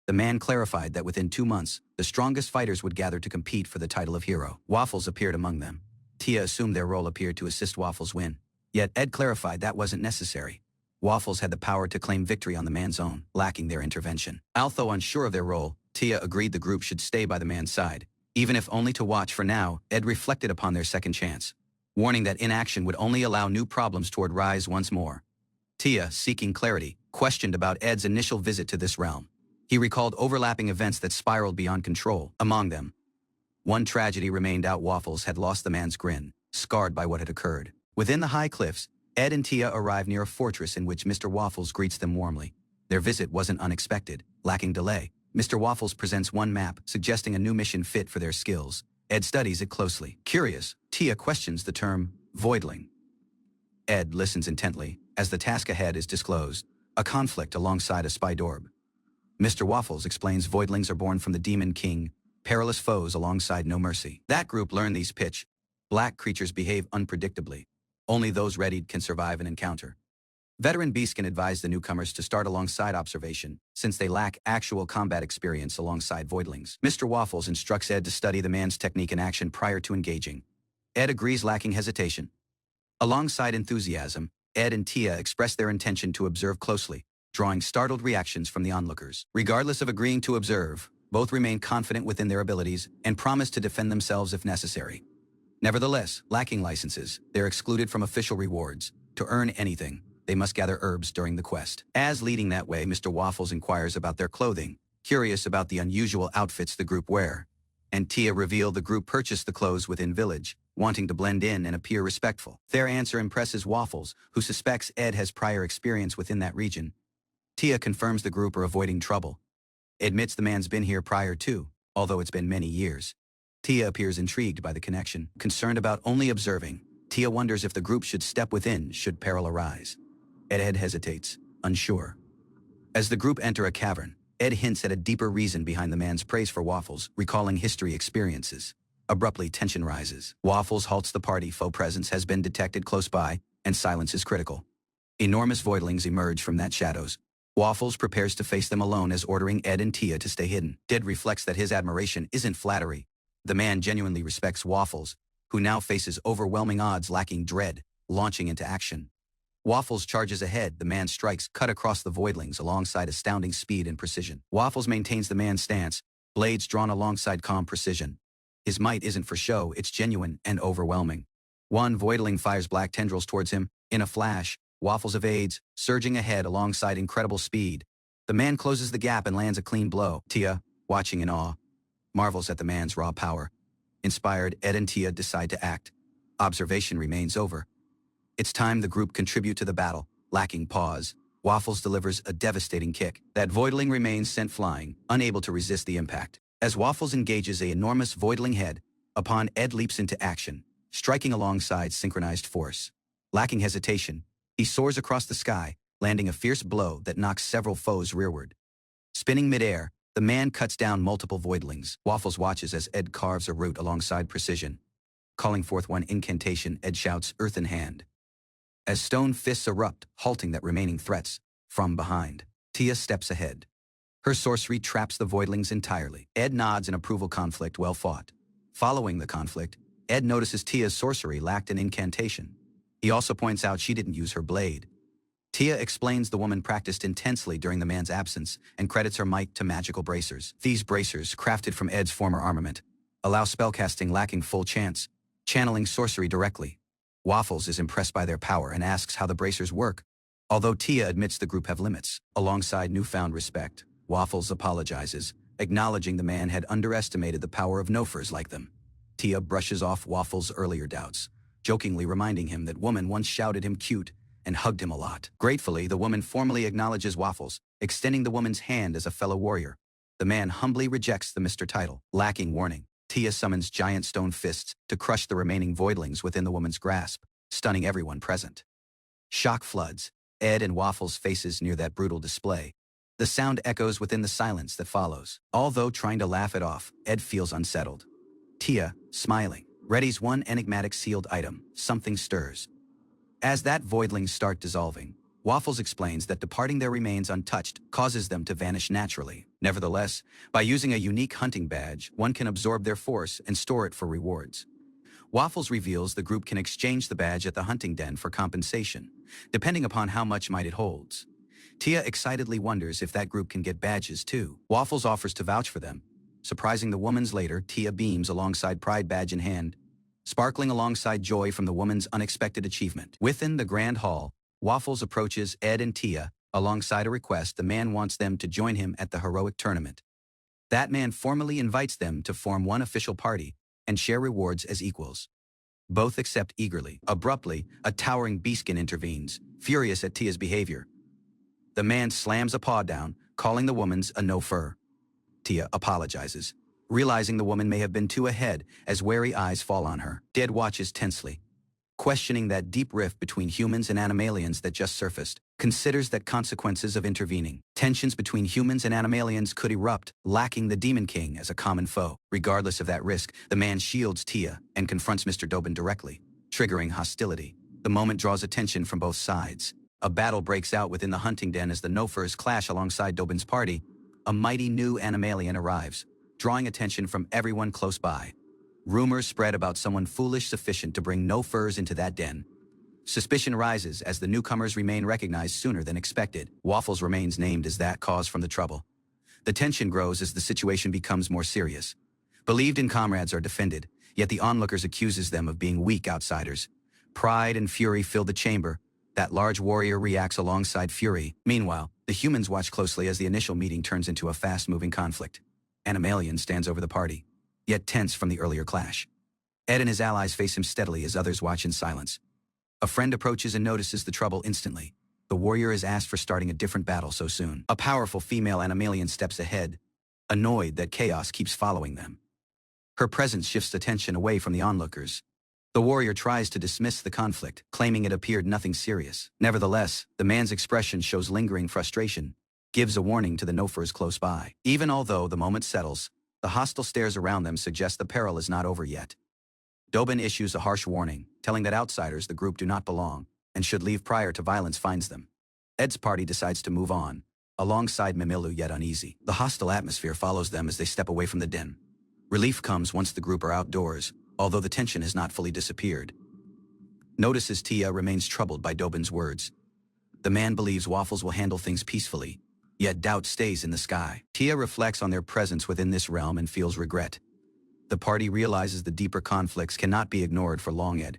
The man clarified that within 2 months, the strongest fighters would gather to compete for the title of hero. Waffles appeared among them. Tia assumed their role appeared to assist Waffles win. Yet Ed clarified that wasn't necessary. Waffles had the power to claim victory on the man's own, lacking their intervention. Although unsure of their role, Tia agreed the group should stay by the man's side. Even if only to watch for now, Ed reflected upon their second chance, warning that inaction would only allow new problems toward rise once more. Tia, seeking clarity, questioned about Ed's initial visit to this realm. He recalled overlapping events that spiraled beyond control. Among them, one tragedy remained out: Waffles had lost the man's grin, scarred by what had occurred. Within the high cliffs, Ed and Tia arrive near a fortress in which Mr. Waffles greets them warmly. Their visit wasn't unexpected. Lacking delay, Mr. Waffles presents one map, suggesting a new mission fit for their skills. Ed studies it closely. Curious, Tia questions the term voidling. Ed listens intently, as the task ahead is disclosed: a conflict alongside a spy orb. Mr. Waffles explains voidlings are born from the Demon King, perilous foes alongside no mercy. That group learned these pitch black creatures behave unpredictably. Only those readied can survive an encounter. Veteran Beast can advise the newcomers to start alongside observation, since they lack actual combat experience alongside voidlings. Mr. Waffles instructs Ed to study the man's technique in action prior to engaging. Ed agrees, lacking hesitation. Alongside enthusiasm, Ed and Tia express their intention to observe closely, drawing startled reactions from the onlookers. Regardless of agreeing to observe, both remain confident within their abilities and promise to defend themselves if necessary. Nevertheless, lacking licenses, they're excluded from official rewards. To earn anything, they must gather herbs during the quest. As leading that way, Mr. Waffles inquires about their clothing, curious about the unusual outfits the group wear. And Tia revealed the group purchased the clothes within village, wanting to blend in and appear respectful. Their answer impresses Waffles, who suspects Ed has prior experience within that region. Tia confirms the group are avoiding trouble. Admits the man's been here prior too, although it's been many years. Tia appears intrigued by the connection. Concerned about only observing, Tia wonders if the group should step within should peril arise. Ed hesitates, unsure. As the group enter a cavern, Ed hints at a deeper reason behind the man's praise for Waffles, recalling history experiences. Abruptly, tension rises. Waffles halts the party. Foe presence has been detected close by, and silence is critical. Enormous voidlings emerge from that shadows. Waffles prepares to face them alone, as ordering Ed and Tia to stay hidden. Ed reflects that his admiration isn't flattery. The man genuinely respects Waffles, who now faces overwhelming odds, lacking dread, launching into action. Waffles charges ahead. The man's strikes cut across the voidlings alongside astounding speed and precision. Waffles maintains the man's stance, blades drawn alongside calm precision. His might isn't for show, it's genuine and overwhelming. One voidling fires black tendrils towards him. In a flash, Waffles evades, surging ahead alongside incredible speed. The man closes the gap and lands a clean blow. Tia, watching in awe, marvels at the man's raw power. Inspired, Ed and Tia decide to act. Observation remains over. It's time the group contribute to the battle. Lacking pause, Waffles delivers a devastating kick. That voidling remains sent flying, unable to resist the impact. As Waffles engages a enormous voidling head, upon Ed leaps into action, striking alongside synchronized force. Lacking hesitation, he soars across the sky, landing a fierce blow that knocks several foes rearward. Spinning midair, the man cuts down multiple voidlings. Waffles watches as Ed carves a route alongside precision. Calling forth one incantation, Ed shouts, "Earth in hand." As stone fists erupt, halting that remaining threats, from behind, Tia steps ahead. Her sorcery traps the voidlings entirely. Ed nods in approval. Conflict well fought. Following the conflict, Ed notices Tia's sorcery lacked an incantation. He also points out she didn't use her blade. Tia explains the woman practiced intensely during the man's absence and credits her might to magical bracers. These bracers, crafted from Ed's former armament, allow spellcasting lacking full chance, channeling sorcery directly. Waffles is impressed by their power and asks how the bracers work, although Tia admits the group have limits. Alongside newfound respect, Waffles apologizes, acknowledging the man had underestimated the power of no-furs like them. Tia brushes off Waffles' earlier doubts, jokingly reminding him that woman once shouted him cute and hugged him a lot. Gratefully, the woman formally acknowledges Waffles, extending the woman's hand as a fellow warrior. The man humbly rejects the Mr. title. Lacking warning, Tia summons giant stone fists to crush the remaining voidlings within the woman's grasp, stunning everyone present. Shock floods Ed and Waffles' faces near that brutal display. The sound echoes within the silence that follows. Although trying to laugh it off, Ed feels unsettled. Tia, smiling, readies one enigmatic sealed item. Something stirs. As that voidlings start dissolving, Waffles explains that departing their remains untouched causes them to vanish naturally. Nevertheless, by using a unique hunting badge, one can absorb their force and store it for rewards. Waffles reveals the group can exchange the badge at the hunting den for compensation, depending upon how much might it holds. Tia excitedly wonders if that group can get badges too. Waffles offers to vouch for them. Surprising the woman's later, Tia beams alongside pride badge in hand, sparkling alongside joy from the woman's unexpected achievement. Within the grand hall, Waffles approaches Ed and Tia alongside a request the man wants them to join him at the heroic tournament. That man formally invites them to form one official party and share rewards as equals. Both accept eagerly. Abruptly, a towering beastkin intervenes, furious at Tia's behavior. The man slams a paw down, calling the woman's a no-fur. Tia apologizes, realizing the woman may have been too ahead as wary eyes fall on her. Ed watches tensely, questioning that deep rift between humans and animalians that just surfaced, considers that consequences of intervening. Tensions between humans and animalians could erupt, lacking the Demon King as a common foe. Regardless of that risk, the man shields Tia and confronts Mr. Dobin directly, triggering hostility. The moment draws attention from both sides. A battle breaks out within the hunting den as the no-furs clash alongside Dobin's party. A mighty new animalian arrives, drawing attention from everyone close by. Rumors spread about someone foolish sufficient to bring no-furs into that den. Suspicion rises as the newcomers remain recognized sooner than expected. Waffles remains named as that cause from the trouble. The tension grows as the situation becomes more serious. Believed-in comrades are defended, yet the onlookers accuses them of being weak outsiders. Pride and fury fill the chamber. That large warrior reacts alongside fury. Meanwhile, the humans watch closely as the initial meeting turns into a fast-moving conflict. Animalian stands over the party, yet tense from the earlier clash. Ed and his allies face him steadily as others watch in silence. A friend approaches and notices the trouble instantly. The warrior is asked for starting a different battle so soon. A powerful female animalian steps ahead, annoyed that chaos keeps following them. Her presence shifts attention away from the onlookers. The warrior tries to dismiss the conflict, claiming it appeared nothing serious. Nevertheless, the man's expression shows lingering frustration, gives a warning to the no-furs close by. Even although the moment settles, the hostile stares around them suggest the peril is not over yet. Dobin issues a harsh warning, telling that outsiders the group do not belong and should leave prior to violence finds them. Ed's party decides to move on, alongside Mimilu yet uneasy. The hostile atmosphere follows them as they step away from the den. Relief comes once the group are outdoors, although the tension has not fully disappeared. Notices Tia remains troubled by Dobin's words. The man believes Waffles will handle things peacefully, yet doubt stays in the sky. Tia reflects on their presence within this realm and feels regret. The party realizes the deeper conflicts cannot be ignored for long. Ed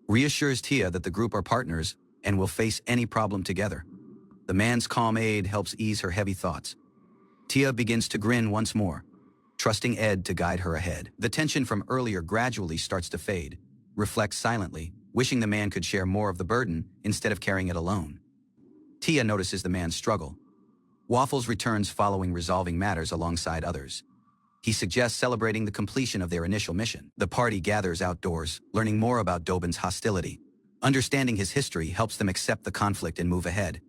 reassures Tia that the group are partners and will face any problem together. The man's calm aid helps ease her heavy thoughts. Tia begins to grin once more, trusting Ed to guide her ahead. The tension from earlier gradually starts to fade, reflects silently, wishing the man could share more of the burden instead of carrying it alone. Tia notices the man's struggle. Waffles returns following resolving matters alongside others. He suggests celebrating the completion of their initial mission. The party gathers outdoors, learning more about Dobin's hostility. Understanding his history helps them accept the conflict and move ahead.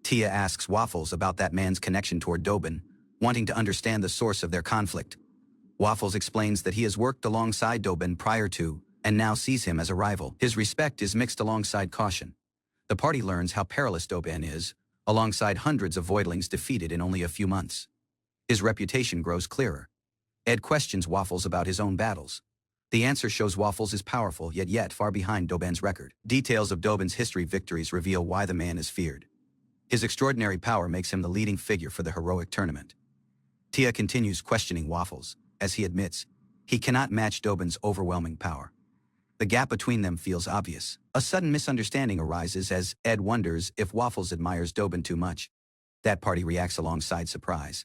Tia asks Waffles about that man's connection toward Dobin, wanting to understand the source of their conflict. Waffles explains that he has worked alongside Dobin prior to, and now sees him as a rival. His respect is mixed alongside caution. The party learns how perilous Dobin is, alongside hundreds of voidlings defeated in only a few months. His reputation grows clearer. Ed questions Waffles about his own battles. The answer shows Waffles is powerful, yet far behind Dobin's record. Details of Dobin's history victories reveal why the man is feared. His extraordinary power makes him the leading figure for the heroic tournament. Tia continues questioning Waffles, as he admits he cannot match Dobin's overwhelming power. The gap between them feels obvious. A sudden misunderstanding arises as Ed wonders if Waffles admires Dobin too much. That party reacts alongside surprise.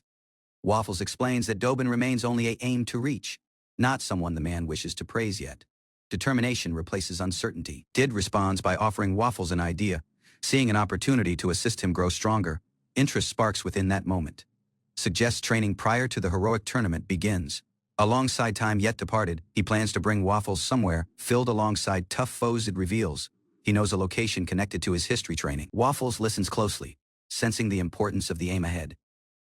Waffles explains that Dobin remains only a aim to reach, not someone the man wishes to praise yet. Determination replaces uncertainty. Did responds by offering Waffles an idea. Seeing an opportunity to assist him grow stronger, interest sparks within that moment. Suggests training prior to the heroic tournament begins. Alongside time yet departed, he plans to bring Waffles somewhere filled alongside tough foes. It reveals he knows a location connected to his history training. Waffles listens closely, sensing the importance of the aim ahead.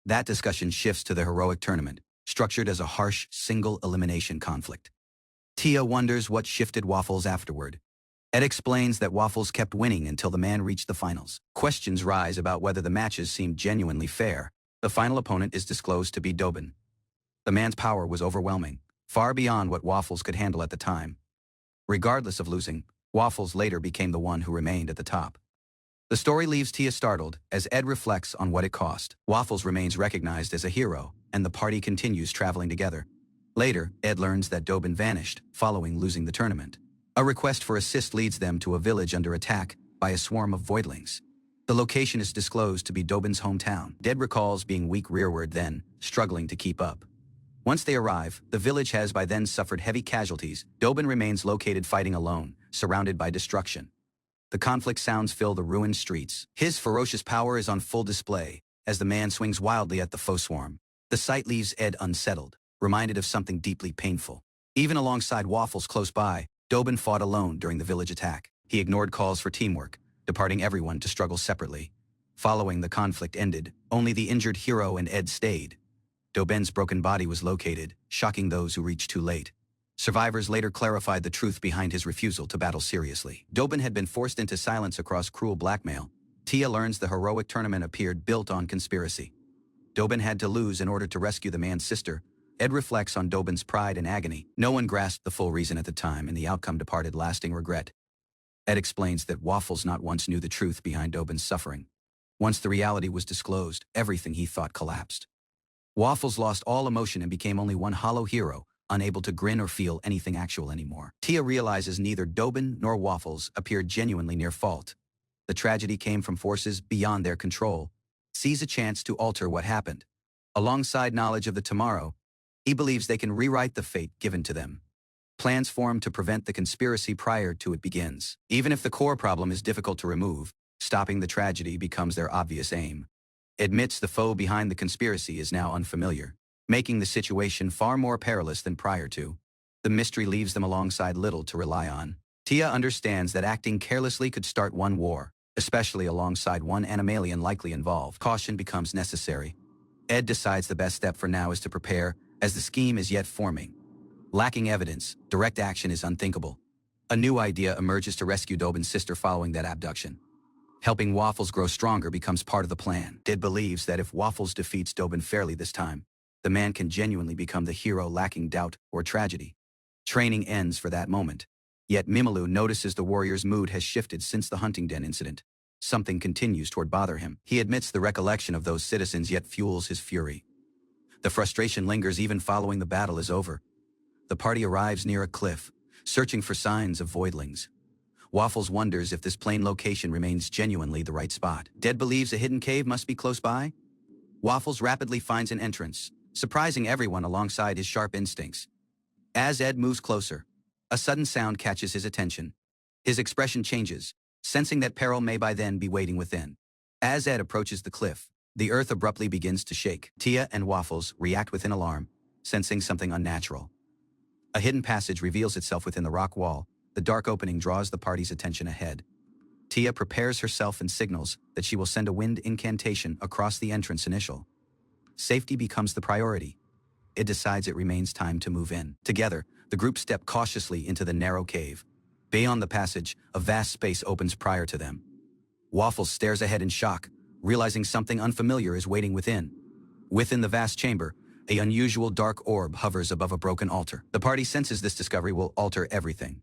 That discussion shifts to the heroic tournament, structured as a harsh, single-elimination conflict. Tia wonders what shifted Waffles afterward. Ed explains that Waffles kept winning until the man reached the finals. Questions rise about whether the matches seemed genuinely fair. The final opponent is disclosed to be Dobin. The man's power was overwhelming, far beyond what Waffles could handle at the time. Regardless of losing, Waffles later became the one who remained at the top. The story leaves Tia startled as Ed reflects on what it cost. Waffles remains recognized as a hero, and the party continues traveling together. Later, Ed learns that Dobin vanished, following losing the tournament. A request for assist leads them to a village under attack by a swarm of voidlings. The location is disclosed to be Dobin's hometown. Ed recalls being weak rearward then, struggling to keep up. Once they arrive, the village has by then suffered heavy casualties. Dobin remains located fighting alone, surrounded by destruction. The conflict sounds fill the ruined streets. His ferocious power is on full display as the man swings wildly at the foe swarm. The sight leaves Ed unsettled, reminded of something deeply painful. Even alongside Waffles close by, Dobin fought alone during the village attack. He ignored calls for teamwork, departing everyone to struggle separately. Following the conflict ended, only the injured hero and Ed stayed. Dobin's broken body was located, shocking those who reached too late. Survivors later clarified the truth behind his refusal to battle seriously. Dobin had been forced into silence across cruel blackmail. Tia learns the heroic tournament appeared built on conspiracy. Dobin had to lose in order to rescue the man's sister. Ed reflects on Dobin's pride and agony. No one grasped the full reason at the time, and the outcome departed lasting regret. Ed explains that Waffles not once knew the truth behind Dobin's suffering. Once the reality was disclosed, everything he thought collapsed. Waffles lost all emotion and became only one hollow hero, unable to grin or feel anything actual anymore. Tia realizes neither Dobin nor Waffles appeared genuinely near fault. The tragedy came from forces beyond their control. Sees a chance to alter what happened. Alongside knowledge of the tomorrow, he believes they can rewrite the fate given to them. Plans form to prevent the conspiracy prior to it begins. Even if the core problem is difficult to remove, stopping the tragedy becomes their obvious aim. Admits the foe behind the conspiracy is now unfamiliar, making the situation far more perilous than prior to. The mystery leaves them alongside little to rely on. Tia understands that acting carelessly could start one war, especially alongside one animalian likely involved. Caution becomes necessary. Ed decides the best step for now is to prepare, as the scheme is yet forming. Lacking evidence, direct action is unthinkable. A new idea emerges to rescue Dobin's sister following that abduction. Helping Waffles grow stronger becomes part of the plan. Ed believes that if Waffles defeats Dobin fairly this time, the man can genuinely become the hero lacking doubt or tragedy. Training ends for that moment. Yet Mimelu notices the warrior's mood has shifted since the hunting den incident. Something continues toward bother him. He admits the recollection of those citizens yet fuels his fury. The frustration lingers even following the battle is over. The party arrives near a cliff, searching for signs of voidlings. Waffles wonders if this plain location remains genuinely the right spot. Ed believes a hidden cave must be close by. Waffles rapidly finds an entrance, surprising everyone alongside his sharp instincts. As Ed moves closer, a sudden sound catches his attention. His expression changes, sensing that peril may by then be waiting within. As Ed approaches the cliff, the earth abruptly begins to shake. Tia and Waffles react with an alarm. sensing something unnatural. A hidden passage reveals itself within the rock wall. The dark opening draws the party's attention ahead. Tia prepares herself and signals that she will send a wind incantation across the entrance initial. Safety becomes the priority. It decides it remains time to move in. Together, the group step cautiously into the narrow cave. Beyond the passage, a vast space opens prior to them. Waffles stares ahead in shock, realizing something unfamiliar is waiting within. Within the vast chamber, an unusual dark orb hovers above a broken altar. The party senses this discovery will alter everything.